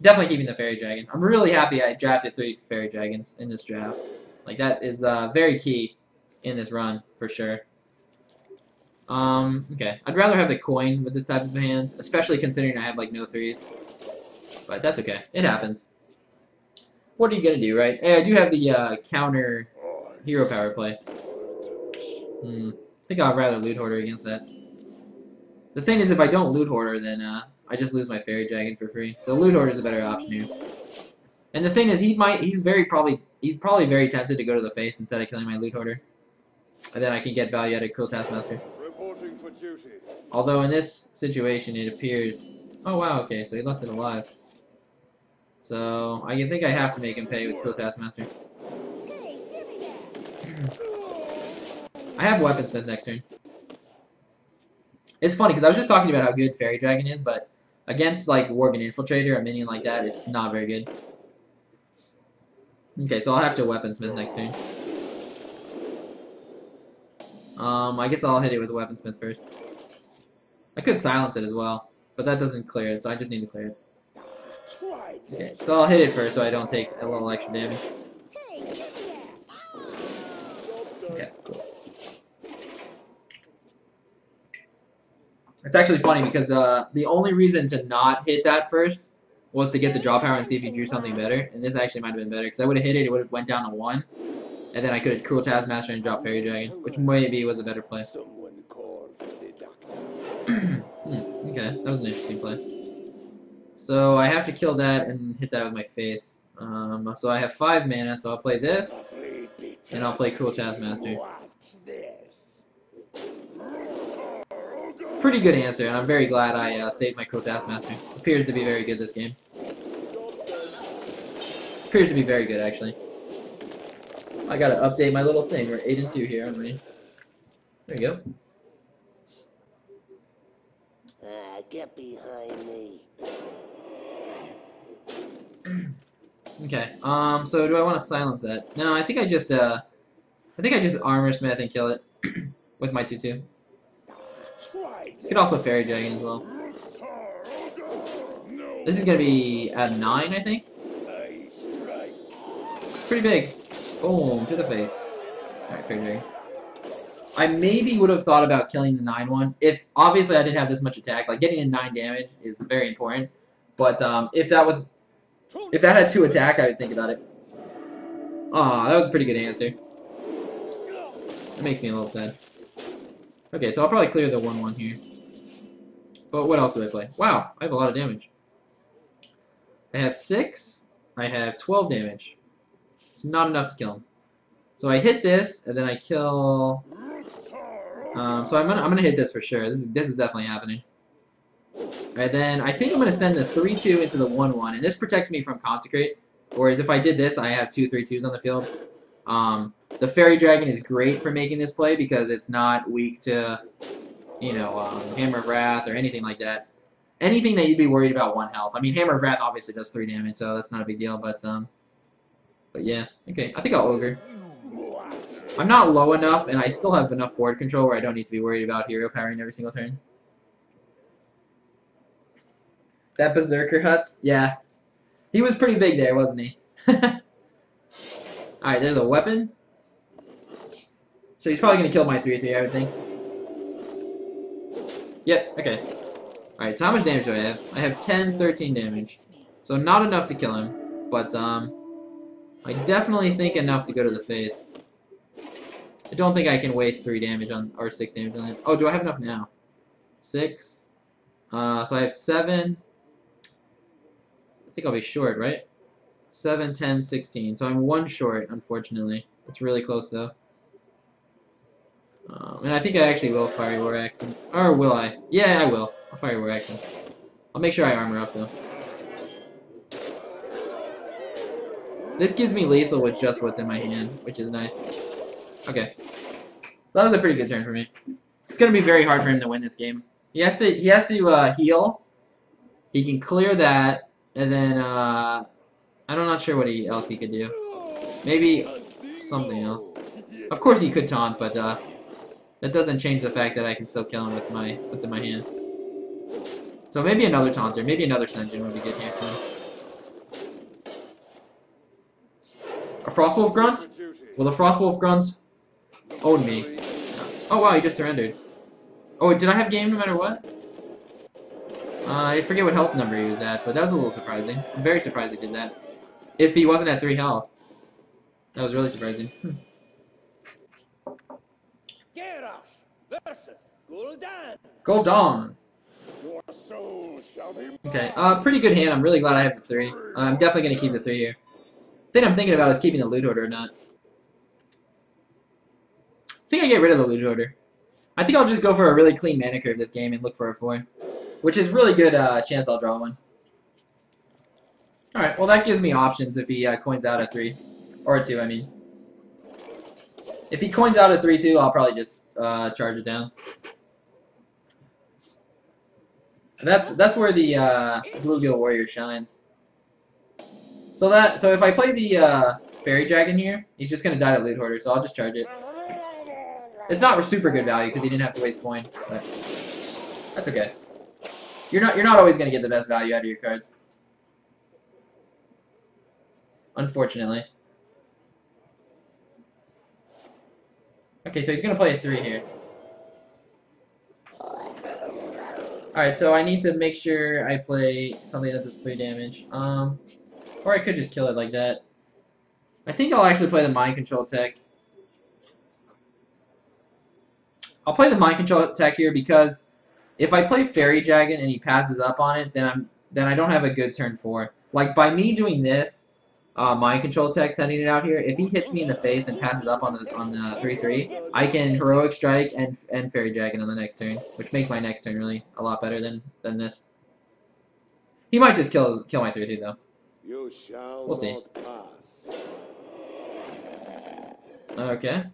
definitely keeping the Faerie Dragon. I'm really happy I drafted 3 Faerie Dragons in this draft. Like, that is, very key in this run, for sure. Okay. I'd rather have the coin with this type of hand, especially considering I have, like, no 3s. But that's okay. It happens. What are you gonna do, right? Hey, I do have the, counter hero power play. I think I'd rather Loot Hoarder against that. The thing is, if I don't Loot Hoarder, then I just lose my Faerie Dragon for free. So Loot Hoarder is a better option here. And the thing is, he's probably very tempted to go to the face instead of killing my Loot Hoarder. And then I can get value out of Cruel Taskmaster. Reporting for duty. Although in this situation, it appears. Oh wow, okay, so he left it alive. So I think I have to make him pay with Cruel Taskmaster. I have Weaponsmith next turn. It's funny because I was just talking about how good Faerie Dragon is, but against like Worgen Infiltrator, a minion like that, it's not very good. Okay, so I'll have to Weaponsmith next turn. I guess I'll hit it with Weaponsmith first. I could silence it as well, but that doesn't clear it, so I just need to clear it. Okay, so I'll hit it first so I don't take a little extra damage. Okay, cool. It's actually funny because the only reason to not hit that first was to get the draw power and see if you drew something better, and this actually might have been better because I would have hit it, it would have went down to 1, and then I could have Cruel Taskmaster and drop Faerie Dragon, which maybe was a better play. Okay, that was an interesting play. So I have to kill that and hit that with my face. So I have 5 mana, so I'll play this, and I'll play Cruel Taskmaster. Pretty good answer, and I'm very glad I saved my Cruel Taskmaster. Appears to be very good this game. Appears to be very good, actually. I gotta update my little thing. We're 8-2 here, aren't we? There you go. Get behind me. Okay. So do I want to silence that? No, I think I just Armor Smith and kill it with my 2/2. Could also Faerie Dragon as well. This is gonna be at 9, I think. Pretty big. Boom, to the face. Alright, Faerie Dragon. I maybe would have thought about killing the 9-1 if obviously I didn't have this much attack. Like getting a 9 damage is very important. But if that had 2 attack, I would think about it. Aw, that was a pretty good answer. It makes me a little sad. Okay, so I'll probably clear the 1/1 here. But what else do I play? Wow, I have a lot of damage. I have 6. I have 12 damage. It's not enough to kill him. So I hit this, and then I kill. So I'm gonna hit this for sure. This is definitely happening. And then I think I'm gonna send the 3/2 into the 1/1, and this protects me from Consecrate. Whereas if I did this, I have 2 3/2s on the field. The Faerie Dragon is great for making this play because it's not weak to, you know, Hammer of Wrath or anything like that. Anything that you'd be worried about 1 health. I mean, Hammer of Wrath obviously does 3 damage, so that's not a big deal. But yeah, okay. I think I'll Ogre. I'm not low enough, and I still have enough board control where I don't need to be worried about hero powering every single turn. That Berserker Huts, yeah. He was pretty big there, wasn't he? Alright, there's a weapon. So he's probably going to kill my 3/3, I would think. Yep, okay. Alright, so how much damage do I have? I have 10, 13 damage. So not enough to kill him, but I definitely think enough to go to the face. I don't think I can waste 3 damage on, or 6 damage on it. Oh, do I have enough now? 6. So I have 7. I think I'll be short, right? 7, 10, 16. So I'm 1 short, unfortunately. It's really close, though. And I think I actually will Fiery War Axe him. Or will I? Yeah, I will. I'll Fiery War Axe him. I'll make sure I armor up, though. This gives me lethal with just what's in my hand, which is nice. Okay. So that was a pretty good turn for me. It's going to be very hard for him to win this game. He has to heal. He can clear that, and then I'm not sure what else he could do. Maybe something else. Of course he could taunt, but that doesn't change the fact that I can still kill him with what's in my hand. So maybe another taunter, maybe another Sen'Jin would be good here for him. A Frostwolf Grunt? Will the Frostwolf Grunt own me? Oh wow, he just surrendered. Oh, did I have game no matter what? I forget what health number he was at, but that was a little surprising. I'm very surprised he did that. If he wasn't at 3 health. That was really surprising. Gul'dan. Okay, pretty good hand. I'm really glad I have the 3. I'm definitely going to keep the 3 here. The thing I'm thinking about is keeping the Loot Hoarder or not. I think I get rid of the Loot Hoarder. I think I'll just go for a really clean mana curve this game and look for a 4. Which is really good chance I'll draw one. Alright, well that gives me options if he coins out a 3. Or a 2, I mean. If he coins out a 3/2, I'll probably just charge it down. That's where the Bluegill Warrior shines. So if I play the Faerie Dragon here, he's just gonna die to Loot Hoarder, so I'll just charge it. It's not super good value because he didn't have to waste coin, but that's okay. You're not always gonna get the best value out of your cards. Unfortunately. Okay, so he's gonna play a 3 here. Alright, so I need to make sure I play something that does 3 damage. Or I could just kill it like that. I think I'll actually play the Mind Control tech. I'll play the Mind Control tech here because if I play Faerie Dragon and he passes up on it, then I don't have a good turn 4. Like by me doing this, Mind Control tech sending it out here, if he hits me in the face and passes up on the 3/3, I can Heroic Strike and Faerie Dragon on the next turn, which makes my next turn really a lot better than this. He might just kill my 3/3 though. We'll see. Okay.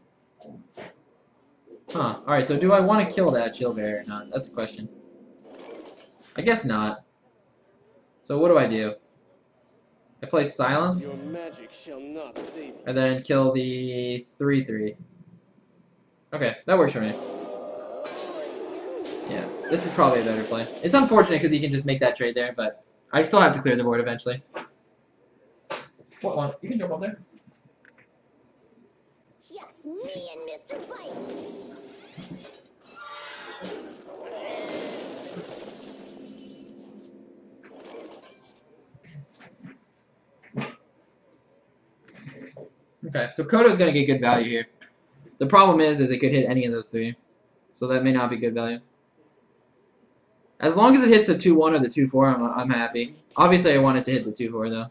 Huh. Alright, so do I want to kill that Chill Bear or not? That's the question. I guess not. So what do I do? I play Silence. Your magic shall not save you. And then kill the 3/3. Okay, that works for me. Yeah, this is probably a better play. It's unfortunate because he can just make that trade there, but I still have to clear the board eventually. What one? You can jump up there. Just me and Mr. Fight. Okay, so Kodo's going to get good value here. The problem is it could hit any of those 3. So that may not be good value. As long as it hits the 2/1 or the 2/4, I'm happy. Obviously, I want it to hit the 2/4, though.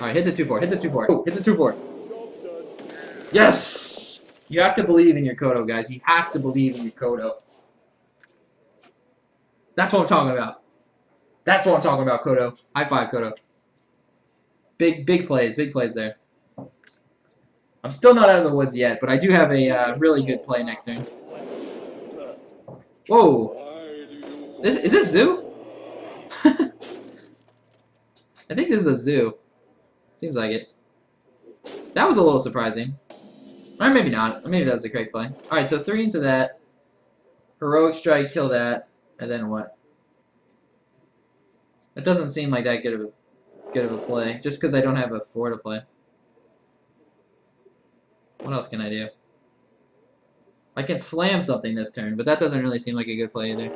Alright, hit the 2-4, hit the 2-4. Oh, hit the 2-4. Yes! You have to believe in your Kodo, guys. You have to believe in your Kodo. That's what I'm talking about. That's what I'm talking about, Kodo. High five, Kodo. Big plays there. I'm still not out of the woods yet, but I do have a really good play next turn. Whoa! Is this zoo? I think this is a zoo. Seems like it. That was a little surprising. Or maybe not. Maybe that was a great play. Alright, so 3 into that. Heroic Strike, kill that. And then what? It doesn't seem like that good of a play. Just because I don't have a 4 to play. What else can I do? I can slam something this turn, but that doesn't really seem like a good play either.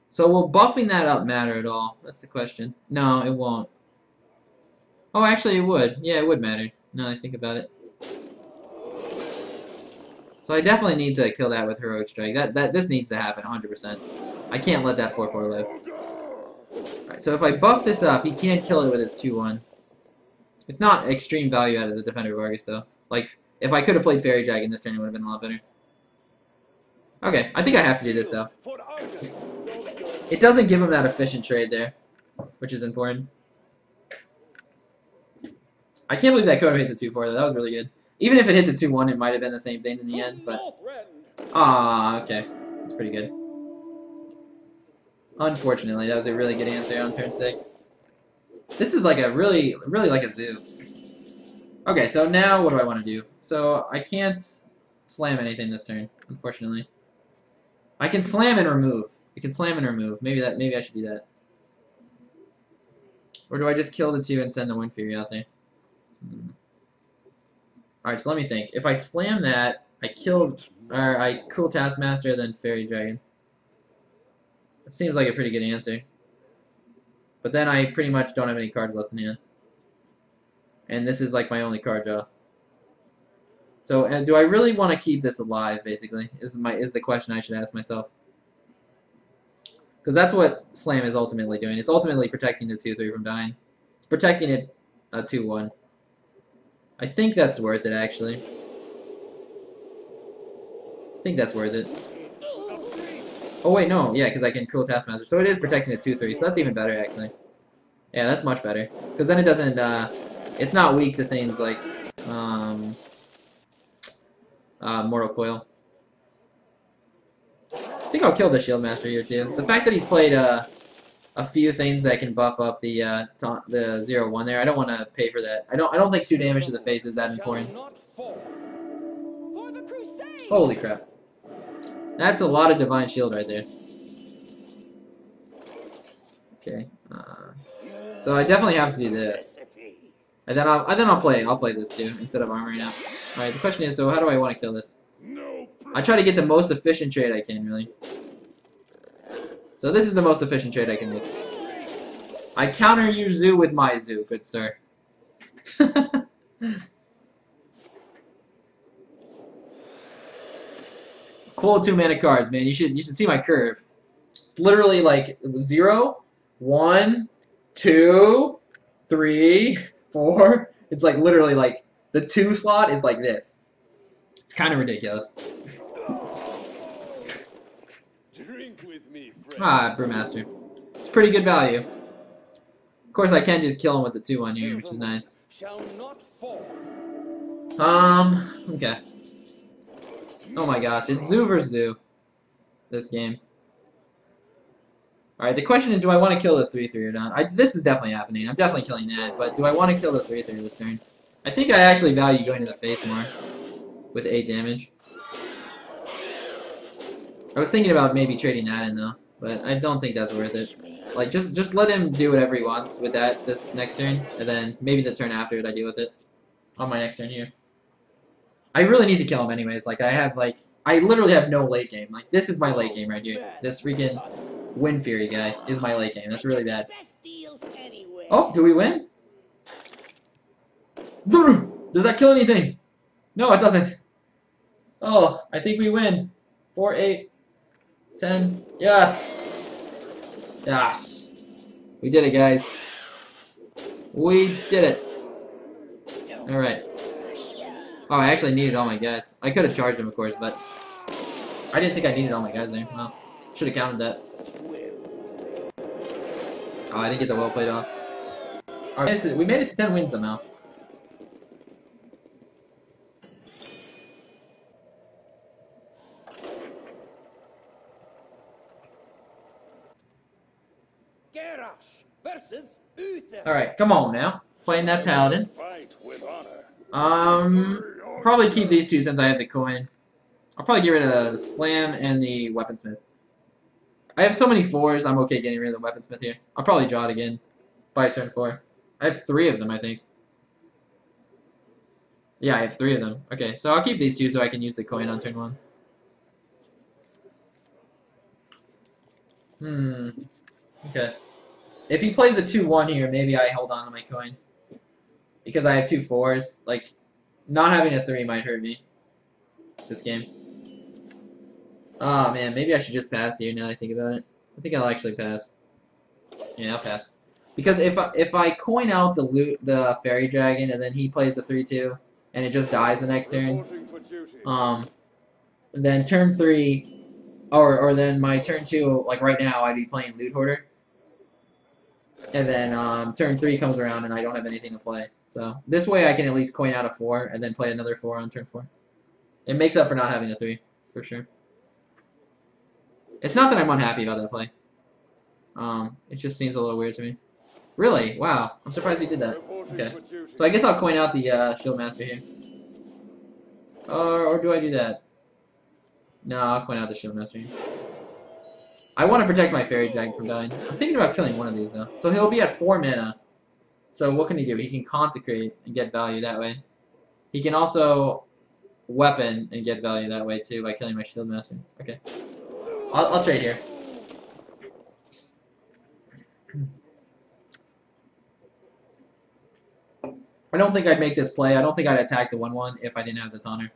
So will buffing that up matter at all? That's the question. No, it won't. Oh, actually it would. Yeah, it would matter. Now I think about it. So I definitely need to kill that with Heroic Strike. This needs to happen 100%. I can't let that 4-4 live. Alright, so if I buff this up, he can kill it with his 2-1. It's not extreme value out of the Defender of Argus, though. Like, if I could have played Faerie Dragon this turn, it would have been a lot better. Okay, I think I have to do this, though. It doesn't give him that efficient trade there, which is important. I can't believe that Kodo hit the 2-4, though. That was really good. Even if it hit the 2-1, it might have been the same thing in the end, but... Ah, okay. That's pretty good. Unfortunately, that was a really good answer on turn 6. This is like a really like a zoo. Okay, so now what do I want to do? So I can't slam anything this turn, unfortunately. I can slam and remove. I can slam and remove. Maybe I should do that. Or do I just kill the 2 and send the Windfury out there? Alright, so let me think. If I slam that, I Cruel Taskmaster, then Faerie Dragon. That seems like a pretty good answer. But then I pretty much don't have any cards left in hand. And this is like my only card draw. So do I really want to keep this alive, basically, is the question I should ask myself. Because that's what Slam is ultimately doing. It's ultimately protecting the 2-3 from dying. It's protecting it 2-1. I think that's worth it, actually. I think that's worth it. Oh wait, no, yeah, because I can Cruel Taskmaster. So it is protecting the 2-3, so that's even better, actually. Yeah, that's much better. Because then it doesn't, it's not weak to things like, Mortal Coil. I think I'll kill the Shieldmaster here, too. The fact that he's played, a few things that can buff up the 0-1 there, I don't want to pay for that. I don't think 2 damage to the face is that important. Holy crap. That's a lot of Divine Shield right there. Okay. So I definitely have to do this. And then I'll play this too instead of armoring up. All right. The question is, so how do I want to kill this? I try to get the most efficient trade I can, really. So this is the most efficient trade I can make. I counter your zoo with my zoo, good sir. Full 2-mana cards, man. You should see my curve. It's literally like 0, 1, 2, 3, 4. It's like literally like the 2 slot is like this. It's kind of ridiculous. Drink with me, friend. Ah, Brewmaster. It's pretty good value. Of course, I can just kill him with the 2-1 here, which is nice. Okay. Oh my gosh, it's zoo versus zoo. This game. Alright, the question is, do I want to kill the 3-3 or not? This is definitely happening. I'm definitely killing that, but do I want to kill the 3-3 this turn? I think I actually value going to the face more. With 8 damage. I was thinking about maybe trading that in though, but I don't think that's worth it. Like, just let him do whatever he wants with that this next turn, and then maybe the turn after it I deal with it. On my next turn here. I really need to kill him anyways. Like, I literally have no late game. Like, this is my late game right here. This freaking Windfury guy is my late game. That's really bad. Oh, do we win? Does that kill anything? No, it doesn't. Oh, I think we win. 4, 8, 10. Yes. Yes. We did it, guys. We did it. Alright. Oh, I actually needed all my guys. I could have charged them, of course, but I didn't think I needed all my guys there. Well, should have counted that. Oh, I didn't get the well played off. Alright, we made it to 10 wins somehow. Alright, come on now. Playing that paladin. Probably keep these two since I have the coin. I'll probably get rid of the slam and the weaponsmith. I have so many 4s, I'm okay getting rid of the weaponsmith here. I'll probably draw it again by turn 4. I have 3 of them, I think. Yeah, I have 3 of them. Okay, so I'll keep these 2 so I can use the coin on turn 1. Okay. If he plays a 2-1 here, maybe I hold on to my coin. Because I have 2 4s. Like, not having a 3 might hurt me this game. Oh man, maybe I should just pass here now that I think about it. I think I'll actually pass. Yeah, I'll pass. Because if I coin out the Faerie Dragon and then he plays the 3-2 and it just dies the next turn, then turn 3 or then my turn 2, like right now I'd be playing Loot Hoarder. And then turn 3 comes around and I don't have anything to play. So this way I can at least coin out a 4 and then play another 4 on turn 4. It makes up for not having a 3, for sure. It's not that I'm unhappy about that play. It just seems a little weird to me. Really? Wow. I'm surprised he did that. Okay. So I guess I'll coin out the Shieldmasta here. Or do I do that? No, I'll coin out the Shieldmasta here. I want to protect my Faerie Dragon from dying. I'm thinking about killing one of these, though. So he'll be at 4 mana. So what can he do? He can Consecrate and get value that way. He can also Weapon and get value that way, too, by killing my Shieldmasta. Okay. I'll trade here. I don't think I'd make this play. I don't think I'd attack the 1-1 if I didn't have the Taunter.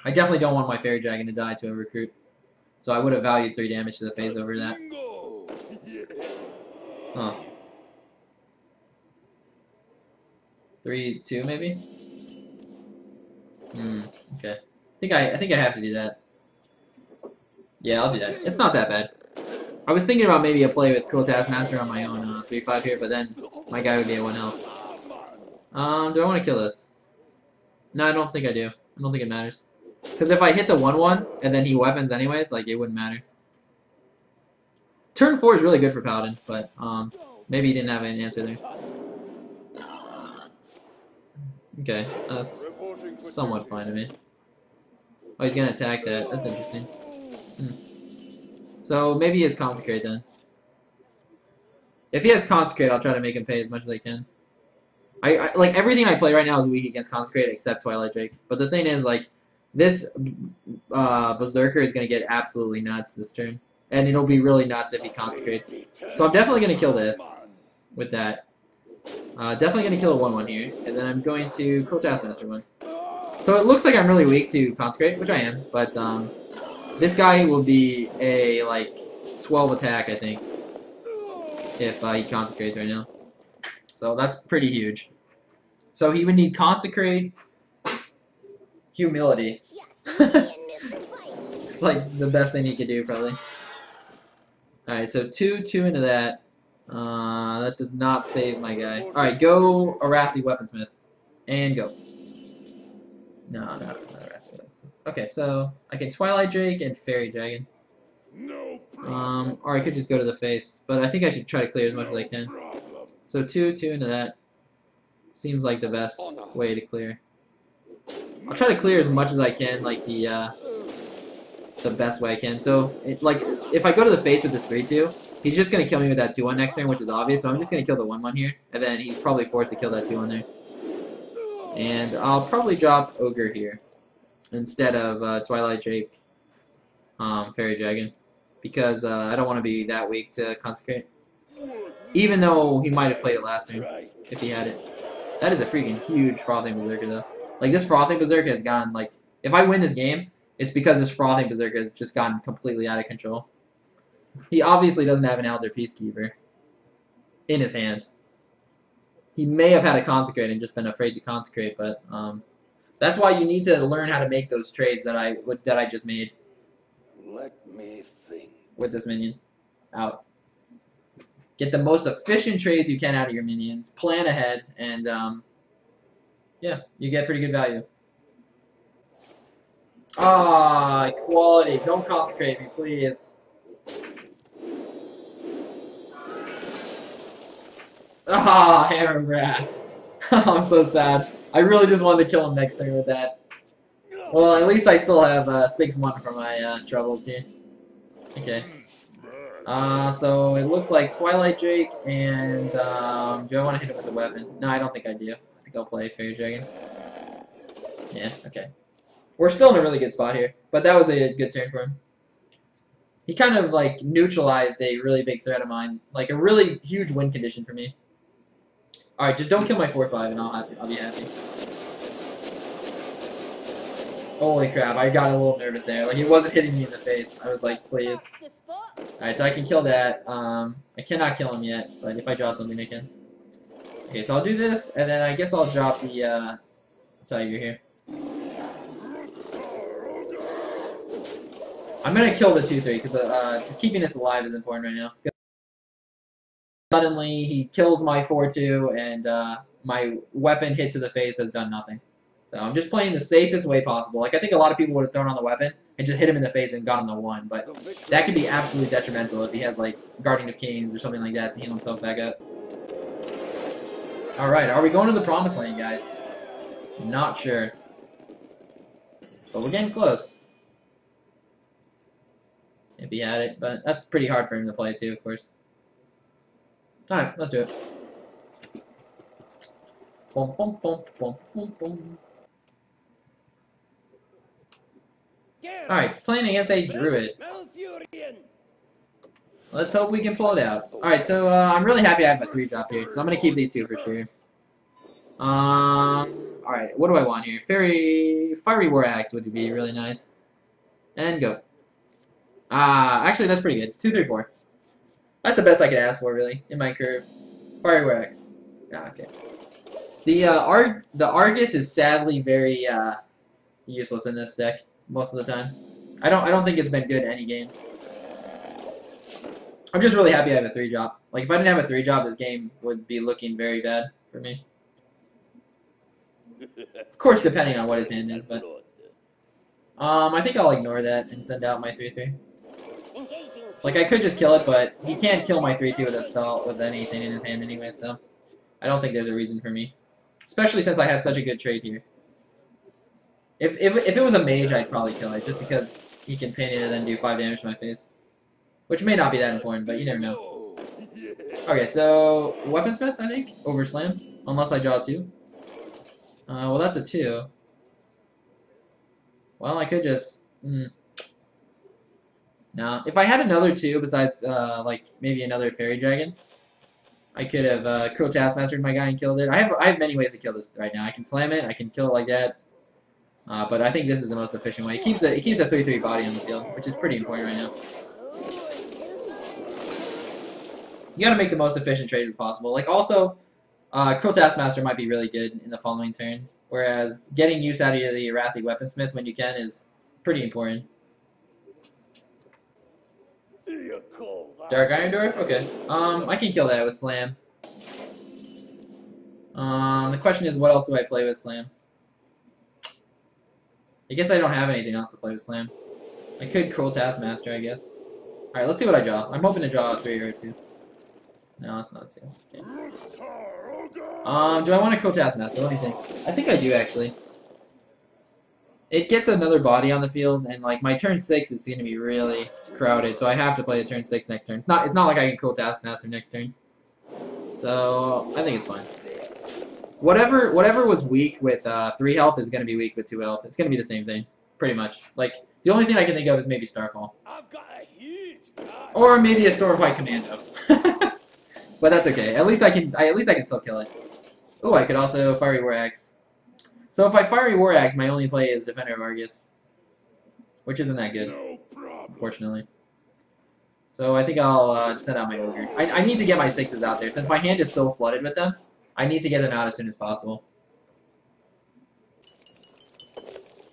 I definitely don't want my Faerie Dragon to die to a recruit. So I would have valued 3 damage to the face over that. Huh. 3-2 maybe? Okay. I think I have to do that. Yeah, I'll do that. It's not that bad. I was thinking about maybe a play with Cruel Taskmaster on my own 3-5 here, but then my guy would be at 1 health. Do I want to kill this? No, I don't think I do. I don't think it matters. Because if I hit the 1-1 and then he weapons anyways, like, it wouldn't matter. Turn 4 is really good for Paladin, but maybe he didn't have an answer there. Okay, that's somewhat fine to me. Oh, he's gonna attack that. That's interesting. So maybe he has Consecrate then. If he has Consecrate, I'll try to make him pay as much as I can. I like everything I play right now is weak against Consecrate except Twilight Drake. But the thing is, like, this Berserker is gonna get absolutely nuts this turn, and it'll be really nuts if he Consecrates. So I'm definitely gonna kill this with that. Definitely gonna kill a 1-1 here, and then I'm going to Cruel Taskmaster 1. So it looks like I'm really weak to Consecrate, which I am, but this guy will be a like 12 attack, I think, if he Consecrates right now. So that's pretty huge. So he would need Consecrate, Humility. It's like the best thing he could do, probably. Alright, so 2 into that. That does not save my guy. Alright, go Arathi Weaponsmith. And go. No, not Arathi Weaponsmith. Okay, so I can Twilight Drake and Faerie Dragon. Or I could just go to the face. But I think I should try to clear as much as I can. So 2 into that. Seems like the best way to clear. I'll try to clear as much as I can, like the best way I can. So, like, if I go to the face with this 3-2, he's just going to kill me with that 2-1 next turn, which is obvious. So I'm just going to kill the 1-1 here, and then he's probably forced to kill that 2-1 there. And I'll probably drop Ogre here instead of Twilight Drake, Faerie Dragon, because I don't want to be that weak to Consecrate. Even though he might have played it last turn, if he had it. That is a freaking huge Frothing Berserker, though. Like, this Frothing Berserker has gone, like, if I win this game, it's because this Frothing Berserker has just gotten completely out of control. He obviously doesn't have an Elder Peacekeeper. in his hand. He may have had a consecrate and just been afraid to consecrate, but that's why you need to learn how to make those trades that I just made. Let me think. With this minion out. Get the most efficient trades you can out of your minions. Plan ahead, and yeah, you get pretty good value. Ah, equality. Don't consecrate me, please. Ah, Hammer Wrath. I'm so sad. I really just wanted to kill him next turn with that. Well, at least I still have 6-1 for my troubles here. Okay. So it looks like Twilight Drake and do I want to hit him with a weapon? No, I don't think I do. I think I'll play Faerie Dragon. Yeah, okay. We're still in a really good spot here, but that was a good turn for him. He kind of like neutralized a really big threat of mine, like a really huge win condition for me. All right, just don't kill my 4/5 and I'll be happy. Holy crap, I got a little nervous there. Like, he wasn't hitting me in the face. I was like, please. Alright, so I can kill that. I cannot kill him yet, but if I draw something, I can. Okay, so I'll do this, and then I guess I'll drop the tiger here. I'm gonna kill the 2/3, because just keeping this alive is important right now. Suddenly, he kills my 4/2, and my weapon hit to the face has done nothing. So I'm just playing the safest way possible. Like, I think a lot of people would have thrown on the weapon and just hit him in the face and got him the 1, but that could be absolutely detrimental if he has, like, Guardian of Kings or something like that to heal himself back up. Alright, are we going to the Promised Land, guys? Not sure. But we're getting close. If he had it, but that's pretty hard for him to play, too, of course. Alright, let's do it. Boom, boom, boom, boom, boom, boom. Alright, playing against a druid. Let's hope we can pull it out. Alright, so I'm really happy I have a 3-drop here, so I'm going to keep these 2 for sure. Alright, what do I want here? Fiery War Axe would be really nice. And go. Actually, that's pretty good. 2, 3, 4. That's the best I could ask for, really, in my curve. Fiery War Axe. Okay. The Argus is sadly very useless in this deck most of the time. I don't think it's been good any games. I'm just really happy I have a 3-drop. Like, if I didn't have a 3-drop, this game would be looking very bad for me. Of course, depending on what his hand is, but I think I'll ignore that and send out my 3/3. Like, I could just kill it, but he can't kill my 3/2 with a spell with anything in his hand anyway, so I don't think there's a reason for me. Especially since I have such a good trade here. If it was a mage, I'd probably kill it, just because he can pin it and then do 5 damage to my face. Which may not be that important, but you never know. Okay, so Weaponsmith, I think, over Slam, unless I draw 2. Well, that's a 2. Well, I could just... No, if I had another 2 besides, like, maybe another Faerie Dragon, I could have Cruel Taskmastered my guy and killed it. I have many ways to kill this right now. I can slam it, I can kill it like that, but I think this is the most efficient way. It keeps a 3/3 body on the field, which is pretty important right now. You gotta make the most efficient trades as possible. Like, also, Cruel Taskmaster might be really good in the following turns, whereas getting use out of the Arathi Weaponsmith when you can is pretty important. Dark Iron Dwarf? Okay. I can kill that with Slam. The question is, what else do I play with Slam? I guess I don't have anything else to play with Slam. I could Cruel Taskmaster, I guess. Alright, let's see what I draw. I'm hoping to draw a 3 or a 2. No, it's not a 2. Okay. Do I want to Cruel Taskmaster? What do you think? I think I do, actually. It gets another body on the field, and like my turn 6 is going to be really crowded, so I have to play the turn 6 next turn. It's not like I can Cruel Taskmaster next turn. So I think it's fine. Whatever was weak with 3 health is going to be weak with 2 health. It's going to be the same thing, pretty much. Like, the only thing I can think of is maybe Starfall. Or maybe a Stormwind Commando. But that's okay. At least I can still kill it. Oh, I could also Fiery War Axe. So if I Fiery War Axe, my only play is Defender of Argus, which isn't that good, unfortunately. So I think I'll send out my ogre. I need to get my 6s out there. Since my hand is so flooded with them, I need to get them out as soon as possible.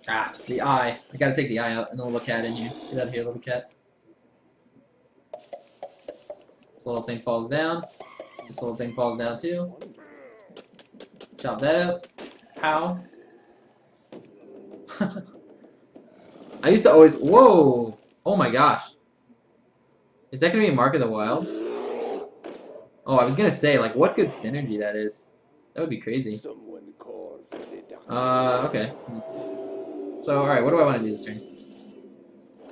Ah, the eye. I gotta take the eye out and then look at it in here. Get out of here, little cat. This little thing falls down. This little thing falls down too. Chop that up. How? I used to always... Whoa! Oh my gosh. Is that gonna be a Mark of the Wild? Oh, I was gonna say, like, what good synergy that is. That would be crazy. Okay. So, alright, what do I want to do this turn?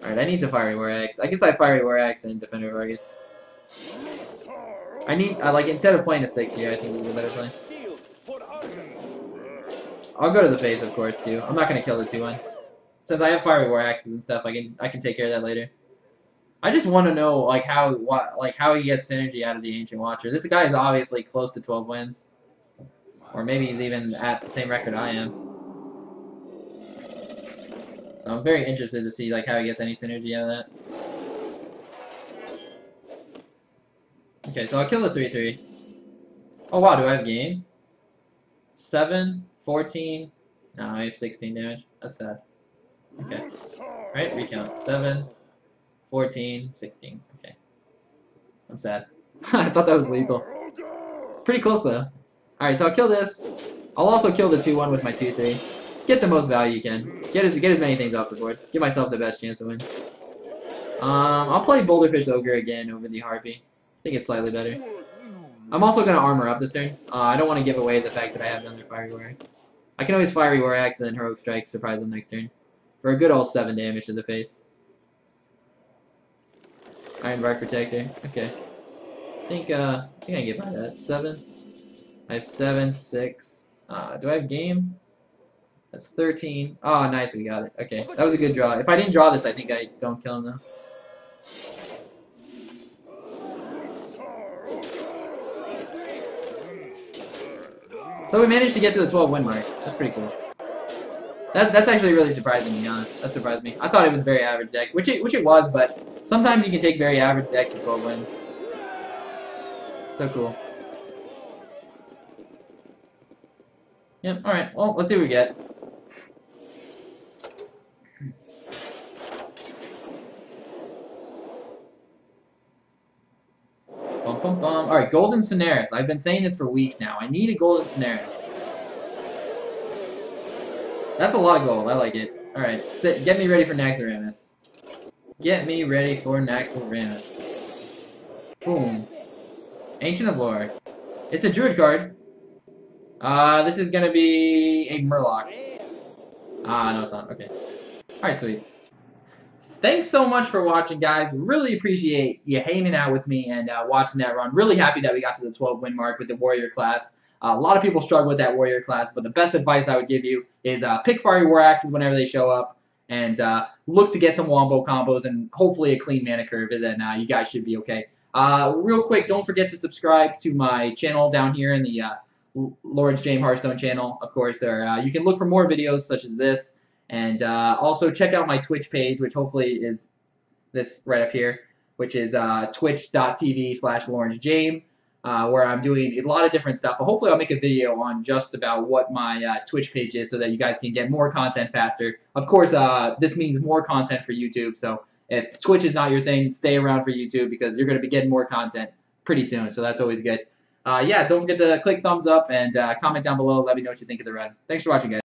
Alright, I need to Fiery War Axe. I guess I Fiery War Axe and Defender of Argus. I need, like, instead of playing a 6 here, I think it would be a better play. I'll go to the face, of course, too. I'm not gonna kill the 2-1. Since I have Fiery War Axes and stuff, I can take care of that later. I just want to know, like, how he gets synergy out of the Ancient Watcher. This guy is obviously close to 12 wins. Or maybe he's even at the same record I am. So I'm very interested to see, like, how he gets any synergy out of that. Okay, so I'll kill the 3/3. Oh wow, do I have game? 7, 14. No, I have 16 damage. That's sad. Okay. Alright, recount. 7, 14, 16. Okay. I'm sad. I thought that was lethal. Pretty close though. Alright, so I'll kill this. I'll also kill the 2-1 with my 2/3. Get the most value you can. Get as many things off the board. Give myself the best chance to win. I'll play Boulderfish Ogre again over the Harpy. I think it's slightly better. I'm also going to armor up this turn. I don't want to give away the fact that I have another Fiery War Axe. I can always Fiery War Axe and then Heroic Strike, surprise them next turn. For a good old 7 damage to the face. Iron Bark Protector. Okay. I think I can get by that. 7. I have 7, 6. Do I have game? That's 13. Oh, nice, we got it. Okay, that was a good draw. If I didn't draw this, I think I don't kill him, though. So we managed to get to the 12 win mark. That's pretty cool. That's actually really surprising, to be honest. That surprised me. I thought it was a very average deck, which it was, but sometimes you can take very average decks to 12 wins. So cool. Yep, alright. Well, let's see what we get. Bum, bum, bum. Alright, Golden Cineris. I've been saying this for weeks now. I need a Golden Cineris. That's a lot of gold. I like it. Alright, get me ready for Naxxramas. Get me ready for Naxxramas. Boom. Ancient of Lore. It's a druid card. This is gonna be a Murloc. No, it's not. Okay. Alright, sweet. Thanks so much for watching, guys. Really appreciate you hanging out with me and watching that run. Really happy that we got to the 12 win mark with the Warrior class. A lot of people struggle with that Warrior class, but the best advice I would give you is pick Fiery War Axes whenever they show up and look to get some wombo combos and hopefully a clean mana curve, and then you guys should be okay. Real quick, don't forget to subscribe to my channel down here in the Lawrence James Hearthstone channel, of course. Or you can look for more videos such as this. And also check out my Twitch page, which hopefully is this right up here, which is twitch.tv/LawrenceJames, where I'm doing a lot of different stuff. But hopefully I'll make a video on just about what my Twitch page is so that you guys can get more content faster. Of course, this means more content for YouTube. So if Twitch is not your thing, stay around for YouTube because you're going to be getting more content pretty soon. So that's always good. Yeah, don't forget to click thumbs up and comment down below. Let me know what you think of the run. Thanks for watching, guys.